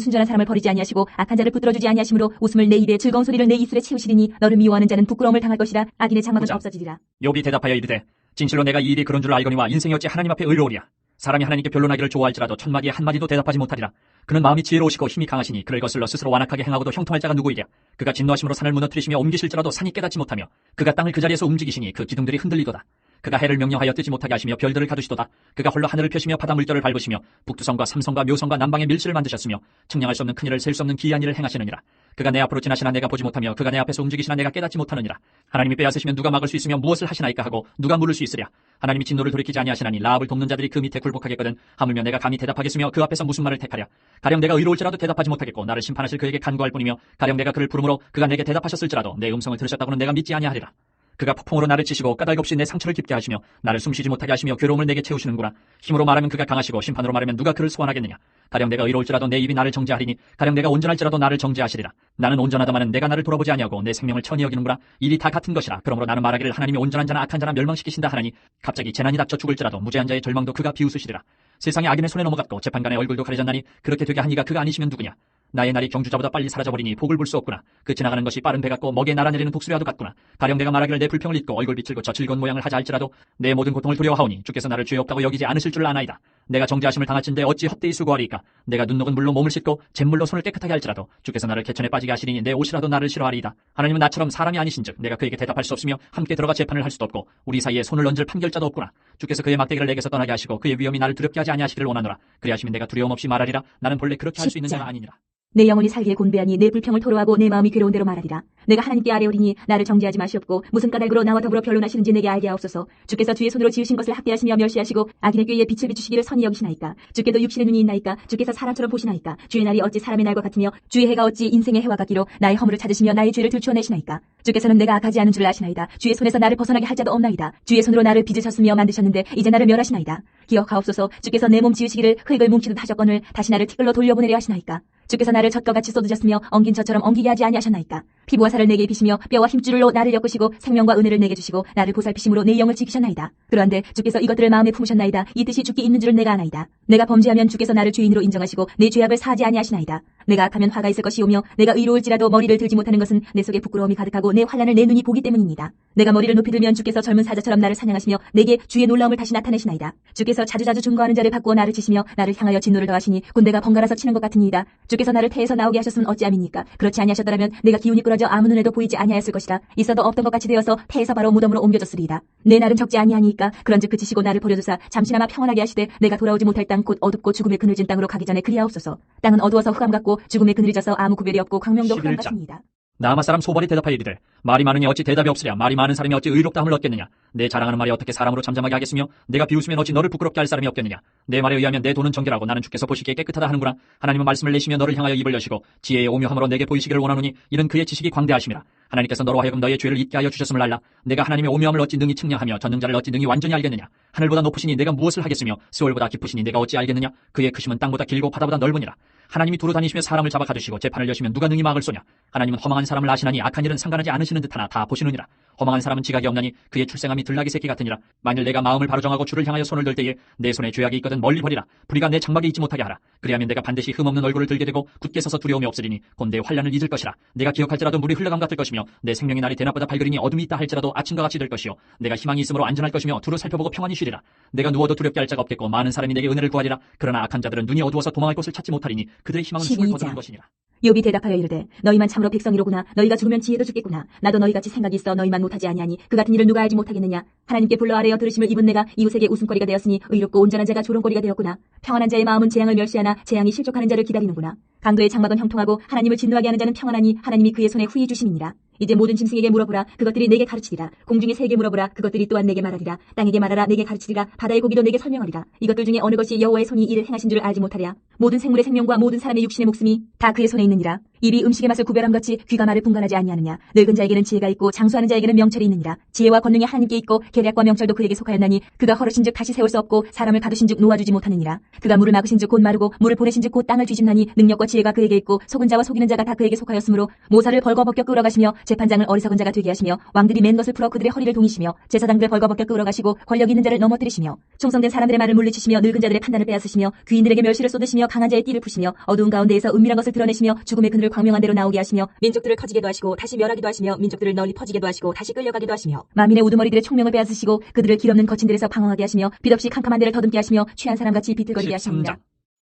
순전한 사람을 버리지 아니하시고 악한 자를 붙들어주지 아니하시므로 웃음을 내 입에 즐거운 소리를 내 입술에 채우시리니 너를 미워하는 자는 부끄러움을 당할 것이라. 악인의 장막은 없어지리라. 욥이 대답하여 이르되 진실로 내가 이 일이 그런 줄 알거니와 인생이 어찌 하나님 앞에 의로우랴. 사람이 하나님께 변론하기를 좋아할지라도 첫마디에 한마디도 대답하지 못하리라. 그는 마음이 지혜로우시고 힘이 강하시니 그를 거슬러 스스로 완악하게 행하고도 형통할 자가 누구이랴. 그가 진노하심으로 산을 무너뜨리시며 옮기실지라도 산이 깨닫지 못하며 그가 땅을 그 자리에서 움직이시니 그 기둥들이 흔들리도다. 그가 해를 명령하여 뜨지 못하게 하시며 별들을 가두시도다. 그가 홀로 하늘을 펴시며 바다 물결을 밟으시며 북두성과 삼성과 묘성과 남방의 밀실을 만드셨으며 측량할 수 없는 큰 일을 셀 수 없는 기이한 일을 행하시느니라. 그가 내 앞으로 지나시나 내가 보지 못하며 그가 내 앞에서 움직이시나 내가 깨닫지 못하느니라. 하나님이 빼앗으시면 누가 막을 수 있으며 무엇을 하시나이까 하고 누가 물을 수 있으랴. 하나님이 진노를 돌이키지 아니하시나니 라합을 돕는 자들이 그 밑에 굴복하겠거든. 하물며 내가 감히 대답하겠으며 그 앞에서 무슨 말을 택하랴. 가령 내가 의로울지라도 대답하지 못하겠고 나를 심판하실 그에게 간구할 뿐이며 가령 내가 그를 부르므로 그가 내게 대답하셨을지라도 내 음성을 들으셨다고는 내가 믿지 아니하리라. 그가 폭풍으로 나를 치시고 까닭없이 내 상처를 깊게 하시며 나를 숨쉬지 못하게 하시며 괴로움을 내게 채우시는구나. 힘으로 말하면 그가 강하시고 심판으로 말하면 누가 그를 소환하겠느냐. 가령 내가 의로울지라도 내 입이 나를 정죄하리니 가령 내가 온전할지라도 나를 정죄하시리라. 나는 온전하다마는 내가 나를 돌아보지 아니하고 내 생명을 천히 여기는구나. 일이 다 같은 것이라. 그러므로 나는 말하기를 하나님이 온전한 자나 악한 자나 멸망시키신다 하나니 갑자기 재난이 닥쳐 죽을지라도 무죄한 자의 절망도 그가 비웃으시리라. 세상에 악인의 손에 넘어갔고 재판관의 얼굴도 가려졌나니 그렇게 되게 한 이가 그가 아니시면 누구냐. 나의 날이 경주자보다 빨리 사라져버리니 복을 볼 수 없구나. 그 지나가는 것이 빠른 배 같고 먹에 날아내리는 독수리와도 같구나. 가령 내가 말하기를 내 불평을 잊고 얼굴빛을 고쳐 즐거운 모양을 하자 할지라도 내 모든 고통을 두려워하오니 주께서 나를 죄 없다고 여기지 않으실 줄 아나이다. 내가 정죄하심을 당할진대 어찌 헛되이 수고하리이까. 내가 눈 녹은 물로 몸을 씻고 잿물로 손을 깨끗하게 할지라도 주께서 나를 개천에 빠지게 하시리니 내 옷이라도 나를 싫어하리이다. 하나님은 나처럼 사람이 아니신즉 내가 그에게 대답할 수 없으며 함께 들어가 재판을 할 수도 없고 우리 사이에 손을 얹을 판결자도 없구나. 주께서 그의 막대기를 내게서 떠나게 하시고 그의 위엄이 나를 두렵게 하지 아니하시기를 원하노라. 그리하시면 내가 두려움 없이 말하리라. 나는 본래 그렇게 할 수 있는 자가 아니니라. 내 영혼이 살기에 곤배하니 내 불평을 토로하고 내 마음이 괴로운 대로 말하리라. 내가 하나님께 아뢰오리니 나를 정죄하지 마시옵고 무슨 까닭으로 나와 더불어 변론하시는지 내게 알게 하옵소서. 주께서 주의 손으로 지으신 것을 학대하시며 멸시하시고 악인의 꾀에 빛을 비추시기를 선히 여기시나이까. 주께도 육신의 눈이 있나이까. 주께서 사람처럼 보시나이까. 주의 날이 어찌 사람의 날과 같으며 주의 해가 어찌 인생의 해와 같기로 나의 허물을 찾으시며 나의 죄를 들추어내시나이까. 주께서는 내가 악하지 않은 줄을 아시나이다. 주의 손에서 나를 벗어나게 할 자도 없나이다. 주의 손으로 나를 빚으셨으며 만드셨는데 이제 나를 멸하시나이다. 기억하옵소서. 주께서 내 몸 지으시기를 흙을 뭉치듯 하셨거늘 다시 나를 티끌로 돌려보내려 하시나이까. 주께서 나를 젖과 같이 쏟으셨으며 엉긴 젖처럼 엉기게 하지 아니하셨나이까. 피부와 살을 내게 입히시며 뼈와 힘줄로 나를 엮으시고 생명과 은혜를 내게 주시고 나를 보살피심으로 내 영을 지키셨나이다. 그러한데 주께서 이것들을 마음에 품으셨나이다. 이 뜻이 주께 있는 줄을 내가 아나이다. 내가 범죄하면 주께서 나를 죄인으로 인정하시고 내 죄악을 사하지 아니하시나이다. 내가 악하면 화가 있을 것이오며 내가 의로울지라도 머리를 들지 못하는 것은 내 속에 부끄러움이 가득하고 내 환난을 내 눈이 보기 때문입니다. 내가 머리를 높이 들면 주께서 젊은 사자처럼 나를 사냥하시며 내게 주의 놀라움을 다시 나타내시나이다. 주께서 자주자주 중거하는 자를 바꾸어 나를 치시며 나를 향하여 진노를 더하시니 군대가 번갈아서 치는 것 같으니이다. 주께서 나를 태에서 나오게 하셨으면 어찌함입니까? 그렇지 아니하셨더라면 내가 기운이 끌어져 떨어져 아무 눈에도 보이지 아니하였을 것이라. 있어도 없던 것 같이 되어서 폐에서 바로 무덤으로 옮겨졌으리이다. 내 날은 적지 아니하니까 그런즉 그치시고 나를 버려두사 잠시나마 평안하게 하시되 내가 돌아오지 못할 땅 곧 어둡고 죽음의 그늘진 땅으로 가기 전에 그리하옵소서. 땅은 어두워서 흑암 같고 죽음의 그늘이 져서 아무 구별이 없고 광명도 흑암 11장. 같습니다. 나아마 사람 소발이 대답하여 이르되 말이 많으니 어찌 대답이 없으랴. 말이 많은 사람이 어찌 의롭다함을 얻겠느냐. 내 자랑하는 말이 어떻게 사람으로 잠잠하게 하겠으며 내가 비웃으면 어찌 너를 부끄럽게 할 사람이 없겠느냐. 내 말에 의하면 내 돈은 정결하고 나는 주께서 보시기에 깨끗하다 하는구나. 하나님은 말씀을 내시며 너를 향하여 입을 여시고 지혜의 오묘함으로 내게 보이시기를 원하노니 이는 그의 지식이 광대하심이라. 하나님께서 너로 하여금 너의 죄를 잊게 하여 주셨음을 알라. 내가 하나님의 오묘함을 어찌 능히 측량하며 전능자를 어찌 능히 완전히 알겠느냐. 하늘보다 높으시니 내가 무엇을 하겠으며 스월보다 깊으시니 내가 어찌 알겠느냐. 그의 크심은 땅보다 길고 바다보다 넓으니라. 하나님이 두루 다니시며 사람을 잡아 가두시고 재판을 여시면 누가 능히 막을 쏘냐. 하나님은 허망한 사람을 아시나니 악한 일은 상관하지 않으시는 듯하나 다 보시느니라. 허망한 사람은 지각이 없나니 그의 출생함이 들나귀 새끼 같으니라. 만일 내가 마음을 바로 정하고 주를 향하여 손을 들 때에 내 손에 죄악이 있거든 멀리 버리라. 불의가 내 장막에 있지 못하게 하라. 그리하면 내가 반드시 흠없는 얼굴을 들게 되고 굳게 서서 두려움이 없으리니 곧 내 환난을 잊을 것이라. 내가 기억할지라도 물이 흘러감 같을 것이며 내 생명의 날이 대낮보다 밝으리니 어둠이 있다 할지라도 아침과 같이 될 것이요 내가 희망이 있으므로 안전할 것이며 두루 살펴보고 평안히 쉬리라. 내가 누워도 두렵게 할 자가 없겠고 많은 사람이 내게 은혜를 구하리라. 그러나 악한 자들은 눈이 어두워서 도망할 곳을 찾지 못하리니 그들의 희망은 숨을 거두는 것이니라. 욥이 대답하여 이르되 너희만 참으로 백성이로구나. 너희가 죽으면 지혜도 죽겠구나. 나도 너희같이 생각이 있어 너희만 못하지 아니하니 그 같은 일을 누가 알지 못하겠느냐. 하나님께 불러 아뢰어 들으심을 입은 내가 이웃에게 웃음거리가 되었으니 의롭고 온전한 자가 조롱거리가 되었구나. 평안한 자의 마음은 재앙을 멸시하나 재앙이 실족하는 자를 기다리는구나. 강도의 장막은 형통하고 하나님을 진노하게 하는 자는 평안하니 하나님이 그의 손에 후히 주심이니라. 이제 모든 짐승에게 물어보라. 그것들이 내게 가르치리라. 공중의 새에게 물어보라. 그것들이 또한 내게 말하리라. 땅에게 말하라. 내게 가르치리라. 바다의 고기도 내게 설명하리라. 이것들 중에 어느 것이 여호와의 손이 이를 행하신 줄 알지 못하랴. 모든 생물의 생명과 모든 사람의 육신의 목숨이 다 그의 손에 있느니라. 입이 음식의 맛을 구별함같이 귀가 말을 분간하지 아니하느냐. 늙은 자에게는 지혜가 있고 장수하는 자에게는 명철이 있느니라. 지혜와 권능이 하나님께 있고 계략과 명철도 그에게 속하였나니 그가 허르신즉 다시 세울 수 없고 사람을 가두신즉 놓아주지 못하느니라. 그가 물을 막으신즉 곧 마르고 물을 보내신즉 곧 땅을 뒤집나니 능력과 지혜가 그에게 있고 속은 자와 속이는 자가 다 그에게 속하였으므로 모사를 벌거벗겨 끌어가시며 재판장을 어리석은 자가 되게 하시며 왕들이 맨 것을 풀어 그들의 허리를 동이시며 제사장들을 벌거벗겨 끌어가시고 권력 있는 자를 넘어뜨리시며 충성된 사람들의 말을 물리치시며 늙은 자들의 판단을 빼앗으시며 귀인들에게 멸시를 쏟으시며 강한 자의 띠를 푸시며 어두운 가운데에서 은밀한 것을 드러내시며 죽음의 그늘을 광명한 대로 나오게 하시며 민족들을 터지게도 하시고 다시 멸하기도 하시며 민족들을 널리 퍼지게도 하시고 다시 끌려가기도 하시며 만민의 우두머리들의 총명을 빼앗으시고 그들을 길없는 거친 들에서 방황하게 하시며 빛없이 캄캄한 데를 더듬게 하시며 취한 사람같이 비틀거리게 하십니다. 13장.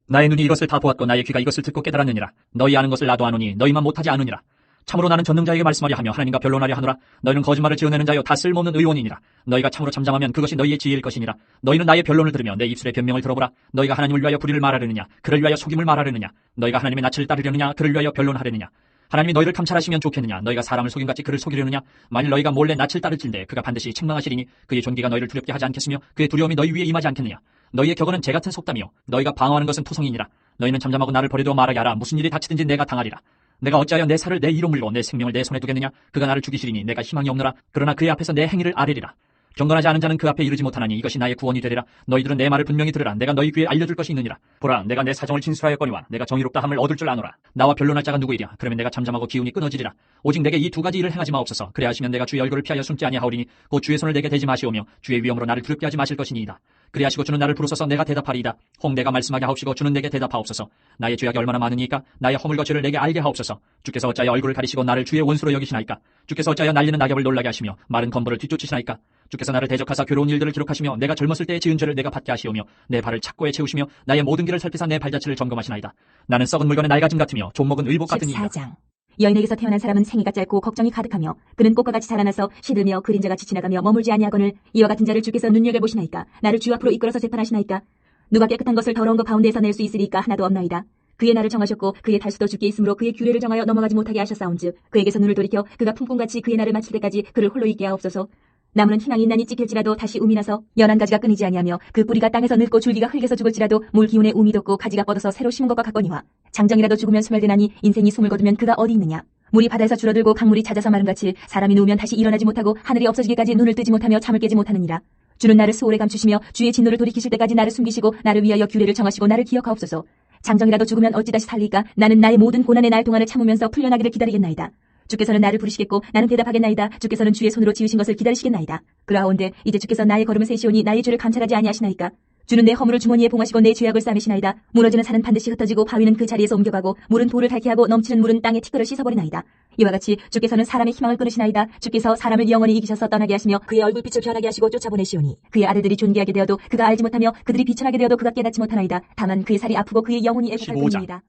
나의 눈이 이것을 다 보았고 나의 귀가 이것을 듣고 깨달았느니라. 너희 아는 것을 나도 아노니 너희만 못하지 않으니라. 참으로 나는 전능자에게 말씀하려 하며 하나님과 변론하려 하노라. 너희는 거짓말을 지어내는 자요 다 쓸모없는 의원이니라. 너희가 참으로 잠잠하면 그것이 너희의 지혜일 것이니라. 너희는 나의 변론을 들으며 내 입술의 변명을 들어보라. 너희가 하나님을 위하여 불의를 말하려느냐 그를 위하여 속임을 말하려느냐. 너희가 하나님의 낯을 따르려느냐 그를 위하여 변론하려느냐. 하나님이 너희를 감찰하시면 좋겠느냐. 너희가 사람을 속임같이 그를 속이려느냐. 만일 너희가 몰래 낯을 따를진대 그가 반드시 책망하시리니 그의 존귀가 너희를 두렵게 하지 않겠으며 그의 두려움이 너희 위에 임하지 않겠느냐. 너희의 격언은 재 같은 속담이요 너희가 방어하는 것은 토성이니라. 너희는 잠잠하고 나를 버리도 말하게 하라. 무슨 일이 닥치든지 내가 당하리라. 내가 어찌하여 내 살을 내 이로 물고 내 생명을 내 손에 두겠느냐. 그가 나를 죽이시리니 내가 희망이 없노라. 그러나 그의 앞에서 내 행위를 아뢰리라. 경건하지 않은 자는 그 앞에 이르지 못하나니 이것이 나의 구원이 되리라. 너희들은 내 말을 분명히 들으라. 내가 너희 귀에 알려줄 것이 있느니라. 보라 내가 내 사정을 진술하였거니와 내가 정의롭다 함을 얻을 줄 아노라. 나와 변론할 자가 누구이랴. 그러면 내가 잠잠하고 기운이 끊어지리라. 오직 내게 이 두 가지 일을 행하지 마옵소서. 그래 하시면 내가 주의 얼굴을 피하여 숨지 아니하오리니 곧 주의 손을 내게 대지 마시오며 주의 위엄으로 나를 두렵게 하지 마실 것이니이다. 그래 하시고 주는 나를 부르소서. 내가 대답하리이다. 혹 내가 말씀하게 하옵시고 주는 내게 대답하옵소서. 나의 죄악이 얼마나 많으니까 나의 허물과 죄를 내게 알게 하옵소서. 주께서 어찌하여 얼굴을 가리시고 나를 주의 원수로 여기시나이까. 주께서 어찌하여 날리는 낙엽을 놀라게 하시며 마른 건벌을 뒤쫓으시나이까. 주께서 나를 대적하사 괴로운 일들을 기록하시며 내가 젊었을 때의 지은 죄를 내가 받게 하시오며 내 발을 착고에 채우시며 나의 모든 길을 살피사 내 발자취를 점검하시나이다. 나는 썩은 물건의 낡아짐 같으며 좀먹은 의복 같으니이다. 14장. 여인에게서 태어난 사람은 생이가 짧고 걱정이 가득하며 그는 꽃과 같이 자라나서 시들며 그림자가 지나가며 머물지 아니하거늘 이와 같은 자를 주께서 눈여겨보시나이까. 나를 주 앞으로 이끌어서 재판하시나이까. 누가 깨끗한 것을 더러운 것 가운데에서 낼 수 있으리까. 하나도 없나이다. 그의 날을 정하셨고 그의 달수도 주께 있으므로 그의 규례를 정하여 넘어가지 못하게 하셨사온즉 그에게서 눈을 돌이켜 그가 품꾼같이 그의 날을 마칠 때까지 그를 홀로 있게 하옵소서. 나무는 희망이 있나니 찢길지라도 다시 움이 나서 연한 가지가 끊이지 아니하며 그 뿌리가 땅에서 늙고 줄기가 흙에서 죽을지라도 물 기운에 움이 돋고 가지가 뻗어서 새로 심은 것과 같거니와 장정이라도 죽으면 소멸되나니 인생이 숨을 거두면 그가 어디 있느냐. 물이 바다에서 줄어들고 강물이 잦아서 마름같이 사람이 누우면 다시 일어나지 못하고 하늘이 없어지기까지 눈을 뜨지 못하며 잠을 깨지 못하느니라. 주는 나를 수월에 감추시며 주의 진노를 돌이키실 때까지 나를 숨기시고 나를 위하여 규례를 정하시고 나를 기억하옵소서. 장정이라도 죽으면 어찌 다시 살리까. 나는 나의 모든 고난의 날 동안을 참으면서 풀려나기를 기다리겠나이다. 주께서는 나를 부르시겠고 나는 대답하겠나이다. 주께서는 주의 손으로 지으신 것을 기다리시겠나이다. 그러하온데 이제 주께서 나의 걸음을 세시오니 나의 죄를 감찰하지 아니하시나이까. 주는 내 허물을 주머니에 봉하시고 내 죄악을 싸매시나이다. 무너지는 산은 반드시 흩어지고 바위는 그 자리에서 옮겨가고 물은 돌을 닳게 하고 넘치는 물은 땅의 티끌을 씻어버리나이다. 이와 같이 주께서는 사람의 희망을 끊으시나이다. 주께서 사람을 영원히 이기셔서 떠나게 하시며 그의 얼굴빛을 변하게 하시고 쫓아보내시오니 그의 아들들이 존귀하게 되어도 그가 알지 못하며 그들이 비천하게 되어도 그가 깨닫지 못하나이다. 다만 그의 살이 아프고 그의 영혼이 애곡할 15장. 뿐입니다.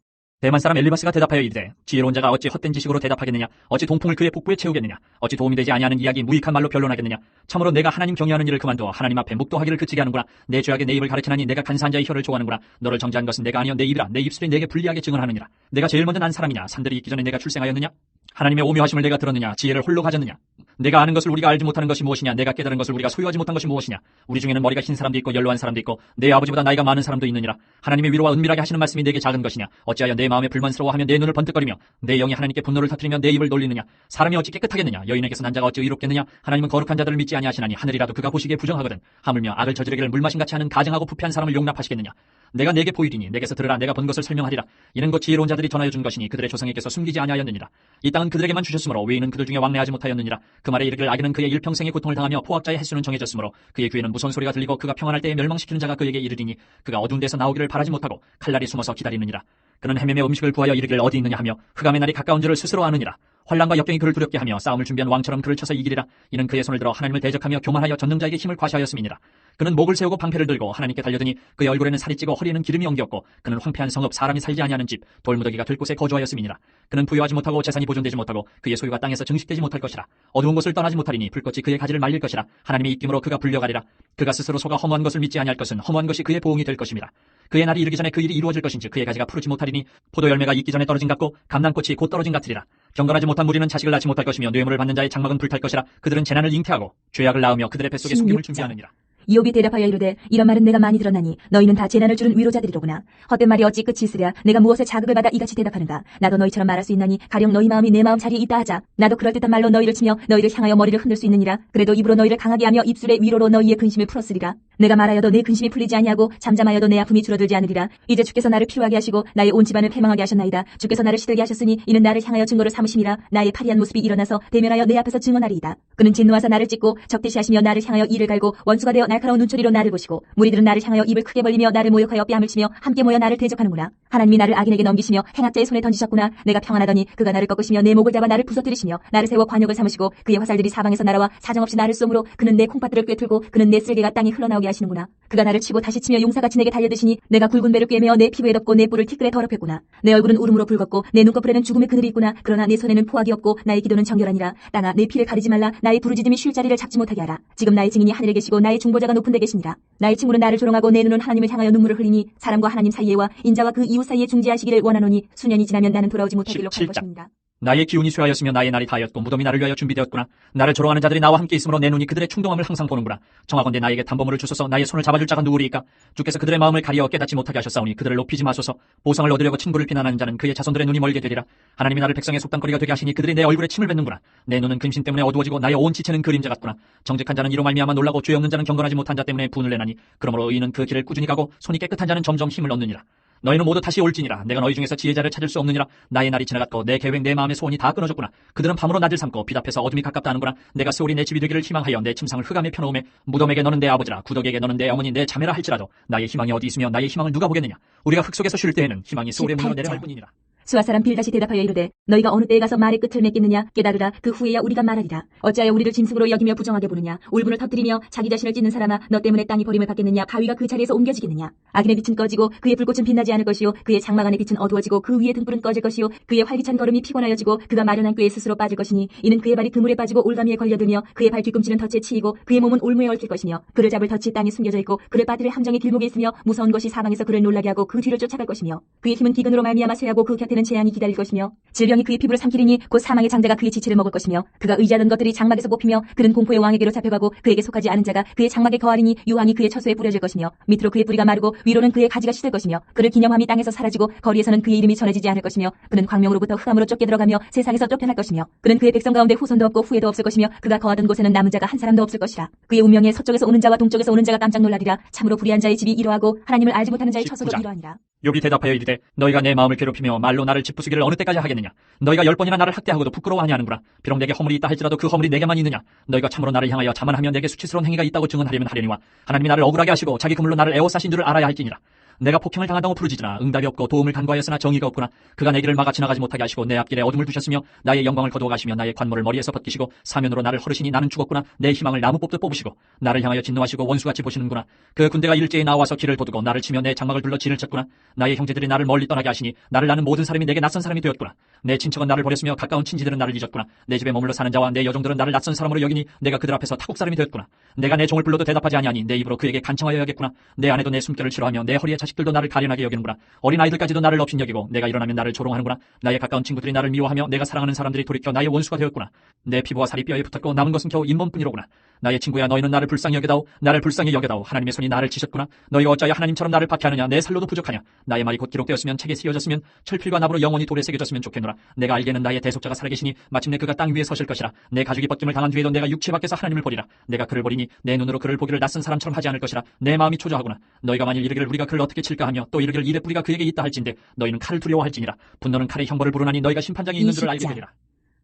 대만 사람 엘리바스가 대답하여 이르되 지혜로운 자가 어찌 헛된 지식으로 대답하겠느냐. 어찌 동풍을 그의 복부에 채우겠느냐. 어찌 도움이 되지 아니하는 이야기 무익한 말로 변론하겠느냐. 참으로 내가 하나님 경외하는 일을 그만두어 하나님 앞에 묵도하기를 그치게 하는구나. 내 죄악에 내 입을 가르치나니 내가 간사한 자의 혀를 좋아하는구나. 너를 정죄한 것은 내가 아니여 내 입이라. 내 입술이 내게 불리하게 증언하느니라. 내가 제일 먼저 난 사람이냐. 산들이 있기 전에 내가 출생하였느냐. 하나님의 오묘하심을 내가 들었느냐. 지혜를 홀로 가졌느냐. 내가 아는 것을 우리가 알지 못하는 것이 무엇이냐. 내가 깨달은 것을 우리가 소유하지 못한 것이 무엇이냐. 우리 중에는 머리가 흰 사람도 있고 연로한 사람도 있고 내 아버지보다 나이가 많은 사람도 있느니라. 하나님의 위로와 은밀하게 하시는 말씀이 내게 작은 것이냐. 어찌하여 내 마음에 불만스러워하며 내 눈을 번뜩거리며 내 영이 하나님께 분노를 터뜨리며 내 입을 놀리느냐. 사람이 어찌 깨끗하겠느냐. 여인에게서 난 자가 어찌 의롭겠느냐. 하나님은 거룩한 자들을 믿지 아니하시나니 하늘이라도 그가 보시기에 부정하거든. 하물며 악을 저지르기를 물마신같이 하는 가증하고 부패한 사람을 용납하시겠느냐. 내가 내게 보이리니 내게서 들으라. 내가 본 것을 설명하리라. 이는 곧 지혜로운 자들이 전하여 준 것이니 그들의 조상에게서 숨기지 아니하였느니라. 이 땅은 그들에게만 주셨으므로 외인은 그들 중에 왕래하지 못하였느니라. 그 말에 이르기를 악인은 그의 일평생의 고통을 당하며 포악자의 횟수는 정해졌으므로 그의 귀에는 무서운 소리가 들리고 그가 평안할 때에 멸망시키는 자가 그에게 이르리니 그가 어두운 데서 나오기를 바라지 못하고 칼날이 숨어서 기다리느니라. 그는 헤매매 음식을 구하여 이르기를 어디 있느냐 하며 흑암의 날이 가까운 줄을 스스로 아느니라. 환난과 역경이 그를 두렵게 하며 싸움을 준비한 왕처럼 그를 쳐서 이기리라. 이는 그의 손을 들어 하나님을 대적하며 교만하여 전능자에게 힘을 과시하였음이니라. 그는 목을 세우고 방패를 들고 하나님께 달려드니 그의 얼굴에는 살이 찌고 허리에는 기름이 엉겼고 그는 황폐한 성읍 사람이 살지 아니하는 집 돌무더기가 될 곳에 거주하였음이니라. 그는 부유하지 못하고 재산이 보존되지 못하고 그의 소유가 땅에서 증식되지 못할 것이라. 어두운 곳을 떠나지 못하리니 불꽃이 그의 가지를 말릴 것이라. 하나님의 입김으로 그가 불려가리라. 그가 스스로 속아 허무한 것을 믿지 아니할 것은 허무한 것이 그의 보응이 될 것임이라. 그의 날이 이르기 전에 그 일이 이루어질 것인지 그의 가지가 푸르지 못하리니 포도 열매가 익기 전에 떨어진 같고 감람꽃이 곧 떨어진 같으리라. 경건하지 못한 무리는 자식을 낳지 못할 것이며 뇌물을 받는 자의 장막은 불탈 것이라. 그들은 재난을 잉태하고 죄악을 낳으며 그들의 뱃속에 속임을 16장. 준비하느니라. 이옵이 대답하여 이르되 이런 말은 내가 많이 들었나니 너희는 다 재난을 주는 위로자들이로구나. 헛된 말이 어찌 끝이 있으랴. 내가 무엇에 자극을 받아 이같이 대답하는가. 나도 너희처럼 말할 수 있나니 가령 너희 마음이 내 마음 자리에 있다 하자. 나도 그럴듯한 말로 너희를 치며 너희를 향하여 머리를 흔들 수 있느니라. 그래도 입으로 너희를 강하게 하며 입술의 위로로 너희의 근심을 풀었으리라. 내가 말하여도 내 근심이 풀리지 아니하고 잠잠하여도 내 아픔이 줄어들지 않으리라. 이제 주께서 나를 피로하게 하시고 나의 온 집안을 패망하게 하셨나이다. 주께서 나를 시들게 하셨으니 이는 나를 향하여 증거를 삼으심이라. 나의 파리한 모습이 일어나서 대면하여 내 앞에서 증언하리이다. 그는 진노하사 나를 찢고 적대시하시며 나를 향하여 이를 갈고 원수가 되어 날카로운 눈초리로 나를 보시고 무리들은 나를 향하여 입을 크게 벌리며 나를 모욕하여 뺨을 치며 함께 모여 나를 대적하는구나. 하나님이 나를 악인에게 넘기시며 행악자의 손에 던지셨구나. 내가 평안하더니 그가 나를 꺾으시며 내 목을 잡아 나를 부서뜨리시며 나를 세워 관역을 삼으시고 그의 화살들이 사방에서 날아와 사정없이 나를 쏘므로 그는 내 콩팥들을 꿰뚫고 그는 내 쓸개가 땅에 흘러나오게 하시는구나. 그가 나를 치고 다시 치며 용사같이 내게 달려드시니 내가 굵은 배를 꿰매어 내 피부에 덮고 내 뿔을 티끌에 더럽혔구나. 내 얼굴은 울음으로 붉었고 내 눈꺼풀에는 죽음의 그늘이 있구나. 그러나 내 손에는 포악이 없고 나의 기도는 정결하니라. 땅아 내 피를 가리지 말라. 나의 부르짖음이 쉴 자리를 잡지 못하게 하라. 지금 나의 증인이 하늘에 계시고 나의 중보자가 높은 데 계시니라. 나의 친구는 나를 조롱하고 내 눈은 하나님을 향하여 눈물을 흘리니 사람과 하나님 사이에와 인자와 그 이웃 사이에 중재하시기를 원하노니 수년이 지나면 나는 돌아오지 못할 길로 갈 17장. 것입니다. 나의 기운이 쇠하였으며 나의 날이 다하였고 무덤이 나를 위하여 준비되었구나. 나를 조롱하는 자들이 나와 함께 있으므로 내 눈이 그들의 충동함을 항상 보는구나. 청하건대 나에게 담보물을 주소서. 나의 손을 잡아줄 자가 누구리이까. 주께서 그들의 마음을 가리어 깨닫지 못하게 하셨사오니 그들을 높이지 마소서. 보상을 얻으려고 친구를 비난하는 자는 그의 자손들의 눈이 멀게 되리라. 하나님이 나를 백성의 속담거리가 되게 하시니 그들이 내 얼굴에 침을 뱉는구나. 내 눈은 근심 때문에 어두워지고 나의 온 지체는 그림자 같구나. 정직한 자는 이로 말미암아 놀라고 죄 없는 자는 경건하지 못한 자 때문에 분을 내나니 그러므로 의인은 그 길을 꾸준히 가고 손이 깨끗한 자는 점점 힘을 얻느니라. 너희는 모두 다시 올지니라. 내가 너희 중에서 지혜자를 찾을 수 없느니라. 나의 날이 지나갔고 내 계획 내 마음의 소원이 다 끊어졌구나. 그들은 밤으로 낮을 삼고 빛 앞에서 어둠이 가깝다 하는구나. 내가 스올이 내 집이 되기를 희망하여 내 침상을 흑암에 펴놓음에 무덤에게 너는 내 아버지라 구덕에게 너는 내 어머니 내 자매라 할지라도 나의 희망이 어디 있으며 나의 희망을 누가 보겠느냐. 우리가 흙 속에서 쉴 때에는 희망이 스올의 문으로 내려갈 뿐이니라. 수아 사람 빌다시 대답하여 이르되 너희가 어느 때에 가서 말의 끝을 맺겠느냐. 깨달으라. 그 후에야 우리가 말하리라. 어찌하여 우리를 짐승으로 여기며 부정하게 보느냐. 울분을 터뜨리며 자기 자신을 찢는 사람아 너 때문에 땅이 버림을 받겠느냐. 바위가 그 자리에서 옮겨지겠느냐. 악인의 빛은 꺼지고 그의 불꽃은 빛나지 않을 것이요 그의 장막 안의 빛은 어두워지고 그 위에 등불은 꺼질 것이요 그의 활기찬 걸음이 피곤하여지고 그가 마련한 꾀에 스스로 빠질 것이니 이는 그의 발이 그물에 빠지고 올가미에 걸려들며 그의 발 뒤꿈치는 덫에 치이고 그의 몸은 올무에 얽힐 것이며 그를 잡을 덫이 땅에 숨겨져 있고 그를 빠뜨릴 함정의 길목에 있으며 무서운 것이 사방에서 그를 놀라게 하고 그 뒤를 쫓아갈 것이며 그의 힘은 기근으로 말미암아 쇠하고 그 곁에는 재앙이 기다릴 것이며 질병이 그의 피부를 삼키리니 곧 사망의 장자가 그의 지체를 먹을 것이며 그가 의지하던 것들이 장막에서 뽑히며 그는 공포의 왕에게로 잡혀가고 그에게 속하지 않은 자가 그의 장막에 거하리니 유황이 그의 처소에 뿌려질 것이며 밑으로 그의 뿌리가 마르고 위로는 그의 가지가 시들 것이며 그를 기념함이 땅에서 사라지고 거리에서는 그의 이름이 전해지지 않을 것이며 그는 광명으로부터 흑암으로 쫓겨 들어가며 세상에서 쫓겨날 것이며 그는 그의 백성 가운데 후손도 없고 후회도 없을 것이며 그가 거하던 곳에는 남은 자가 한 사람도 없을 것이라. 그의 운명에 서쪽에서 오는 자와 동쪽에서 오는 자가 깜짝 놀라리라. 참으로 불의한 자의 집이 이러하고 하나님을 알지 못하는 자의 처소도 19장. 이러하니라. 욥이 대답하여 이르되 너희가 내 마음을 괴롭히며 말로 나를 짓부수기를 어느 때까지 하겠느냐. 너희가 10번이나 나를 학대하고도 부끄러워하니 하는구나. 비록 내게 허물이 있다 할지라도 그 허물이 내게만 있느냐. 너희가 참으로 나를 향하여 자만하며 내게 수치스러운 행위가 있다고 증언하려면 하려니와 하나님이 나를 억울하게 하시고 자기 그물로 나를 에워싸신 줄을 알아야 할지니라. 내가 폭행을 당한다고 부르짖으나 응답이 없고 도움을 간구하였으나 정의가 없구나. 그가 내 길을 막아 지나가지 못하게 하시고 내 앞길에 어둠을 두셨으며 나의 영광을 거두어 가시며 나의 관모를 머리에서 벗기시고 사면으로 나를 허르시니 나는 죽었구나. 내 희망을 나무 뽑듯 뽑으시고 나를 향하여 진노하시고 원수같이 보시는구나. 그 군대가 일제히 나와서 길을 도두고 나를 치며 내 장막을 둘러 진을 쳤구나. 나의 형제들이 나를 멀리 떠나게 하시니 나를 아는 모든 사람이 내게 낯선 사람이 되었구나. 내 친척은 나를 버렸으며 가까운 친지들은 나를 잊었구나. 내 집에 머물러 사는 자와 내 여종들은 나를 낯선 사람으로 여기니 내가 그들 앞에서 타국 사람이 되었구나. 내가 내 종을 불러도 대답하지 아니하니 내 입으로 그에게 간청하여야겠구나. 내 아내도 내 숨결을 싫어하며 내 허리의 자식들도 나를 가련하게 여기는구나. 어린 아이들까지도 나를 업신여기고 내가 일어나면 나를 조롱하는구나. 나의 가까운 친구들이 나를 미워하며 내가 사랑하는 사람들이 돌이켜 나의 원수가 되었구나. 내 피부와 살이 뼈에 붙었고 남은 것은 겨우 잇몸뿐이로구나. 나의 친구야, 너희는 나를 불쌍히 여겨다오. 나를 불쌍히 여겨다오. 하나님의 손이 나를 치셨구나. 너희가 어찌하여 하나님처럼 나를 박해하느냐. 내 살로도 부족하냐. 나의 말이 곧 기록되었으면 책에 쓰여졌으면 철필과 납으로 영원히 돌에 새겨졌으면 좋겠노라. 내가 알기에는 나의 대속자가 살아계시니 마침내 그가 땅 위에 서실 것이라. 내 가죽이 벗김을 당한 뒤에도 내가 육체 밖에서 하나님을 보리라. 내가 그를 보리니 내 눈으로 그를 보기를 낯선 사람처럼 하지 않을 것이라. 내 마음이 초조하구나. 너희가 만일 이르기를 우리가 그를 어떻게 칠까 하며 또 이르기를 이래 뿌리가 그에게 있다 할진대 너희는 칼을 두려워할지니라. 분노는 칼의 형벌을 부르나니 너희가 심판장에 있는 줄을 알게 되리라.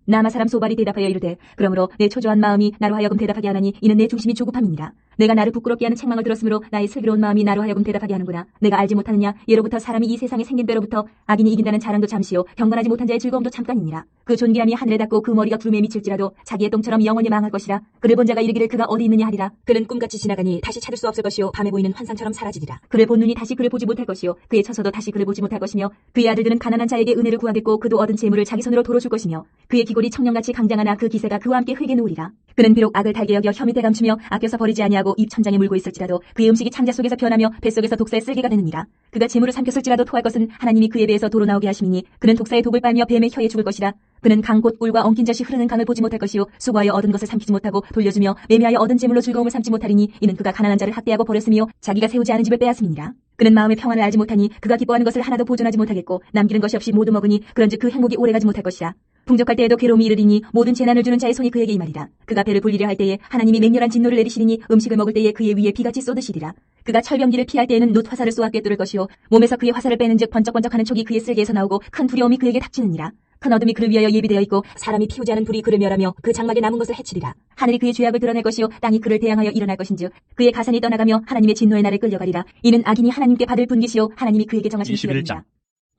나마 사람 소발이 대답하여 이르되 그러므로 내 초조한 마음이 나로 하여금 대답하게 하나니 이는 내 중심이 조급함이니라. 내가 나를 부끄럽게 하는 책망을 들었으므로 나의 슬기로운 마음이 나로 하여금 대답하게 하는구나. 내가 알지 못하느냐. 예로부터 사람이 이 세상에 생긴 때로부터 악인이 이긴다는 자랑도 잠시요 경건하지 못한 자의 즐거움도 잠깐이니라. 그 존귀함이 하늘에 닿고 그 머리가 구름에 미칠지라도 자기의 똥처럼 영원히 망할 것이라. 그를 본 자가 이르기를 그가 어디 있느냐 하리라. 그는 꿈같이 지나가니 다시 찾을 수 없을 것이요 밤에 보이는 환상처럼 사라지리라. 그를 본 눈이 다시 그를 보지 못할 것이요 그의 처소도 다시 그를 보지 못할 것이며 그의 아들들은 가난한 자에게 은혜를 구하겠고 그도 얻은 재물을 자기 손으로 도로 줄 것이며 그의 기골이 청년같이 강장하나 그 기세가 그와 함께 흙에 누우리라. 그는 비록 악을 달게 여겨 혀 밑에 감추며 아껴서 버리지 아니하고 입 천장에 물고 있을지라도 그의 음식이 창자 속에서 변하며 뱃속에서 독사의 쓸개가 되느니라. 그가 재물을 삼켰을지라도 토할 것은 하나님이 그의 배에서 도로 나오게 하심이니 그는 독사의 독을 빨며 뱀의 혀에 죽을 것이라. 그는 강 곧 꿀과 엉킨 젖이 흐르는 강을 보지 못할 것이요 수고하여 얻은 것을 삼키지 못하고 돌려주며 매매하여 얻은 재물로 즐거움을 삼지 못하리니 이는 그가 가난한 자를 학대하고 버렸으며 자기가 세우지 않은 집을 빼앗음이니라. 그는 마음의 평안을 알지 못하니 그가 기뻐하는 것을 하나도 보존하지 못하겠고 남기는 것이 없이 모두 먹으니 그런즉 그 행복이 오래가지 못할 것이라. 풍족할 때에도 괴로움이 이르리니 모든 재난을 주는 자의 손이 그에게 임하리라. 그가 배를 불리려 할 때에 하나님이 맹렬한 진노를 내리시리니 음식을 먹을 때에 그의 위에 비같이 쏟으시리라. 그가 철병기를 피할 때에는 놋 화살을 쏘아 꿰뚫을 것이요 몸에서 그의 화살을 빼는즉 번쩍번쩍하는 촉이 그의 쓸개에서 나오고 큰 두려움이 그에게 닥치느니라. 큰 어둠이 그를 위하여 예비되어 있고 사람이 피우지 않은 불이 그를 멸하며 그 장막에 남은 것을 해치리라. 하늘이 그의 죄악을 드러낼 것이요 땅이 그를 대항하여 일어날 것인즉 그의 가산이 떠나가며 하나님의 진노의 날에 끌려가리라. 이는 악인이 하나님께 받을 분깃이요 하나님이 그에게 정하신 21장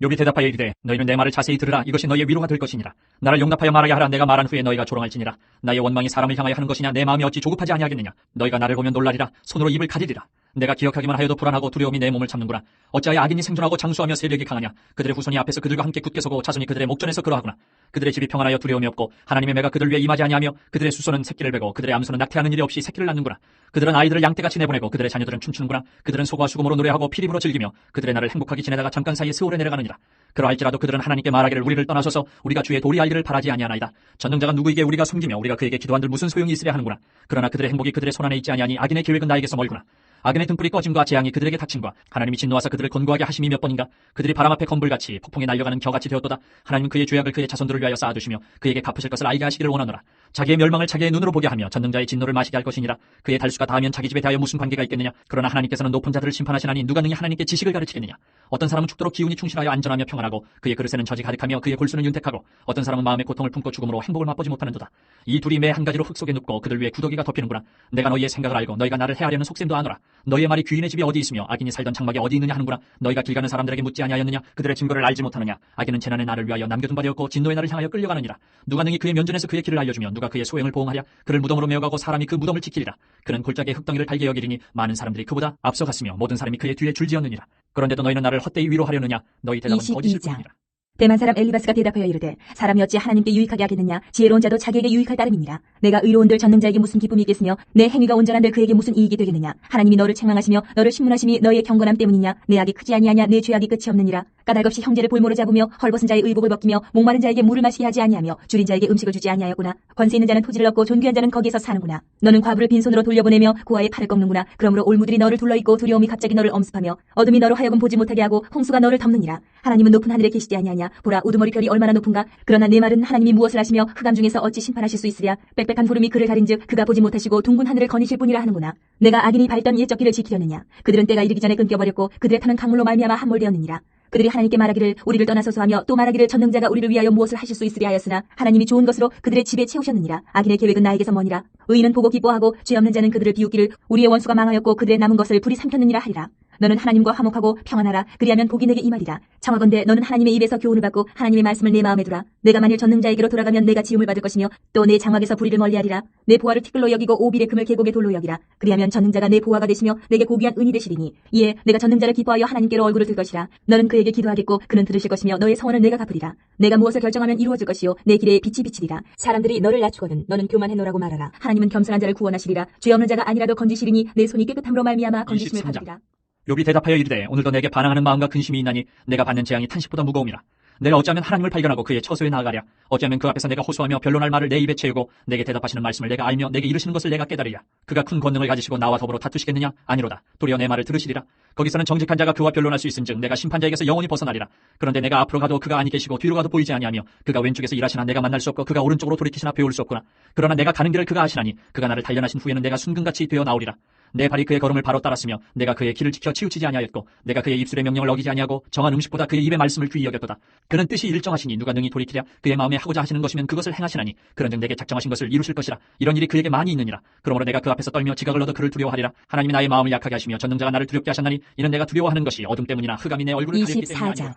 욥이 대답하여 이르되 너희는 내 말을 자세히 들으라. 이것이 너희의 위로가 될 것이니라. 나를 용납하여 말하게 하라. 내가 말한 후에 너희가 조롱할지니라. 나의 원망이 사람을 향하여 하는 것이냐. 내 마음이 어찌 조급하지 아니하겠느냐. 너희가 나를 보면 놀라리라. 손으로 입을 가리리라. 내가 기억하기만 하여도 불안하고 두려움이 내 몸을 참는구나. 어찌하여 악인이 생존하고 장수하며 세력이 강하냐. 그들의 후손이 앞에서 그들과 함께 굳게 서고 자손이 그들의 목전에서 그러하구나. 그들의 집이 평안하여 두려움이 없고 하나님의 매가 그들 위에 임하지 아니하며 그들의 수소는 새끼를 베고 그들의 암소는 낙태하는 일이 없이 새끼를 낳는구나. 그들은 아이들을 양떼같이 내보내고 그들의 자녀들은 춤추는구나. 그들은 소와 수금으로 노래하고 피리부로 즐기며 그들의 날을 행복하게 지내다가 잠깐 사이에 세월에 내려가느니라. 그러할지라도 그들은 하나님께 말하기를 우리를 떠나소서 우리가 주의 도리 알기를 바라지 아니하나이다. 전능자가 누구에게 우리가 숨기며 우리가 그에게 기도한들 무슨 소용이 있으랴 하는구나. 그러나 그들의 행복이 그들의 손안에 있지 아니하니 악인의 계획은 나에게서 멀구나. 악인의 등불이 꺼짐과 재앙이 그들에게 닥침과 하나님이 진노하사 그들을 곤고하게 하심이 몇 번인가. 그들이 바람 앞에 건불같이 폭풍에 날려가는 겨같이 되었도다. 하나님은 그의 죄악을 그의 자손들을 위하여 쌓아두시며 그에게 갚으실 것을 알게 하시기를 원하노라. 자기의 멸망을 자기의 눈으로 보게 하며 전능자의 진노를 마시게 할 것이니라. 그의 달수가 닿으면 자기 집에 대하여 무슨 관계가 있겠느냐. 그러나 하나님께서는 높은 자들을 심판하시나니 누가 능히 하나님께 지식을 가르치겠느냐. 어떤 사람은 죽도록 기운이 충실하여 안전하며 평안하고 그의 그릇에는 젖이 가득하며 그의 골수는 윤택하고 어떤 사람은 마음의 고통을 품고 죽음으로 행복을 맛보지 못하는도다. 이 둘이 매 한 가지로 흙 속에 눕고 그들 위에 구더기가 덮이는구나. 내가 너희의 생각을 알고 너희가 나를 해하려는 속셈도 아노라. 너희의 말이 귀인의 집이 어디 있으며 악인이 살던 장막이 어디 있느냐 하는구나. 너희가 길 가는 사람들에게 묻지 아니하였느냐. 그들의 증거를 알지 못하느냐. 악인은 재난의 날을 위하여 남겨둔 바 되었고 진노의 날을 향하여 끌려가느니라. 누가 능히 그의 면전에서 그의 길을 알려주며 누가 그의 소행을 보응하랴. 그를 무덤으로 메어가고 사람이 그 무덤을 지키리라. 그는 골짜기의 흙덩이를 달게 여기리니 많은 사람들이 그보다 앞서갔으며 모든 사람이 그의 뒤에 줄지었느니라. 그런데도 너희는 나를 헛되이 위로하려느냐. 너희 대답은 거짓일 뿐이니라. 대만 사람 엘리바스가 대답하여 이르되 사람이 어찌 하나님께 유익하게 하겠느냐. 지혜로운 자도 자기에게 유익할 따름이니라. 내가 의로운들 전능자에게 무슨 기쁨이 있겠으며 내 행위가 온전한들 그에게 무슨 이익이 되겠느냐. 하나님이 너를 책망하시며 너를 신문하심이 너희의 경건함 때문이냐. 내 악이 크지 아니하냐. 내 죄악이 끝이 없느니라. 까닭없이 형제를 볼모로 잡으며 헐벗은 자의 의복을 벗기며 목마른 자에게 물을 마시게 하지 아니하며 줄인 자에게 음식을 주지 아니하였구나. 권세 있는 자는 토지를 얻고 존귀한 자는 거기에서 사는구나. 너는 과부를 빈손으로 돌려보내며 고아의 팔을 꺾는구나. 그러므로 올무들이 너를 둘러있고 두려움이 갑자기 너를 엄습하며 어둠이 너로 하여금 보지 못하게 하고 홍수가 너를 덮느니라. 하나님은 높은 하늘에 계시지 아니하냐. 보라 우두머리 별이 얼마나 높은가. 그러나 내 말은 하나님이 무엇을 하시며 흑암 중에서 어찌 심판하실 수 있으랴. 빽빽한 구름이 그를 가린즉 그가 보지 못하시고 둥근 하늘을 거니실 뿐이라 하는구나. 내가 악인이 밟던 옛적 길을 지키려느냐. 그들은 때가 이르기 전에 끊겨버렸고 그들의 터는 강물로 말미암아 함몰되었느니라. 그들이 하나님께 말하기를 우리를 떠나소서 하며 또 말하기를 전능자가 우리를 위하여 무엇을 하실 수 있으랴 하였으나 하나님이 좋은 것으로 그들의 집에 채우셨느니라. 악인의 계획은 나에게서 머니라. 의인은 보고 기뻐하고 죄 없는 자는 그들을 비웃기를 우리의 원수가 망하였고 그들의 남은 것을 불이 삼켰느니라 하리라. 너는 하나님과 화목하고 평안하라. 그리하면 복이 내게 임하리라. 청하건대 너는 하나님의 입에서 교훈을 받고 하나님의 말씀을 내 마음에 두라. 내가 만일 전능자에게로 돌아가면 내가 지음을 받을 것이며 또 내 장막에서 불의를 멀리하리라. 내 보화를 티끌로 여기고 오빌의 금을 계곡의 돌로 여기라. 그리하면 전능자가 내 보화가 되시며 내게 고귀한 은이 되시리니 이에 내가 전능자를 기뻐하여 하나님께로 얼굴을 들 것이라. 너는 그에게 기도하겠고 그는 들으실 것이며 너의 서원을 내가 갚으리라. 내가 무엇을 결정하면 이루어질 것이요 내 길에 빛이 비치리라. 사람들이 너를 낮추거든 너는 교만해노라고 말하라. 하나님은 겸손한 자를 구원하시리라. 죄 없는 자가 아니라도 건지시리니 내 손이 깨끗함으로 말미암아 건지심을 23장. 받으리라. 욥이 대답하여 이르되 오늘도 내게 반항하는 마음과 근심이 있나니 내가 받는 재앙이 탄식보다 무거움이라. 내가 어찌하면 하나님을 발견하고 그의 처소에 나아가랴. 어찌하면 그 앞에서 내가 호소하며 변론할 말을 내 입에 채우고 내게 대답하시는 말씀을 내가 알며 내게 이르시는 것을 내가 깨달으랴. 그가 큰 권능을 가지시고 나와 더불어 다투시겠느냐? 아니로다. 도리어 내 말을 들으시리라. 거기서는 정직한 자가 그와 변론할 수 있은즉 내가 심판자에게서 영원히 벗어나리라. 그런데 내가 앞으로 가도 그가 아니 계시고 뒤로 가도 보이지 아니하며 그가 왼쪽에서 일하시나 내가 만날 수 없고 그가 오른쪽으로 돌이키시나 배울 수 없구나. 그러나 내가 가는 길을 그가 아시나니 그가 나를 단련하신 후에는 내가 순금같이 되어 나오리라. 내 발이 그의 걸음을 바로 따랐으며 내가 그의 길을 지켜 치우치지 아니하였고 내가 그의 입술의 명령을 어기지 아니하고 정한 음식보다 그의 입의 말씀을 귀히 여겼도다. 그는 뜻이 일정하시니 누가 능히 돌이키랴. 그의 마음에 하고자 하시는 것이면 그것을 행하시나니 그런즉 내게 작정하신 것을 이루실 것이라. 이런 일이 그에게 많이 있느니라. 그러므로 내가 그 앞에서 떨며 지각을 얻어 그를 두려워하리라. 하나님이 나의 마음을 약하게 하시며 전능자가 나를 두렵게 하셨나니 이는 내가 두려워하는 것이 어둠 때문이나 흑암이 내 얼굴을 가렸기 때문이 24장. 아니라.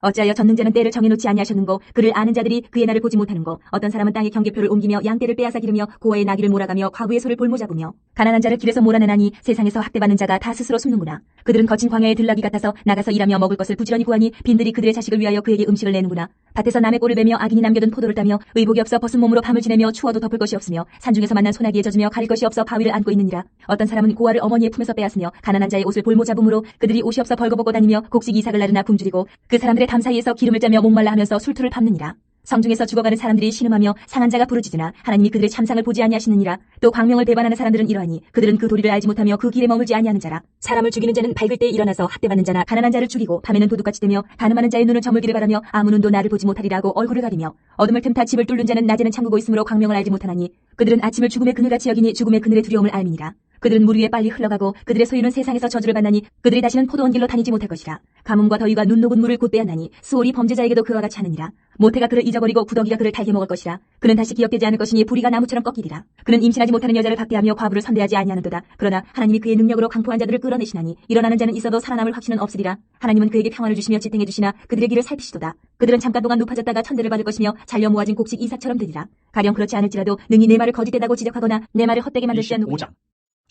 어찌하여 전능자는 때를 정해놓지 아니하셨는고 그를 아는 자들이 그의 날을 보지 못하는고 어떤 사람은 땅의 경계표를 옮기며 양떼를 빼앗아 기르며 고아의 나귀를 몰아가며 과부의 소를 볼모잡으며 가난한 자를 길에서 몰아내나니 세상에서 학대받는 자가 다 스스로 숨는구나. 그들은 거친 광야의 들나귀 같아서 나가서 일하며 먹을 것을 부지런히 구하니 빈들이 그들의 자식을 위하여 그에게 음식을 내는구나. 밭에서 남의 꼴을 베며 악인이 남겨둔 포도를 따며 의복이 없어 벗은 몸으로 밤을 지내며 추워도 덮을 것이 없으며 산중에서 만난 소나기에 젖으며 가릴 것이 없어 바위를 안고 있느니라. 어떤 사람은 고아를 어머니의 품에서 빼앗으며 가난한 자의 옷을 볼모잡음으로 그들이 옷이 없어 벌거벗고 다니며 곡식 이삭을 나르나 굶주리고 그 사람들의 담 사이에서 기름을 짜며 목말라 하면서 술투를 밟느니라. 성중에서 죽어가는 사람들이 신음하며 상한 자가 부르짖으나 하나님이 그들의 참상을 보지 아니하시느니라. 또 광명을 배반하는 사람들은 이러하니 그들은 그 도리를 알지 못하며 그 길에 머물지 아니하는 자라. 사람을 죽이는 자는 밝을 때에 일어나서 학대받는 자나 가난한 자를 죽이고 밤에는 도둑같이 되며 가늠하는 자의 눈을 저물기를 바라며 아무 눈도 나를 보지 못하리라고 얼굴을 가리며 어둠을 틈타 집을 뚫는 자는 낮에는 잠그고 있으므로 광명을 알지 못하나니 그들은 아침을 죽음의 그늘같이 여기니 죽음의 그늘의 두려움을 알미니라. 그들은 물 위에 빨리 흘러가고 그들의 소유는 세상에서 저주를 받나니 그들이 다시는 포도원 길로 다니지 못할 것이라. 가뭄과 더위가 눈 녹은 물을 곧 빼앗나니 수월이 범죄자에게도 그와 같이 하느니라. 모태가 그를 잊어버리고 구더기가 그를 달게 먹을 것이라. 그는 다시 기억되지 않을 것이니 부리가 나무처럼 꺾이리라. 그는 임신하지 못하는 여자를 박대하며 과부를 선대하지 아니하는도다. 그러나 하나님이 그의 능력으로 강포한 자들을 끌어내시나니 일어나는 자는 있어도 살아남을 확신은 없으리라. 하나님은 그에게 평안을 주시며 지탱해 주시나 그들의 길을 살피시도다. 그들은 잠깐 동안 높아졌다가 천대를 받을 것이며 잘려 모아진 곡식 이삭처럼 되리라. 가령 그렇지 않을지라도 능히 내 말을 거짓되다고 지적하거나 내 말을 헛되게 만들 자 누구냐. 25장.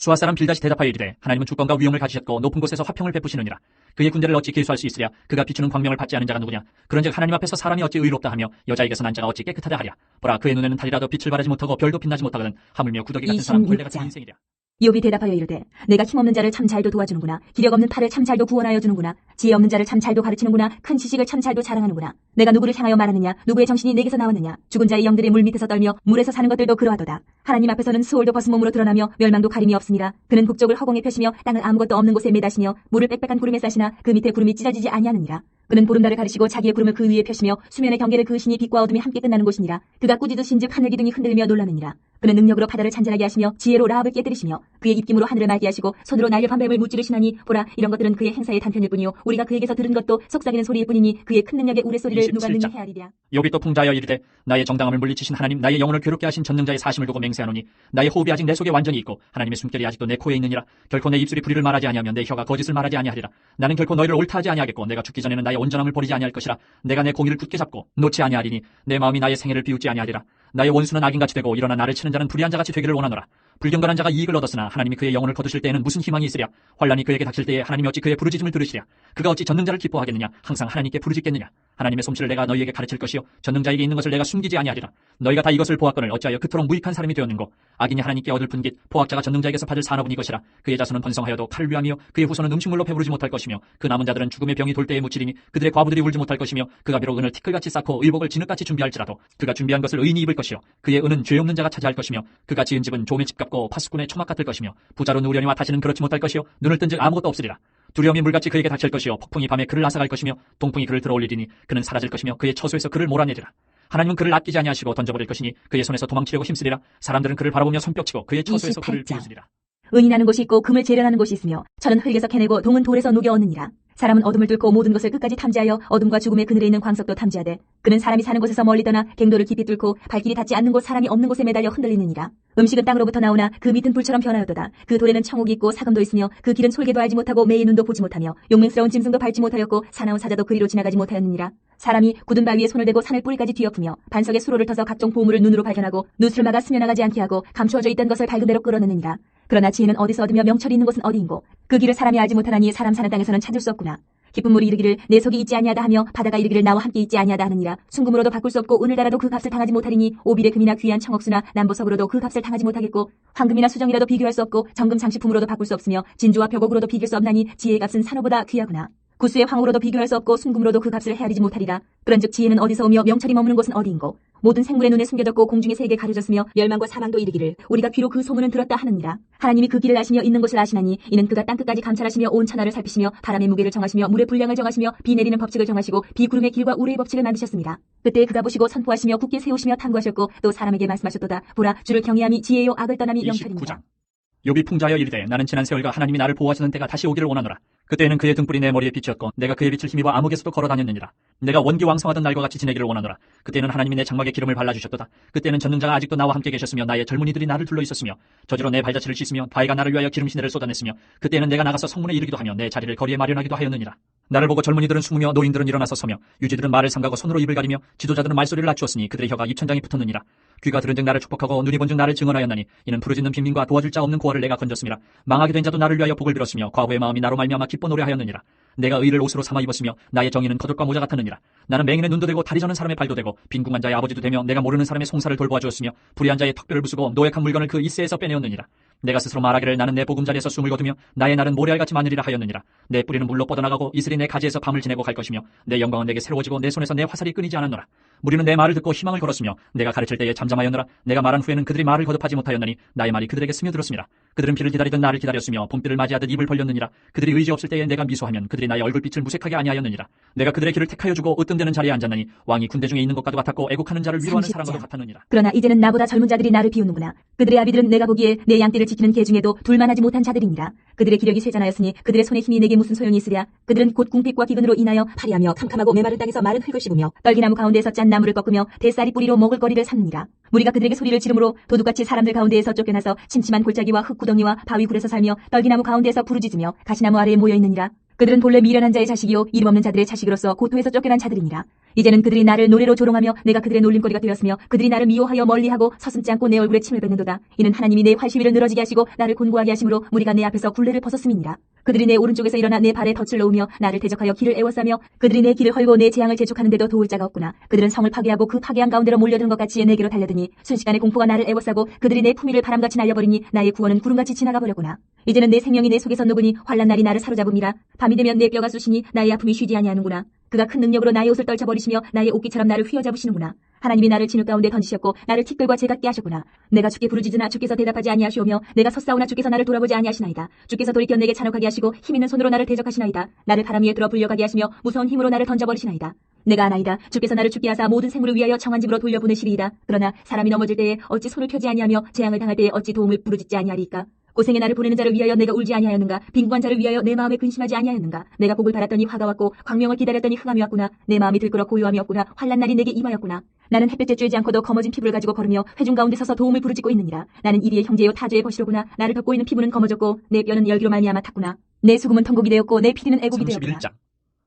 수아 사람 빌닷이 대답하여 이르되 하나님은 주권과 위엄을 가지셨고 높은 곳에서 화평을 베푸시느니라. 그의 군대를 어찌 계수할 수 있으랴. 그가 비추는 광명을 받지 않은 자가 누구냐. 그런즉 하나님 앞에서 사람이 어찌 의롭다 하며 여자에게서 난 자가 어찌 깨끗하다 하랴. 보라 그의 눈에는 달이라도 빛을 발하지 못하고 별도 빛나지 못하거든 하물며 구더기 같은 사람 벌레 같은 26장. 인생이랴. 욥이 대답하여 이르되 내가 힘없는 자를 참 잘도 도와주는구나. 기력 없는 팔을 참 잘도 구원하여 주는구나. 지혜 없는 자를 참 잘도 가르치는구나. 큰 지식을 참 잘도 자랑하는구나. 내가 누구를 향하여 말하느냐. 누구의 정신이 내게서 나왔느냐. 죽은 자의 영들이 물 밑에서 떨며 물에서 사는 것들도 그러하도다. 하나님 앞에서는 수월도 벗은 몸으로 드러나며 멸망도 가림이 없습니다. 그는 북쪽을 허공에 펴시며 땅을 아무것도 없는 곳에 매다시며 물을 빽빽한 구름에 싸시나 그 밑에 구름이 찢어지지 아니하느니라. 그는 보름달을 가리시고 자기의 구름을 그 위에 펴시며 수면의 경계를 그으시니 빛과 어둠이 함께 끝나는 곳이니라. 그가 꾸짖으신즉 하늘 기둥이 흔들리며 놀라느니라. 그는 능력으로 바다를 잔잔하게 하시며 지혜로 라합을 깨뜨리시며 그의 입김으로 하늘을 맑게 하시고 손으로 날렵한 뱀을 무찌르시나니 보라 이런 것들은 그의 행사의 단편일 뿐이요 우리가 그에게서 들은 것도 속삭이는 소리일 뿐이니 그의 큰 능력의 우레소리를 누가 능히 27장. 헤아리랴. 욥이 또 풍자하여 이르되 나의 정당함을 물리치신 하나님 나의 영혼을 괴롭게 하신 전능자의 사심을 두고 맹세하노니 나의 호흡이 아직 내 속에 완전히 있고 하나님의 숨결이 아직도 내 코에 있느니라. 결코 내 입술이 불의를 말하지 아니하며 내 혀가 거짓을 말하지 아니하리라. 나는 결코 너희를 옳다 하지 아니하겠고 내가 죽기 전에는 나의 온전함을 버리지 아니할 것이라. 내가 내 공의를 굳게 잡고 놓지 아니하리니 내 마음이 나의 생애를 비웃지 아니하리라. 나의 원수는 악인같이 되고 일어나 나를 치는 자는 불의한 자같이 되기를 원하노라. 불경건한 자가 이익을 얻었으나 하나님이 그의 영혼을 거두실 때에는 무슨 희망이 있으랴. 환란이 그에게 닥칠 때에 하나님이 어찌 그의 부르짖음을 들으시랴. 그가 어찌 전능자를 기뻐하겠느냐. 항상 하나님께 부르짖겠느냐. 하나님의 솜씨를 내가 너희에게 가르칠 것이요 전능자에게 있는 것을 내가 숨기지 아니하리라. 너희가 다 이것을 보았거늘 어찌하여 그토록 무익한 사람이 되었는고. 악인이 하나님께 얻을 분깃 포악자가 전능자에게서 받을 산업은 이것이라. 그의 자손은 번성하여도 칼을 위하며 그의 후손은 음식물로 배부르지 못할 것이며 그 남은 자들은 죽음의 병이 돌 때에 묻히리니 그들의 과부들이 울지 못할 것이며 그가 비록 은을 티끌같이 쌓고 의복을 진흙같이 준비할지라도 그가 준비한 것을 의인이 입을 것이요 그의 은은 죄 없는 자가 차지할 것이며 그가 지은 집은 조의 집 같고 파수꾼의 초막 같을 것이며 부자로 누우려니와 다시는 그렇지 못할 것이요 눈을 뜬즉 아무것도 없으리라. 두려움이 물같이 그에게 닥칠 것이요 폭풍이 밤에 그를 앗아갈 것이며 동풍이 그를 들어올리리니 그는 사라질 것이며 그의 처소에서 그를 몰아내리라. 하나님은 그를 아끼지 아니하시고 던져버릴 것이니 그의 손에서 도망치려고 힘쓰리라. 사람들은 그를 바라보며 손뼉치고 그의 처소에서 그를 28장. 비웃으리라. 은이 나는 곳이 있고 금을 재련하는 곳이 있으며 철은 흙에서 캐내고 동은 돌에서 녹여 얻느니라. 사람은 어둠을 뚫고 모든 것을 끝까지 탐지하여 어둠과 죽음의 그늘에 있는 광석도 탐지하되 그는 사람이 사는 곳에서 멀리 떠나 갱도를 깊이 뚫고 발길이 닿지 않는 곳 사람이 없는 곳에 매달려 흔들리느니라. 음식은 땅으로부터 나오나 그 밑은 불처럼 변하였도다. 그 돌에는 청옥이 있고 사금도 있으며 그 길은 솔개도 알지 못하고 매의 눈도 보지 못하며 용맹스러운 짐승도 밟지 못하였고 사나운 사자도 그리로 지나가지 못하였느니라. 사람이 굳은 바위에 손을 대고 산을 뿌리까지 뒤엎으며 반석에 수로를 터서 각종 보물을 눈으로 발견하고 누수를 막아 스며나가지 않게 하고 감추어져 있던 것을 밝은 대로 끌어내느니라. 그러나 지혜는 어디서 얻으며 명철이 있는 곳은 어디인고 그 길을 사람이 알지 못하나니 사람 사는 땅에서는 찾을 수 없구나. 깊은 물이 이르기를 내 속이 있지 아니하다 하며 바다가 이르기를 나와 함께 있지 아니하다 하느니라. 순금으로도 바꿀 수 없고 오늘날라도 그 값을 당하지 못하리니 오빌의 금이나 귀한 청억수나 남보석으로도 그 값을 당하지 못하겠고 황금이나 수정이라도 비교할 수 없고 정금 장식품으로도 바꿀 수 없으며 진주와 벽옥으로도 비길 수 없나니 지혜의 값은 산호보다 귀하구나. 구수의 황으로도 비교할 수 없고 순금으로도 그 값을 헤아리지 못하리라. 그런즉 지혜는 어디서 오며 명철이 머무는 곳은 어디인고 모든 생물의 눈에 숨겨졌고 공중의 세계에 가려졌으며 멸망과 사망도 이르기를 우리가 귀로 그 소문은 들었다 하느니라. 하나님이 그 길을 아시며 있는 곳을 아시나니 이는 그가 땅끝까지 감찰하시며 온 천하를 살피시며 바람의 무게를 정하시며 물의 분량을 정하시며 비 내리는 법칙을 정하시고 비구름의 길과 우레의 법칙을 만드셨습니다. 그때 그가 보시고 선포하시며 굳게 세우시며 탐구하셨고 또 사람에게 말씀하셨도다. 보라 주를 경외함이 지혜요 악을 떠남이 명철입니다. 29장. 욥이 풍자하여 이르되 나는 지난 세월과 하나님이 나를 보호하시는 때가 다시 오기를 원하노라. 그때에는 그의 등불이 내 머리에 빛이었고 내가 그의 빛을 힘입어 암흑에서도 걸어다녔느니라. 내가 원기왕성하던 날과 같이 지내기를 원하노라. 그때는 하나님이 내 장막에 기름을 발라주셨도다. 그때는 전능자가 아직도 나와 함께 계셨으며 나의 젊은이들이 나를 둘러 있었으며 저지로 내 발자취를 씻으며 바위가 나를 위하여 기름시내를 쏟아냈으며 그때는 내가 나가서 성문에 이르기도 하며 내 자리를 거리에 마련하기도 하였느니라. 나를 보고 젊은이들은 숨으며 노인들은 일어나서 서며 유지들은 말을 삼가고 손으로 입을 가리며 지도자들은 말소리를 낮추었으니 그들의 혀가 입천장에 붙었느니라. 귀가 들은즉 나를 축복하고 눈이 본즉 나를 증언하였나니 이는 부르짖는 빈민과 도와줄 자 없는 고아를 내가 건졌음이라. 망하게 된 자도 나를 위하여 복을 빌었으며 과부의 마음이 나로 말미암아 기뻐 노래하였느니라. 내가 의를 옷으로 삼아 입었으며 나의 정의는 겉옷과 모자 같았느니라. 나는 맹인의 눈도 되고 다리 저는 사람의 발도 되고 빈궁한 자의 아버지도 되며 내가 모르는 사람의 송사를 돌보아 주었으며 불의한 자의 턱뼈를 부수고 노획한 물건을 그 이새에서 빼내었느니라. 내가 스스로 말하기를 나는 내 보금자리에서 숨을 거두며 나의 날은 모래알같이 많으리라 하였느니라. 내 뿌리는 물로 뻗어나가고 이슬이 내 가지에서 밤을 지내고 갈 것이며 내 영광은 내게 새로워지고 내 손에서 내 화살이 끊이지 않았노라. 무리는 내 말을 듣고 희망을 걸었으며 내가 가르칠 때에 잠잠하였노라. 내가 말한 후에는 그들이 말을 거듭하지 못하였나니 나의 말이 그들에게 스며들었습니다. 그들은 비를 기다리듯 나를 기다렸으며 봄비를 맞이하듯 입을 벌렸느니라. 그들이 의지 없을 때에 내가 미소하면 그들이 나의 얼굴빛을 무색하게 아니하였느니라. 내가 그들의 길을 택하여 주고 으뜸되는 자리에 앉았나니 왕이 군대 중에 있는 것과도 같았고 애국하는 자를 위로하는 30장. 사람과도 같았느니라. 그러나 이제는 나보다 젊은 자들이 나를 비웃는구나. 그들의 아비들은 내가 보기에 내 양떼를 지키는 개 중에도 둘만 하지 못한 자들이니라. 그들의 기력이 쇠잔하였으니 그들의 손의 힘이 내게 무슨 소용이 있으랴. 그들은 곧 궁핍과 기근으로 인하여 파리하며 캄캄하고 메마른 땅에서 마른 흙을 씹으며 떨기나무 가운데에서 짠 나무를 꺾으며 대쌀이 뿌리로 먹을 거리를 삼느니라. 무리가 그들에게 소리를 지르므로 도둑같이 사람들 가운데에서 쫓겨나서 침침한 골짜기와 흙구덩이와 바위 굴에서 살며 떨기나무 가운데에서 부르짖으며 가시나무 아래에 모여 있느니라. 그들은 본래 미련한 자의 자식이요 이름 없는 자들의 자식으로서 고토에서 쫓겨난 자들이니라. 이제는 그들이 나를 노래로 조롱하며 내가 그들의 놀림거리가 되었으며 그들이 나를 미워하여 멀리하고 서슴지 않고 내 얼굴에 침을 뱉는도다. 이는 하나님이 내 활시위를 늘어지게 하시고 나를 곤고하게 하심으로 무리가 내 앞에서 굴레를 벗었음이니라. 그들이 내 오른쪽에서 일어나 내 발에 덫을 놓으며 나를 대적하여 길을 애워싸며 그들이 내 길을 헐고 내 재앙을 재촉하는데도 도울 자가 없구나. 그들은 성을 파괴하고 그 파괴한 가운데로 몰려드는 것 같이 내게로 달려드니 순식간에 공포가 나를 애워싸고 그들이 내 품위를 바람같이 날려버리니 나의 구원은 구름같이 지나가 버렸구나. 이제는 내 생명이 내 속에서 녹으니 환난 날이 나를 사로잡음이라. 밤이 되면 내 뼈가 쑤시니 나의 아픔이 쉬지 아니하는구나. 그가 큰 능력으로 나의 옷을 떨쳐버리시며 나의 옷깃처럼 나를 휘어잡으시는구나. 하나님이 나를 진흙 가운데 던지셨고 나를 티끌과 재 같게 하셨구나. 내가 주께 부르짖으나 주께서 대답하지 아니하시오며 내가 섰사오나 주께서 나를 돌아보지 아니하시나이다. 주께서 돌이켜 내게 잔혹하게 하시고 힘있는 손으로 나를 대적하시나이다. 나를 바람 위에 들어 불려가게 하시며 무서운 힘으로 나를 던져버리시나이다. 내가 아나이다. 주께서 나를 죽게 하사 모든 생물을 위하여 정한 집으로 돌려보내시리이다. 그러나 사람이 넘어질 때에 어찌 손을 펴지 아니하며 재앙을 당할 때에 어찌 도움을 부르짖지 아니하리까. 고생에 나를 보내는 자를 위하여 내가 울지 아니하였는가. 빈곤한 자를 위하여 내 마음에 근심하지 아니하였는가. 내가 복을 바랐더니 화가 왔고 광명을 기다렸더니 흥함이 왔구나. 내 마음이 들끓어 고요함이 없구나. 환난 날이 내게 임하였구나. 나는 햇볕에 쬐지 않고도 검어진 피부를 가지고 걸으며 회중 가운데 서서 도움을 부르짖고 있느니라. 나는 이리의 형제요 타조의 벗이로구나. 나를 덮고 있는 피부는 검어졌고 내 뼈는 열기로 말미암아 탔구나. 내 수금은 통곡이 되었고 내 피리는 애곡이 되었구나. 31장.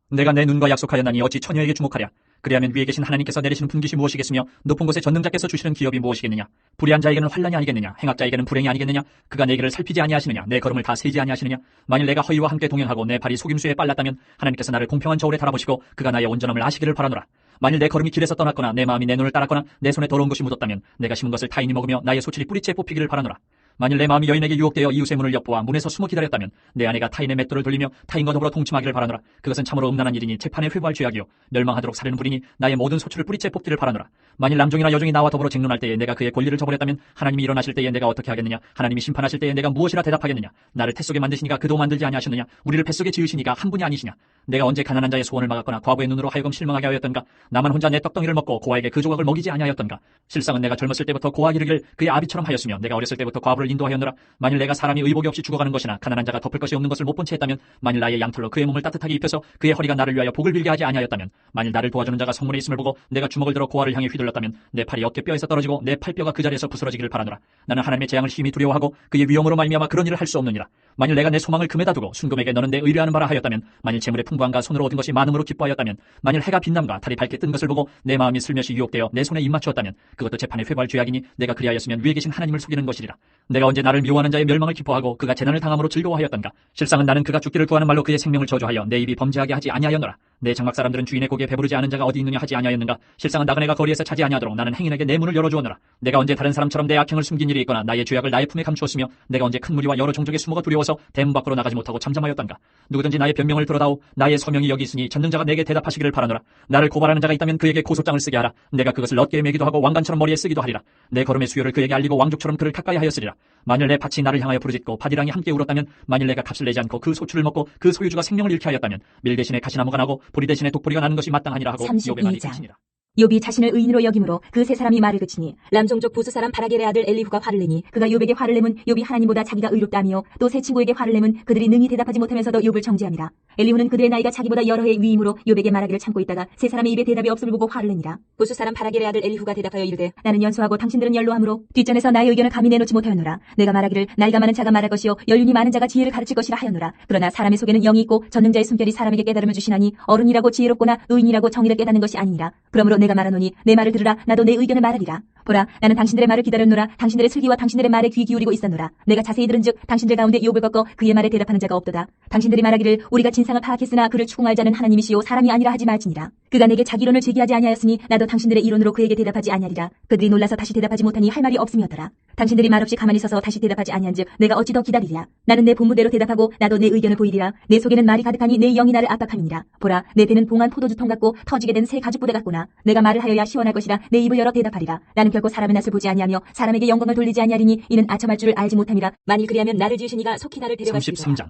내가 내 눈과 약속하였나니 어찌 처녀에게 주목하랴. 그리하면 위에 계신 하나님께서 내리시는 분깃이 무엇이겠으며 높은 곳에 전능자께서 주시는 기업이 무엇이겠느냐. 불의한 자에게는 환난이 아니겠느냐. 행악자에게는 불행이 아니겠느냐. 그가 내 길을 살피지 아니하시느냐. 내 걸음을 다 세지 아니하시느냐. 만일 내가 허위와 함께 동행하고 내 발이 속임수에 빨랐다면 하나님께서 나를 공평한 저울에 달아보시고 그가 나의 온전함을 아시기를 바라노라. 만일 내 걸음이 길에서 떠났거나 내 마음이 내 눈을 따랐거나 내 손에 더러운 것이 묻었다면 내가 심은 것을 타인이 먹으며 나의 소출이 뿌리째 뽑히기를 바라노라. 만일 내 마음이 여인에게 유혹되어 이웃의 문을 엿보아 문에서 숨어 기다렸다면 내 아내가 타인의 맷돌을 돌리며 타인과 더불어 동침하기를 바라노라. 그것은 참으로 음란한 일이니 재판에 회부할 죄악이요 멸망하도록 사르는 불이니 나의 모든 소출을 뿌리째 뽑기를 바라노라. 만일 남종이나 여종이 나와 더불어 쟁론할 때에 내가 그의 권리를 저버렸다면 하나님이 일어나실 때에 내가 어떻게 하겠느냐. 하나님이 심판하실 때에 내가 무엇이라 대답하겠느냐. 나를 태 속에 만드시니가 그도 만들지 아니하셨느냐. 우리를 뱃속에 지으시니가 한 분이 아니시냐. 내가 언제 가난한 자의 소원을 막았거나 과부의 눈으로 하여금 실망하게 하였던가. 나만 혼자 내 떡덩이를 먹고 고아에게 그 조각을 먹이지 아니하였던가. 실상은 내가 젊었을 때부터 고아에게 이르기를 그의 아비처럼 하였으며 내가 어렸을 때부터 과부를 인도하였노라. 만일 내가 사람이 의복이 없이 죽어가는 것이나 가난한 자가 덮을 것이 없는 것을 못 본 채 했다면, 만일 나의 양털로 그의 몸을 따뜻하게 입혀서 그의 허리가 나를 위하여 복을 빌게 하지 아니하였다면, 만일 나를 도와주는 자가 성문에 있음을 보고 내가 주먹을 들어 고아를 향해 휘둘렀다면 내 팔이 어깨뼈에서 떨어지고 내 팔뼈가 그 자리에서 부스러지기를 바라노라. 나는 하나님의 재앙을 심히 두려워하고 그의 위엄으로 말미암아 그런 일을 할 수 없느니라. 만일 내가 내 소망을 금에다 두고 순금에게 너는 내 의뢰하는 바라 하였다면, 만일 재물의 풍부함과 손으로 얻은 것이 많음으로 기뻐하였다면, 만일 해가 빛남과 달이 밝게 뜬 것을 보고 내 마음이 슬며시 유혹되어 내 손에 입맞추었다면, 그것도 재판에 회부할 죄악이니 내가 그리하였으면 위에 계신 하나님을 속이는 것이리라. 내가 언제 나를 미워하는 자의 멸망을 기뻐하고 그가 재난을 당함으로 즐거워하였던가. 실상은 나는 그가 죽기를 구하는 말로 그의 생명을 저주하여 내 입이 범죄하게 하지 아니하였노라. 내 장막 사람들은 주인의 고기에 배부르지 않은 자가 어디 있느냐 하지 아니하였는가. 실상은 나그네가 거리에서 차지 아니하도록 나는 행인에게 내 문을 열어주었노라. 내가 언제 다른 사람처럼 내 악행을 숨긴 일이 있거나 나의 죄악을 나의 품에 감추었으며, 내가 언제 큰 무리와 여러 종족의 수모가 두려워서 대문 밖으로 나가지 못하고 잠잠하였던가. 누구든지 나의 변명을 들어다오. 나의 서명이 여기 있으니 전능자가 내게 대답하시기를 바라노라. 나를 고발하는 자가 있다면 그에게 고소장을 쓰게 하라. 내가 그것을 럿개에 매기도 하고 왕관처럼 머리에 쓰기도 하리라. 내 걸음의 수요를 그에게 알리고 왕족처럼 그를 가까이 하였으리라. 만일 내 밭이 나를 향하여 부르짖고 밭이랑이 함께 울었다면, 만일 내가 값을 내지 않고 그 소출을 먹고 그 소유주가 생명을 잃게 하였다면, 밀 대신에 가시나무가 나고 보리 대신에 독보리가 나는 것이 마땅하니라 하고 욥의 말이 끝이니라. 욥이 자신을 의인으로 여김으로 그 세 사람이 말을 그치니, 람종족 부스 사람 바라겔의 아들 엘리후가 화를 내니, 그가 욥에게 화를 내면 욥이 하나님보다 자기가 의롭다며, 또 세 친구에게 화를 내면 그들이 능히 대답하지 못하면서도 욥을 정죄함이라. 엘리후는 그들의 나이가 자기보다 여러 해 위임으로 욥에게 말하기를 참고 있다가 세 사람의 입에 대답이 없음을 보고 화를 내니라. 부스 사람 바라겔의 아들 엘리후가 대답하여 이르되, 나는 연소하고 당신들은 연로함으로 뒷전에서 나의 의견을 감히 내놓지 못하였노라. 내가 말하기를 나이가 많은 자가 말할 것이요 연륜이 많은 자가 지혜를 가르칠 것이라 하였노라. 그러나 사람의 속에는 영이 있고 전능자의 숨결이 사람에게 깨달음을 주시나니, 어른이라고 지혜롭거나 의인이라고 정의를 깨닫는 것이 아니니라. 그러므로 내가 말하노니 내 말을 들으라. 나도 내 의견을 말하리라. 보라, 나는 당신들의 말을 기다렸노라. 당신들의 슬기와 당신들의 말에 귀 기울이고 있었노라. 내가 자세히 들은즉 당신들 가운데 욥을 꺾어 그의 말에 대답하는 자가 없도다. 당신들이 말하기를 우리가 진상을 파악했으나 그를 추궁할 자는 하나님이시요 사람이 아니라 하지 말지니라. 그가 내게 자기 이론을 제기하지 아니하였으니 나도 당신들의 이론으로 그에게 대답하지 아니하리라. 그들이 놀라서 다시 대답하지 못하니 할 말이 없음이었더라. 당신들이 말없이 가만히 서서 다시 대답하지 아니한즉 내가 어찌 더 기다리랴. 나는 내 본무대로 대답하고 나도 내 의견을 보이리라. 내 속에는 말이 가득하니 내 영이 나를 압박함이니라. 보라, 내 배는 봉한 포도주통 같고 터지게 된 새 가죽부대 같구나. 내가 말을 하여야 시원할 것이라 내 입을 열어 대답하리라. 나는 결코 사람의 낯을 보지 아니하며 사람에게 영광을 돌리지 아니하리니 이는 아첨할 줄을 알지 못함이라. 만일 그리하면 나를 지으신 이가 속히 나를 데려가시리라. 33장.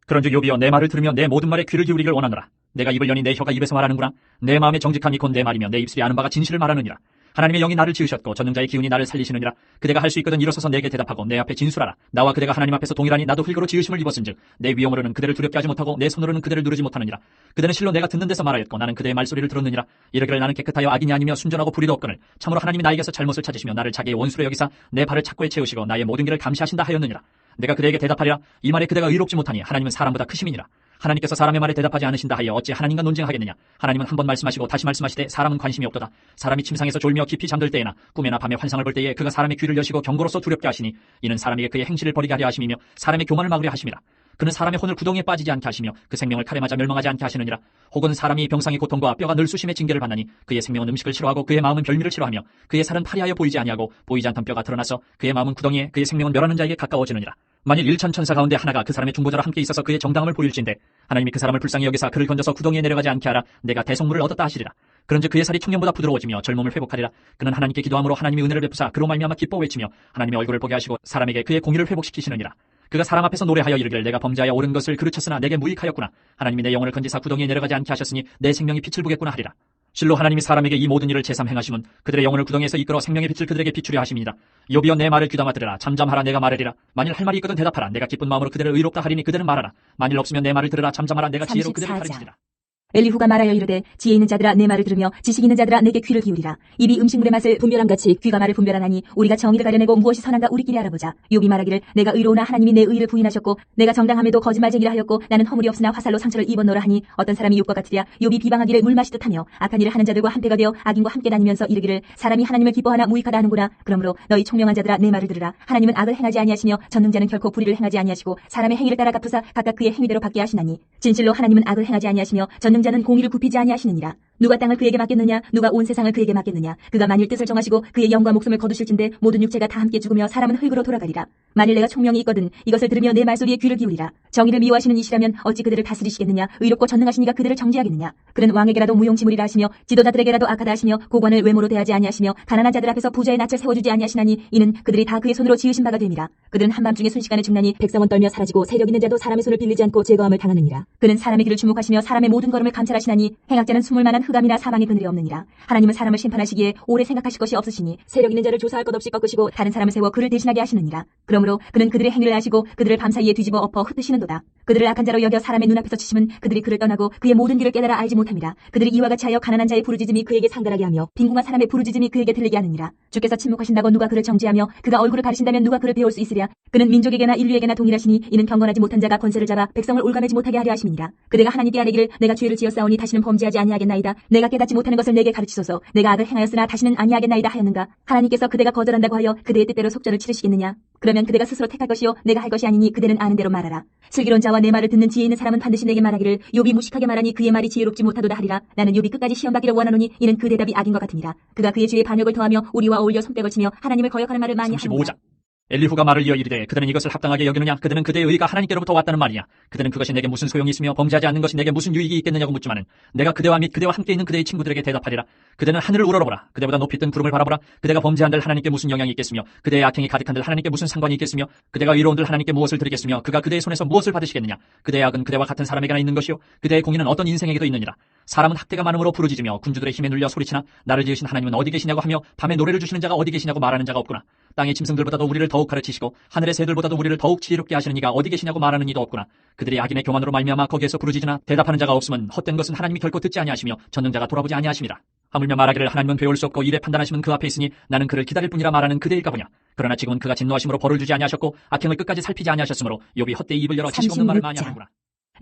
그런즉 욥이여, 내 말을 들으며 내 모든 말에 귀를 기울이기를 원하노라. 내가 입을 여니 내 혀가 입에서 말하는구나. 내 마음의 정직함이 곧 내 말이며 내 입술이 아는 바가 진실을 말하느니라. 하나님의 영이 나를 지으셨고 전능자의 기운이 나를 살리시느니라. 그대가 할 수 있거든 일어서서 내게 대답하고 내 앞에 진술하라. 나와 그대가 하나님 앞에서 동일하니 나도 흙으로 지으심을 입었은즉 내 위엄으로는 그대를 두렵게 하지 못하고 내 손으로는 그대를 누르지 못하느니라. 그대는 실로 내가 듣는 데서 말하였고 나는 그대의 말소리를 들었느니라. 이르기를 나는 깨끗하여 악인이 아니며 순전하고 불의도 없거늘 참으로 하나님이 나에게서 잘못을 찾으시며 나를 자기의 원수로 여기사 내 발을 착고에 채우시고 나의 모든 길을 감시하신다 하였느니라. 내가 그대에게 대답하리라. 이 말에 그대가 의롭지 못하니 하나님은 사람보다 크심이니라. 하나님께서 사람의 말에 대답하지 않으신다 하여 어찌 하나님과 논쟁하겠느냐. 하나님은 한 번 말씀하시고 다시 말씀하시되 사람은 관심이 없도다. 사람이 침상에서 졸며 깊이 잠들 때에나 꿈에나 밤에 환상을 볼 때에 그가 사람의 귀를 여시고 경고로서 두렵게 하시니, 이는 사람에게 그의 행실을 버리게 하려 하심이며 사람의 교만을 막으려 하심이라. 그는 사람의 혼을 구덩이에 빠지지 않게 하시며 그 생명을 칼에 맞아 멸망하지 않게 하시느니라. 혹은 사람이 병상의 고통과 뼈가 늘 수심의 징계를 받나니 그의 생명은 음식을 싫어하고 그의 마음은 별미를 싫어하며 그의 살은 파리하여 보이지 아니하고 보이지 않던 뼈가 드러나서 그의 마음은 구덩이에 그의 생명은 멸하는 자에게 가까워지느니라. 만일 1000 천사 가운데 하나가 그 사람의 중보자로 함께 있어서 그의 정당함을 보일진데 하나님이 그 사람을 불쌍히 여기사 그를 건져서 구덩이에 내려가지 않게 하라. 내가 대성물을 얻었다 하시리라. 그런즉 그의 살이 청년보다 부드러워지며 젊음을 회복하리라. 그는 하나님께 기도함으로 하나님의 은혜를 베푸사 그로 말미암아 기뻐 외치며 하나님의 얼굴을 보게 하시고 사람에게 그의 공의를 회복시키시느니라. 그가 사람 앞에서 노래하여 이르기를 내가 범죄하여 옳은 것을 그르쳤으나 내게 무익하였구나. 하나님이 내 영혼을 건지사 구덩이에 내려가지 않게 하셨으니 내 생명이 빛을 보겠구나 하리라. 실로 하나님이 사람에게 이 모든 일을 제삼 행하심은 그들의 영혼을 구덩이에서 이끌어 생명의 빛을 그들에게 비추려 하심이니라. 욥이여, 내 말을 귀담아 들으라. 잠잠하라. 내가 말하리라. 만일 할 말이 있거든 대답하라. 내가 기쁜 마음으로 그들을 의롭다 하리니 그들은 말하라. 만일 없으면 내 말을 들으라. 잠잠하라. 내가 지혜로 그들을 가르치리라. 엘리후가 말하여 이르되 지혜 있는 자들아 내 말을 들으며 지식 있는 자들아 내게 귀를 기울이라. 입이 음식물의 맛을 분별함같이 귀가 말을 분별하나니 우리가 정의를 가려내고 무엇이 선한가 우리끼리 알아보자. 욥이 말하기를 내가 의로우나 하나님이 내 의를 부인하셨고 내가 정당함에도 거짓말쟁이라 하였고 나는 허물이 없으나 화살로 상처를 입었노라 하니 어떤 사람이 욥과 같으랴. 욥이 비방하기를 물 마시듯하며 악한 일을 하는 자들과 한패가 되어 악인과 함께 다니면서 이르기를 사람이 하나님을 기뻐하나 무익하다 하는구나. 그러므로 너희 총명한 자들아 내 말을 들으라. 하나님은 악을 행하지 아니하시며 전능자는 결코 불의를 행하지 아니하시고 사람의 행위를 따라 갚으사 각각 그의 행위대로 받게 하시나니 진실로 하나님은 악을 행하지 아니하시며 전능자는 공의를 굽히지 아니하시느니라. 누가 땅을 그에게 맡겼느냐? 누가 온 세상을 그에게 맡겼느냐? 그가 만일 뜻을 정하시고 그의 영과 목숨을 거두실진데 모든 육체가 다 함께 죽으며 사람은 흙으로 돌아가리라. 만일 내가 총명이 있거든 이것을 들으며 내 말소리에 귀를 기울이라. 정의를 미워하시는 이시라면 어찌 그들을 다스리시겠느냐? 의롭고 전능하신 이가 그들을 정죄하겠느냐? 그는 왕에게라도 무용지물이라 하시며 지도자들에게라도 악하다 하시며 고관을 외모로 대하지 아니하시며 가난한 자들 앞에서 부자의 낯을 세워주지 아니하시나니 이는 그들이 다 그의 손으로 지으신 바가 됨이라. 그들은 한밤중에 순식간에 죽나니 백성은 떨며 사라지고 세력 있는 자도 사람의 손을 빌리지 않고 제거함을 당하느니라. 그는 사람의 길을 주목하시며 사람의 모든 걸음을 감찰하시나니 행악자는 숨을 만한 흑암이나 사망의 그늘이 없느니라. 하나님은 사람을 심판하시기에 오래 생각하실 것이 없으시니 세력 있는 자를 조사할 것 없이 꺾으시고 다른 사람을 세워 그를 대신하게 하시느니라. 그러므로 그는 그들의 행위를 아시고 그들을 밤사이에 뒤집어 엎어 흩으시는도다. 그들을 악한 자로 여겨 사람의 눈앞에서 치심은 그들이 그를 떠나고 그의 모든 길을 깨달아 알지 못함이라. 그들이 이와 같이 하여 가난한 자의 부르짖음이 그에게 상달하게 하며 빈궁한 사람의 부르짖음이 그에게 들리게 하느니라. 주께서 침묵하신다고 누가 그를 정죄하며 그가 얼굴을 가리신다면 누가 그를 배울 수 있으랴. 그는 민족에게나 인류에게나 동일하시니 이는 경건하지 못한 자가 권세를 잡아 백성을 올가매지 못하게 하려 하심이니라. 그대가 하나님께 아뢰기를 내가 죄를 지었사오니 다시는 범죄하지 아니하겠나이다. 내가 깨닫지 못하는 것을 내게 가르치소서. 내가 악을 행하였으나 다시는 아니하겠나이다 하였는가. 하나님께서 그대가 거절한다고 하여 그대의 뜻대로 속전을 치르시겠느냐. 그러면 그대가 스스로 택할 것이요 내가 할 것이 아니니 그대는 아는 대로 말하라. 슬기로운 자와 내 말을 듣는 지혜 있는 사람은 반드시 내게 말하기를 욥이 무식하게 말하니 그의 말이 지혜롭지 못하도다 하리라. 나는 욥이 끝까지 시험받기를 원하노니 이는 그 대답이 악인 것 같으니라. 그가 그의 죄에 반역을 더하며 우리와 어울려 손뼉을 치며 하나님을 거역하는 말을 많이 하느니라. 35장. 엘리후가 말을 이어 이르되 그들은 이것을 합당하게 여기느냐. 그들은 그대의 의가 하나님께로부터 왔다는 말이냐. 그들은 그것이 내게 무슨 소용이 있으며 범죄하지 않는 것이 내게 무슨 유익이 있겠느냐고 묻지만은 내가 그대와 및 그대와 함께 있는 그대의 친구들에게 대답하리라. 그대는 하늘을 우러러보라. 그대보다 높이 뜬 구름을 바라보라. 그대가 범죄한들 하나님께 무슨 영향이 있겠으며 그대의 악행이 가득한들 하나님께 무슨 상관이 있겠으며 그대가 의로운들 하나님께 무엇을 드리겠으며 그가 그대의 손에서 무엇을 받으시겠느냐. 그대의 악은 그대와 같은 사람에게나 있는 것이요 그대의 공의는 어떤 인생에게도 있느니라. 사람은 학대가 많음으로 부르짖으며 군주들의 힘에 눌려 소리치나 나를 지으신 하나님은 어디 계시냐고 하며 밤에 노래를 주시는 자가 어디 계시냐고 말하는 자가 없구나. 땅의 짐승들보다도 우리를 더욱 가르치시고 하늘의 새들보다도 우리를 더욱 지혜롭게 하시는 이가 어디 계시냐고 말하는 이도 없구나. 그들이 악인의 교만으로 말미암아 거기에서 부르짖으나 대답하는 자가 없으면 헛된 것은 하나님이 결코 듣지 아니하시며 전능자가 돌아보지 아니하심이라. 하물며 말하기를 하나님은 배울 수 없고 이래 판단하시면 그 앞에 있으니 나는 그를 기다릴 뿐이라 말하는 그대일까 보냐. 그러나 지금은 그가 진노하심으로 벌을 주지 아니하셨고 악행을 끝까지 살피지 아니하셨으므로 욥이 헛되이 입을 열어 지식 없는 말을 많이 하는구나.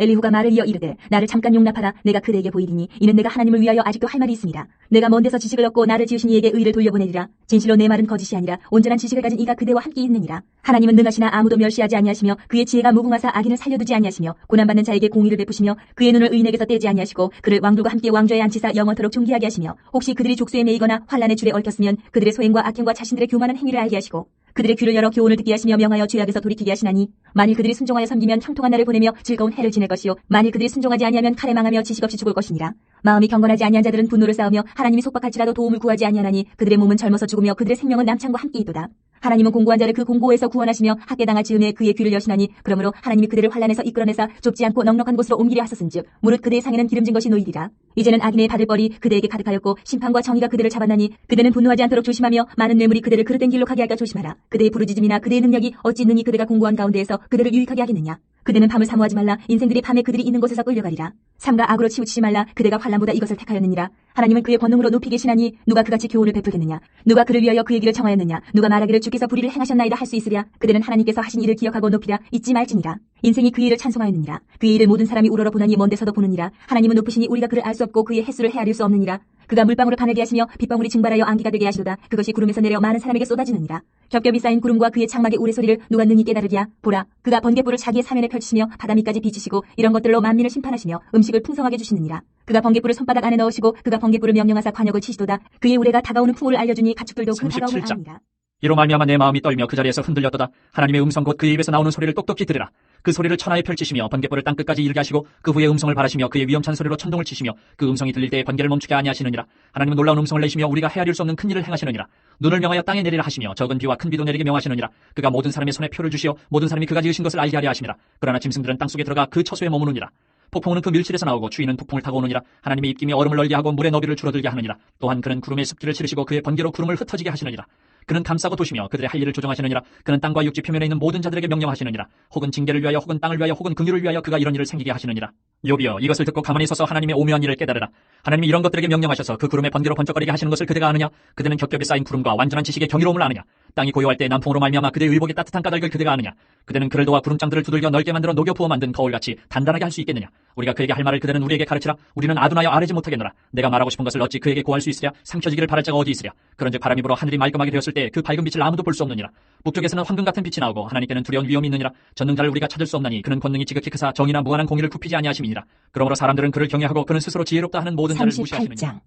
엘리후가 말을 이어 이르되 나를 잠깐 용납하라. 내가 그대에게 보이리니 이는 내가 하나님을 위하여 아직도 할 말이 있습니다. 내가 먼 데서 지식을 얻고 나를 지으신 이에게 의를 돌려보내리라. 진실로 내 말은 거짓이 아니라 온전한 지식을 가진 이가 그대와 함께 있느니라. 하나님은 능하시나 아무도 멸시하지 아니하시며 그의 지혜가 무궁하사 악인을 살려두지 아니하시며 고난받는 자에게 공의를 베푸시며 그의 눈을 의인에게서 떼지 아니하시고 그를 왕들과 함께 왕좌에 앉히사 영원토록 존귀하게 하시며 혹시 그들이 족쇄에 매이거나 환란의 줄에 얽혔으면 그들의 소행과 악행과 자신들의 교만한 행위를 알게 하시고 그들의 귀를 열어 교훈을 듣게 하시며 명하여 죄악에서 돌이키게 하시나니 만일 그들이 순종하여 섬기면 형통한 날을 보내며 즐거운 해를 지낼 것이요 만일 그들이 순종하지 아니하면 칼에 망하며 지식 없이 죽을 것이니라. 마음이 경건하지 아니한 자들은 분노를 쌓으며 하나님이 속박할지라도 도움을 구하지 아니하나니 그들의 몸은 젊어서 죽으며 그들의 생명은 남창과 함께 있도다. 하나님은 공고한 자를 그 공고에서 구원하시며 학대당할 즈음에 그의 귀를 여시나니 그러므로 하나님이 그들을 환란에서 이끌어내사 좁지 않고 넉넉한 곳으로 옮기려 하셨은즉 무릇 그대의 상에는 기름진 것이 놓이리라. 이제는 악인의 받을 벌이 그대에게 가득하였고 심판과 정의가 그들을 잡았나니 그대는 분노하지 않도록 조심하며 많은 뇌물이 그대를 그릇된 길로 가게 할까 조심하라. 그대의 부르짖음이나 그대의 능력이 어찌 능히 그대가 공고한 가운데에서 그대를 유익하게 하겠느냐. 그대는 밤을 사모하지 말라. 인생들이 밤에 그들이 있는 곳에서 끌려가리라. 삼가 악으로 치우치지 말라. 그대가 환란보다 이것을 택하였느니라. 하나님은 그의 권능으로 높이 계시나니 누가 그같이 교훈을 베풀겠느냐. 누가 그를 위하여 그의 길을 정하였느냐. 누가 말하기를 주께서 불의를 행하셨나이다 할 수 있으랴. 그대는 하나님께서 하신 일을 기억하고 높이랴. 잊지 말지니라. 인생이 그의 일을 찬송하였느니라. 그의 일을 모든 사람이 우러러 보나니 먼 데서도 보느니라. 하나님은 높으시니 우리가 그를 알 수 없고 그의 횟수를 헤아릴 수 없느니라. 그가 물방울을 가늘게 하시며 빗방울이 증발하여 안개가 되게 하시도다. 그것이 구름에서 내려 많은 사람에게 쏟아지느니라. 겹겹이 쌓인 구름과 그의 창막의 우레소리를 누가 능히 깨달으랴. 보라, 그가 번갯불을 자기의 사면에 펼치시며 바다 밑까지 비치시고 이런 것들로 만민을 심판하시며 음식을 풍성하게 주시느니라. 그가 번갯불을 손바닥 안에 넣으시고 그가 번갯불을 명령하사 관역을 치시도다. 그의 우레가 다가오는 풍우를 알려주니 가축들도 그 다가옴을 아니라. 이로 말미암아 내 마음이 떨며 그 자리에서 흔들렸도다. 하나님의 음성 곧 그의 입에서 나오는 소리를 똑똑히 들으라. 그 소리를 천하에 펼치시며 번갯불을 땅끝까지 이르게 하시고 그 후에 음성을 바라시며 그의 위험찬 소리로 천둥을 치시며 그 음성이 들릴 때에 번개를 멈추게 아니하시느니라. 하나님은 놀라운 음성을 내시며 우리가 헤아릴 수 없는 큰 일을 행하시느니라. 눈을 명하여 땅에 내리라 하시며 적은 비와 큰 비도 내리게 명하시느니라. 그가 모든 사람의 손에 표를 주시어 모든 사람이 그가 지으신 것을 알게 하려 하심이라. 그러나 짐승들은 땅속에 들어가 그 처소에 머무느니라. 폭풍우는 그 밀실에서 나오고 추위는 북풍을 타고 오느니라. 하나님의 입김이 얼음을 널게 하고 물의 너비를 줄어들게 하느니라. 또한 그는 구름의 습기를 치르시고 그의 번개로 구름을 흩어지게 하시느니라. 그는 감싸고 도시며 그들의 할 일을 조정하시느니라. 그는 땅과 육지 표면에 있는 모든 자들에게 명령하시느니라. 혹은 징계를 위하여 혹은 땅을 위하여 혹은 긍휼을 위하여 그가 이런 일을 생기게 하시느니라. 욥이여 이것을 듣고 가만히 서서 하나님의 오묘한 일을 깨달으라. 하나님이 이런 것들에게 명령하셔서 그 구름의 번개로 번쩍거리게 하시는 것을 그대가 아느냐. 그대는 겹겹이 쌓인 구름과 완전한 지식의 경이로움을 아느냐. 땅이 고요할 때 남풍으로 말미암아 그대의 의복의 따뜻한 까닭을 그대가 아느냐. 그대는 그를 도와 구름장들을 두들겨 넓게 만들어 녹여 부어 만든 거울같이 단단하게 할 수 있겠느냐. 우리가 그에게 할 말을 그대는 우리에게 가르치라. 우리는 아둔하여 아뢰지 못하겠노라. 내가 말하고 싶은 것을 어찌 그에게 고할 수 있으랴. 삼켜지기를 바랄 자가 어디 있으랴. 그런즉 바람이 불어 하늘이 말끔하게 되었을 때 그 밝은 빛을 아무도 볼 수 없느니라. 북쪽에서는 황금 같은 빛이 나오고 하나님께는 두려운 위험이 있느니라. 전능자를 우리가 찾을 수 없나니 그는 권능이 지극히 크사 정의나 무한한 공의를 굽히지 아니하심이니라. 그러므로 사람들은 그를 경외하고 그는 스스로 지혜롭다 하는 모든 자를 무시하시느니라.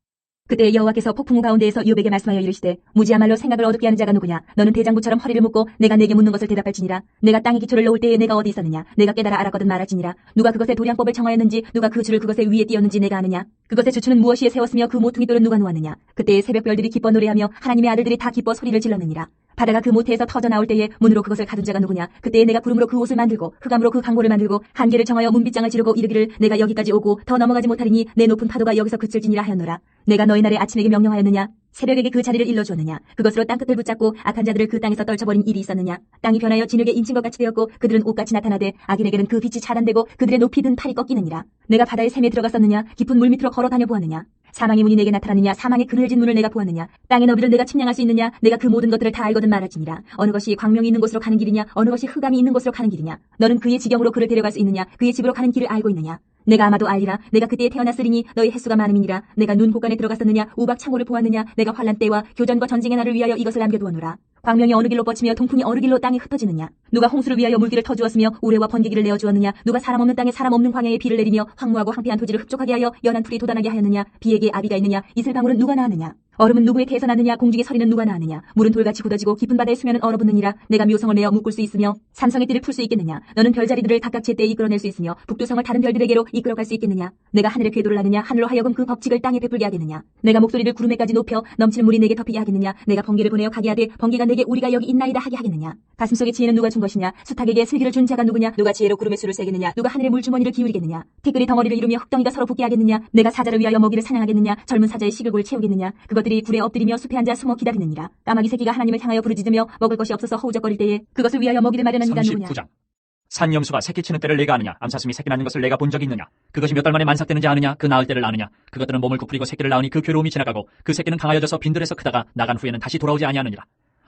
그때 여호와께서 폭풍우 가운데에서 욥에게 말씀하여 이르시되 무지야말로 생각을 어둡게 하는 자가 누구냐. 너는 대장부처럼 허리를 묶고 내가 내게 묻는 것을 대답할지니라. 내가 땅에 기초를 놓을 때에 내가 어디 있었느냐. 내가 깨달아 알았거든 말할지니라. 누가 그것의 도량법을 정하였는지 누가 그 줄을 그것의 위에 띄었는지 내가 아느냐. 그것의 주추는 무엇이에 세웠으며 그 모퉁이 돌은 누가 놓았느냐. 그때의 새벽별들이 기뻐 노래하며 하나님의 아들들이 다 기뻐 소리를 질렀느니라. 바다가 그 모태에서 터져 나올 때에 문으로 그것을 가둔 자가 누구냐? 그때에 내가 구름으로 그 옷을 만들고 흑암으로 그 강고를 만들고 한계를 정하여 문빗장을 지르고 이르기를 내가 여기까지 오고 더 넘어가지 못하리니 내 높은 파도가 여기서 그칠지니라 하였노라. 내가 너희 날에 아침에게 명령하였느냐? 새벽에게 그 자리를 일러주었느냐? 그것으로 땅끝을 붙잡고 악한 자들을 그 땅에서 떨쳐버린 일이 있었느냐? 땅이 변하여 진흙에 인친 것 같이 되었고 그들은 옷같이 나타나되 악인에게는 그 빛이 차단되고 그들의 높이 든 팔이 꺾이느니라. 내가 바다의 샘에 들어갔었느냐? 깊은 물 밑으로 걸어 다녀 보았느냐? 사망의 문이 내게 나타나느냐? 사망의 그늘진 문을 내가 보았느냐? 땅의 너비를 내가 측량할 수 있느냐? 내가 그 모든 것들을 다 알거든 말할지니라. 어느 것이 광명이 있는 곳으로 가는 길이냐? 어느 것이 흑암이 있는 곳으로 가는 길이냐? 너는 그의 지경으로 그를 데려갈 수 있느냐? 그의 집으로 가는 길을 알고 있느냐? 내가 아마도 알리라. 내가 그때에 태어났으리니 너희 횟수가 많음이니라. 내가 눈 곳간에 들어갔었느냐? 우박 창고를 보았느냐? 내가 환란 때와 교전과 전쟁의 날을 위하여 이것을 남겨두었노라. 광명이 어느 길로 뻗치며 동풍이 어느 길로 땅에 흩어지느냐? 누가 홍수를 위하여 물길을 터주었으며 우레와 번개기를 내어주었느냐? 누가 사람 없는 땅에 사람 없는 광야에 비를 내리며 황무하고 황폐한 토지를 흡족하게 하여 연한 풀이 돋아나게 하였느냐? 비에게 아비가 있느냐? 이슬방울은 누가 낳았느냐? 얼음은 누구의 태에서 나느냐? 공중의 서리는 누가 낳았느냐? 물은 돌같이 굳어지고 깊은 바다의 수면은 얼어붙느니라. 내가 묘성을 내어 묶을 수 있으며 삼성의 띠를 풀 수 있겠느냐? 너는 별자리들을 각각 제때에 이끌어낼 수 있으며 북두성을 다른 별들에게로 이끌어갈 수 있겠느냐? 내가 하늘의 궤도를 하느냐? 하늘로 하여금 그 법칙을 땅에 베풀게 하겠느냐? 내가 목소리를 구름에까지 높여 넘치는 물이 내게 덮이게 하겠느냐? 내가 번개를 보내어 가게 하되 번개가 내게 우리가 여기 있나이다 하게 하겠느냐? 가슴속에 지혜는 누가 준 것이냐? 수탉에게 슬기를 준 자가 누구냐? 누가 지혜로 구름의 수를 세겠느냐? 누가 하늘의 물주머니를 기울이겠느냐? 티끌이 덩어리를 이루며 흙덩이가 서로 붙게 하겠느냐? 내가 사자를 위하여 먹이를 사냥하겠느냐? 젊은 사자의 식욕을 채우겠느냐? 그것들이 굴에 엎드리며 숲에 앉아 숨어 기다리느니라. 까마귀 새끼가 하나님을 향하여 부르짖으며 먹을 것이 없어서 허우적거릴 때에 그것을 위하여 먹이를 마련한 이가 누구냐? 39장. 산염수가 새끼 치는 때를 내가 아느냐? 암사슴이 새끼 낳는 것을 내가 본 적이 있느냐? 그것이 몇 달 만에 만삭되는지 아느냐? 그 낳을 때를 아느냐? 그것들은 몸을 부풀리고 새끼를 낳으니 그 괴로움이 지나가고 그 새끼는 강하여져서 빈들에서 크다가 나간 후에는 다시 돌아오지 아니하느니라.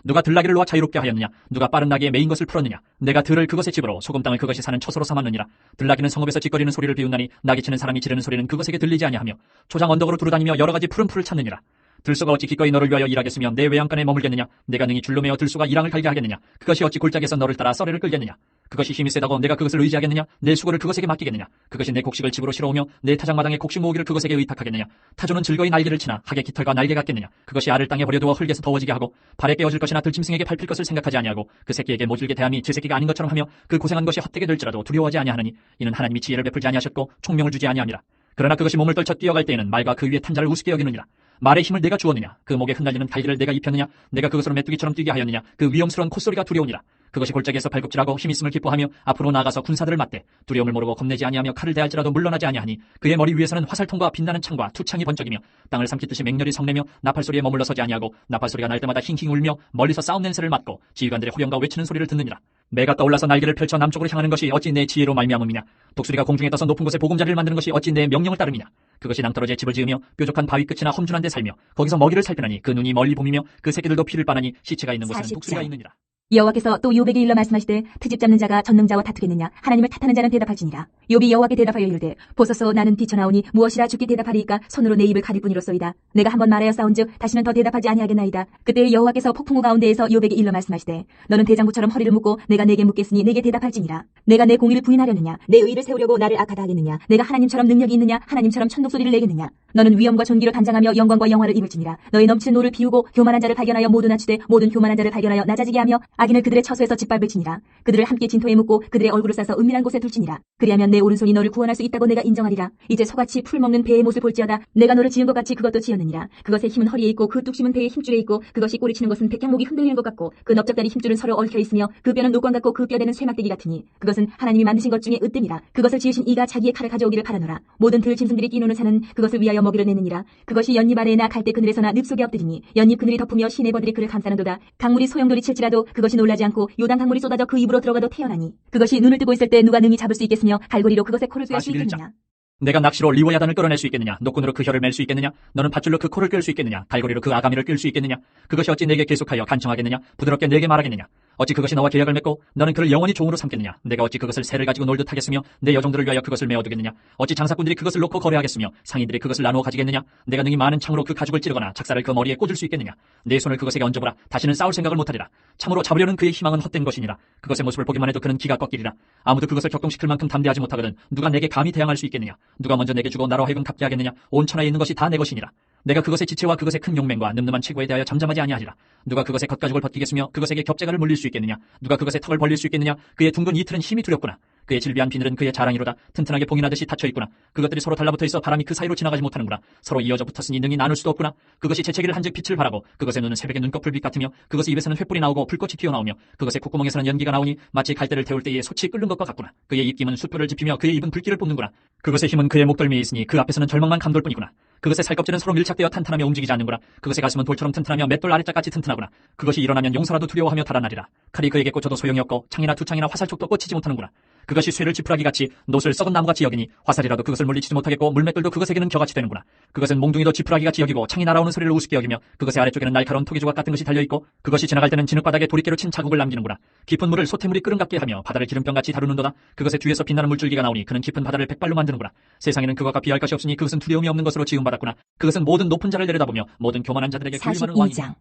누가 들나귀를 놓아 자유롭게 하였느냐? 누가 빠른 나귀에 매인 것을 풀었느냐? 내가 들을 그것의 집으로 소금 땅을 그것이 사는 처소로 삼았느니라. 들나귀는 성읍에서 찌꺼리는 소리를 비웃나니 나귀 치는 사람이 지르는 소리는 그것에게 들리지 아니하며 초장 언덕으로 두루다니며 여러 가지 푸른 풀을 찾느니라. 들소가 어찌 기꺼이 너를 위하여 일하겠으며 내 외양간에 머물겠느냐? 내가 능히 줄로 매어 들소가 이랑을 갈게 하겠느냐? 그것이 어찌 골짜기에서 너를 따라 썰매를 끌겠느냐? 그것이 힘이 세다고 내가 그것을 의지하겠느냐? 내 수고를 그것에게 맡기겠느냐? 그것이 내 곡식을 집으로 실어오며 내 타작마당에 곡식 모으기를 그것에게 의탁하겠느냐? 타조는 즐거이 날개를 치나 하게 깃털과 날개 같겠느냐? 그것이 알을 땅에 버려두어 흙에서 더워지게 하고 발에 깨어질 것이나 들짐승에게 밟힐 것을 생각하지 아니하고 그 새끼에게 모질게 대함이 제 새끼가 아닌 것처럼 하며 그 고생한 것이 헛되게 될지라도 두려워하지 아니하느니 이는 하나님이 지혜를 베풀지 아니하셨고 총명을 주지 아니함이라. 그러나 그것이 몸을 떨쳐 뛰어갈 때에는 말과 그 위에 탄 자를 우습게 여기느니라. 말의 힘을 내가 주었느냐? 그 목에 흩날리는 달기를 내가 입혔느냐? 내가 그것으로 메뚜기처럼 뛰게 하였느냐? 그 위험스러운 콧소리가 두려우니라. 그것이 골짜기에서 발굽질하고 힘 있음을 기뻐하며 앞으로 나가서 군사들을 맞대 두려움을 모르고 겁내지 아니하며 칼을 대할지라도 물러나지 아니하니 그의 머리 위에서는 화살통과 빛나는 창과 투창이 번쩍이며 땅을 삼키듯이 맹렬히 성내며 나팔소리에 머물러 서지 아니하고 나팔소리가 날 때마다 힝힝 울며 멀리서 싸움 냄새를 맡고 지휘관들의 호령과 외치는 소리를 듣느니라. 매가 떠올라서 날개를 펼쳐 남쪽으로 향하는 것이 어찌 내 지혜로 말미암음이냐? 독수리가 공중에 떠서 높은 곳에 보금자리를 만드는 것이 어찌 내 명령을 따름이냐? 그것이 낭떠러지에 집을 지으며 뾰족한 바위 끝이나 험준한 데 살며 거기서 먹이를 살피나니 그 눈이 멀리 봄이며 그 새끼들도 피를 빠나니 시체가 있는 곳에는 독수리가 있느니라. 여호와께서 또 욥에게 일러 말씀하시되 트집 잡는 자가 전능자와 다투겠느냐? 하나님을 탓하는 자는 대답할지니라. 욥이 여호와께 대답하여 이르되 보소서 나는 뛰쳐나오니 무엇이라 주께 대답하리이까? 손으로 내 입을 가릴 뿐이로소이다. 내가 한번 말하여 싸운즉 다시는 더 대답하지 아니하겠나이다. 그때 여호와께서 폭풍우 가운데에서 욥에게 일러 말씀하시되 너는 대장부처럼 허리를 묶고 내가 내게 묻겠으니 내게 대답할지니라. 내가 내 공의를 부인하려느냐? 내 의를 세우려고 나를 악하다 하겠느냐? 내가 하나님처럼 능력이 있느냐? 하나님처럼 천독소리를 내겠느냐? 너는 위엄과 존귀로 단장하며 영광과 영화를 입을지니라. 너의 넘치는 노를 비우고 교만한 자를 발견하여 모두 낮추되 모든 교만한 자를 발견하여 낮아지게 하며 악인을 그들의 처소에서 짓밟을지니라. 그들을 함께 진토에 묻고 그들의 얼굴을 싸서 은밀한 곳에 둘지니라. 그리하면 내 오른손이 너를 구원할 수 있다고 내가 인정하리라. 이제 소같이 풀 먹는 배의 못을 볼지어다. 내가 너를 지은 것 같이 그것도 지었느니라. 그것의 힘은 허리에 있고 그 뚝심은 배의 힘줄에 있고 그것이 꼬리치는 것은 백향목이 흔들리는 것 같고 그 넓적다리 힘줄은 서로 얽혀 있으며 그 뼈는 녹광 같고 그 뼈대는 쇠막대기 같으니 그것은 하나님이 만드신 것 중에 으뜸이라. 그것을 지으신 이가 자기의 칼을 가져오기를 바라노라. 모든 들 짐승들이 뛰노는 산은 그것을 위하여 먹이를 내느니라. 그것이 연잎 아래에나 갈대 그늘에서나 늪 속에 엎드리니 연잎 그늘이 덮으며 시내버들이 그를 감싸는도다. 강물이 소용돌이 칠지라도 그것이 놀라지 않고 요단 강물이 쏟아져 그 입으로 들어가도 태어나니 그것이 눈을 뜨고 있을 때 누가 능히 잡을 수 있겠으며 갈고리로 그것의 코를 꿰을 수 41장. 있겠느냐? 내가 낚시로 리워야단을 끌어낼 수 있겠느냐? 노끈으로 그 혀를 맬 수 있겠느냐? 너는 밧줄로 그 코를 끌 수 있겠느냐? 갈고리로 그 아가미를 끌 수 있겠느냐? 그것이 어찌 내게 계속하여 간청하겠느냐? 부드럽게 내게 말하겠느냐? 어찌 그것이 너와 계약을 맺고 너는 그를 영원히 종으로 삼겠느냐? 내가 어찌 그것을 새를 가지고 놀듯 하겠으며 내 여종들을 위하여 그것을 메어두겠느냐? 어찌 장사꾼들이 그것을 놓고 거래하겠으며 상인들이 그것을 나누어 가지겠느냐? 내가 능히 많은 창으로 그 가죽을 찌르거나 작사를 그 머리에 꽂을 수 있겠느냐? 내 손을 그것에게 얹어보라. 다시는 싸울 생각을 못하리라. 참으로 잡으려는 그의 희망은 헛된 것이니라. 그것의 모습을 보기만 해도 그는 기가 꺾이리라. 아무도 그것을 격동시킬 만큼 담대하지 못하거든 누가 내게 감히 대항할 수 있겠느냐? 누가 먼저 내게 주고 나로 하여금 갚게 하겠느냐? 온 천하에 있는 것이 다 내 것이니라. 내가 그것의 지체와 그것의 큰 용맹과 늠름한 체구에 대하여 잠잠하지 아니하리라. 누가 그것의 겉가죽을 벗기겠으며 그것에게 겹재가를 물릴 수 있겠느냐? 누가 그것의 턱을 벌릴 수 있겠느냐? 그의 둥근 이틀은 힘이 두렵구나. 그의 질비한 비늘은 그의 자랑이로다. 튼튼하게 봉인하듯이 닫혀 있구나. 그것들이 서로 달라붙어 있어 바람이 그 사이로 지나가지 못하는구나. 서로 이어져 붙었으니 능히 나눌 수도 없구나. 그것이 재채기를 한즉 빛을 발하고 그것의 눈은 새벽의 눈꺼풀빛 같으며 그것의 입에서는 횃불이 나오고 불꽃이 튀어나오며 그것의 콧구멍에서는 연기가 나오니 마치 갈대를 태울 때에 솥이 끓는 것과 같구나. 그의 입김은 숯불을 지피며 그의 입은 불길을 뿜는구나. 그것의 힘은 그의 목덜미에 있으니 그 앞에서는 절망만 감돌 뿐이구나. 그것의 살껍질은 서로 밀착되어 탄탄하며 움직이지 않는구나. 그것의 가슴은 돌처럼 튼튼하며 맷돌 아래짝같이 튼튼하구나. 그것이 일어나면 용서라도 두려워하며 달아나리라. 칼이 그에게 꽂혀도 소용이 없고 창이나 두창이나 화살촉도 꽂히지 못하는구나. 그것이 쇠를 지푸라기같이 노슬 썩은 나무같이 여기니 화살이라도 그것을 물리치지 못하겠고 물맷돌도 그것에게는 겨같이 되는구나. 그것은 몽둥이도 지푸라기같이 여기고 창이 날아오는 소리를 우습게 여기며 그것의 아래쪽에는 날카로운 토기조각 같은 것이 달려있고 그것이 지나갈 때는 진흙바닥에 도리깨로 친 자국을 남기는구나. 깊은 물을 소태물이 끓음같게 하며 바다를 기름병같이 다루는도다. 그것의 뒤에서 빛나는 물줄기가 나오니 그는 깊은 바다를 백발로 만드는구나. 세상에는 그것과 비할 것이 없으니 그것은 두려움이 없는 것으로 지음받았구나. 그것은 모든 높은 자를 내려다보며 모든 교만한 자들에게 군림하는 왕이다. 42장.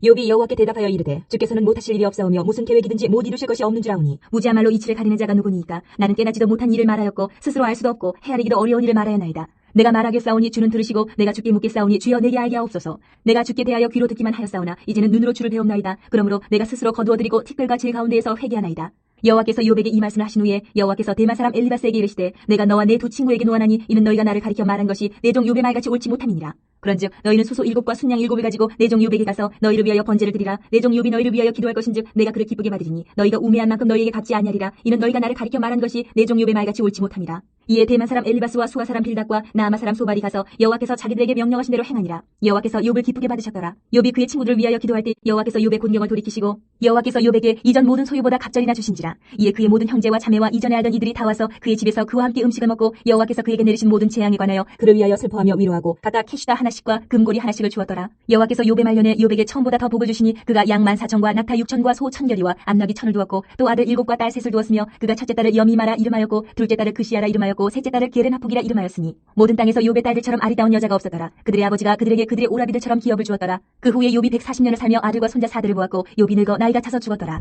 욥이 여호와께 대답하여 이르되 주께서는 못하실 일이 없사오며 무슨 계획이든지 못 이루실 것이 없는 줄 아오니 무지야말로 이치를 가리는 자가 누구니이까. 나는 깨닫지도 못한 일을 말하였고 스스로 알 수도 없고 헤아리기도 어려운 일을 말하였나이다. 내가 말하겠사오니 주는 들으시고 내가 주께 묻겠사오니 주여 내게 알게 하옵소서. 내가 주께 대하여 귀로 듣기만 하였사오나 이제는 눈으로 주를 배움나이다. 그러므로 내가 스스로 거두어드리고 티끌과 질 가운데에서 회개하나이다. 여호와께서 욥에게 이 말씀을 하신 후에 여호와께서 대만 사람 엘리바스에게 이르시되 내가 너와 내 두 친구에게 노하나니 이는 너희가 나를 가리켜 말한 것이 내 종 욥의 말같이 옳지 못함이니라. 그런즉 너희는 소소 7과 순양 7을 가지고 내 종 욥에게 가서 너희를 위하여 번제를 드리라. 내 종 욥이 너희를 위하여 기도할 것인즉 내가 그를 기쁘게 받으리니 너희가 우매한 만큼 너희에게 갚지 아니하리라. 이는 너희가 나를 가리켜 말한 것이 내 종 욥의 말같이 옳지 못함이라. 이에 대만 사람 엘리바스와 수아 사람 빌닷과 나아마 사람 소발이 가서 여호와께서 자기들에게 명령하신 대로 행하니라. 여호와께서 욥을 기쁘게 받으셨더라. 욥이 그의 친구들을 위하여 기도할 때 여호와께서 욥의 곤경을 돌이키시고 여호와께서 욥에게 이전 모든 소유보다 갑절이나 주신지라. 이에 그의 모든 형제와 자매와 이전에 알던 이들이 다 와서 그의 집에서 그와 함께 음식을 먹고 여호와께서 그에게 내리신 모든 재앙에 관하여 그를 위하여 슬퍼하며 위로하고 각각 캐시다 하나씩과 금고리 하나씩을 주었더라. 여호와께서 욥의 말년에 욥에게 처음보다 더 복을 주시니 그가 양 14,000과 낙타 6,000과 소 1,000결이와 암나귀 1,000을 두었고 또 아들 7과 딸 3을 두었으며 그가 첫째 딸을 여미마라 이름하였고 둘째 딸을 그시아라 이름하였고 셋째 딸을 게르나폭이라 이름하였으니 모든 땅에서 욥의 딸들처럼 아리따운 여자가 없었더라. 그들의 아버지가 그들에게 그들의 오라비들처럼 기업을 주었더라. 그 후에 욥이 140년을 살며 아들과 손자 4들을 보았고 욥이 늙어 나이가 차서 죽었더라.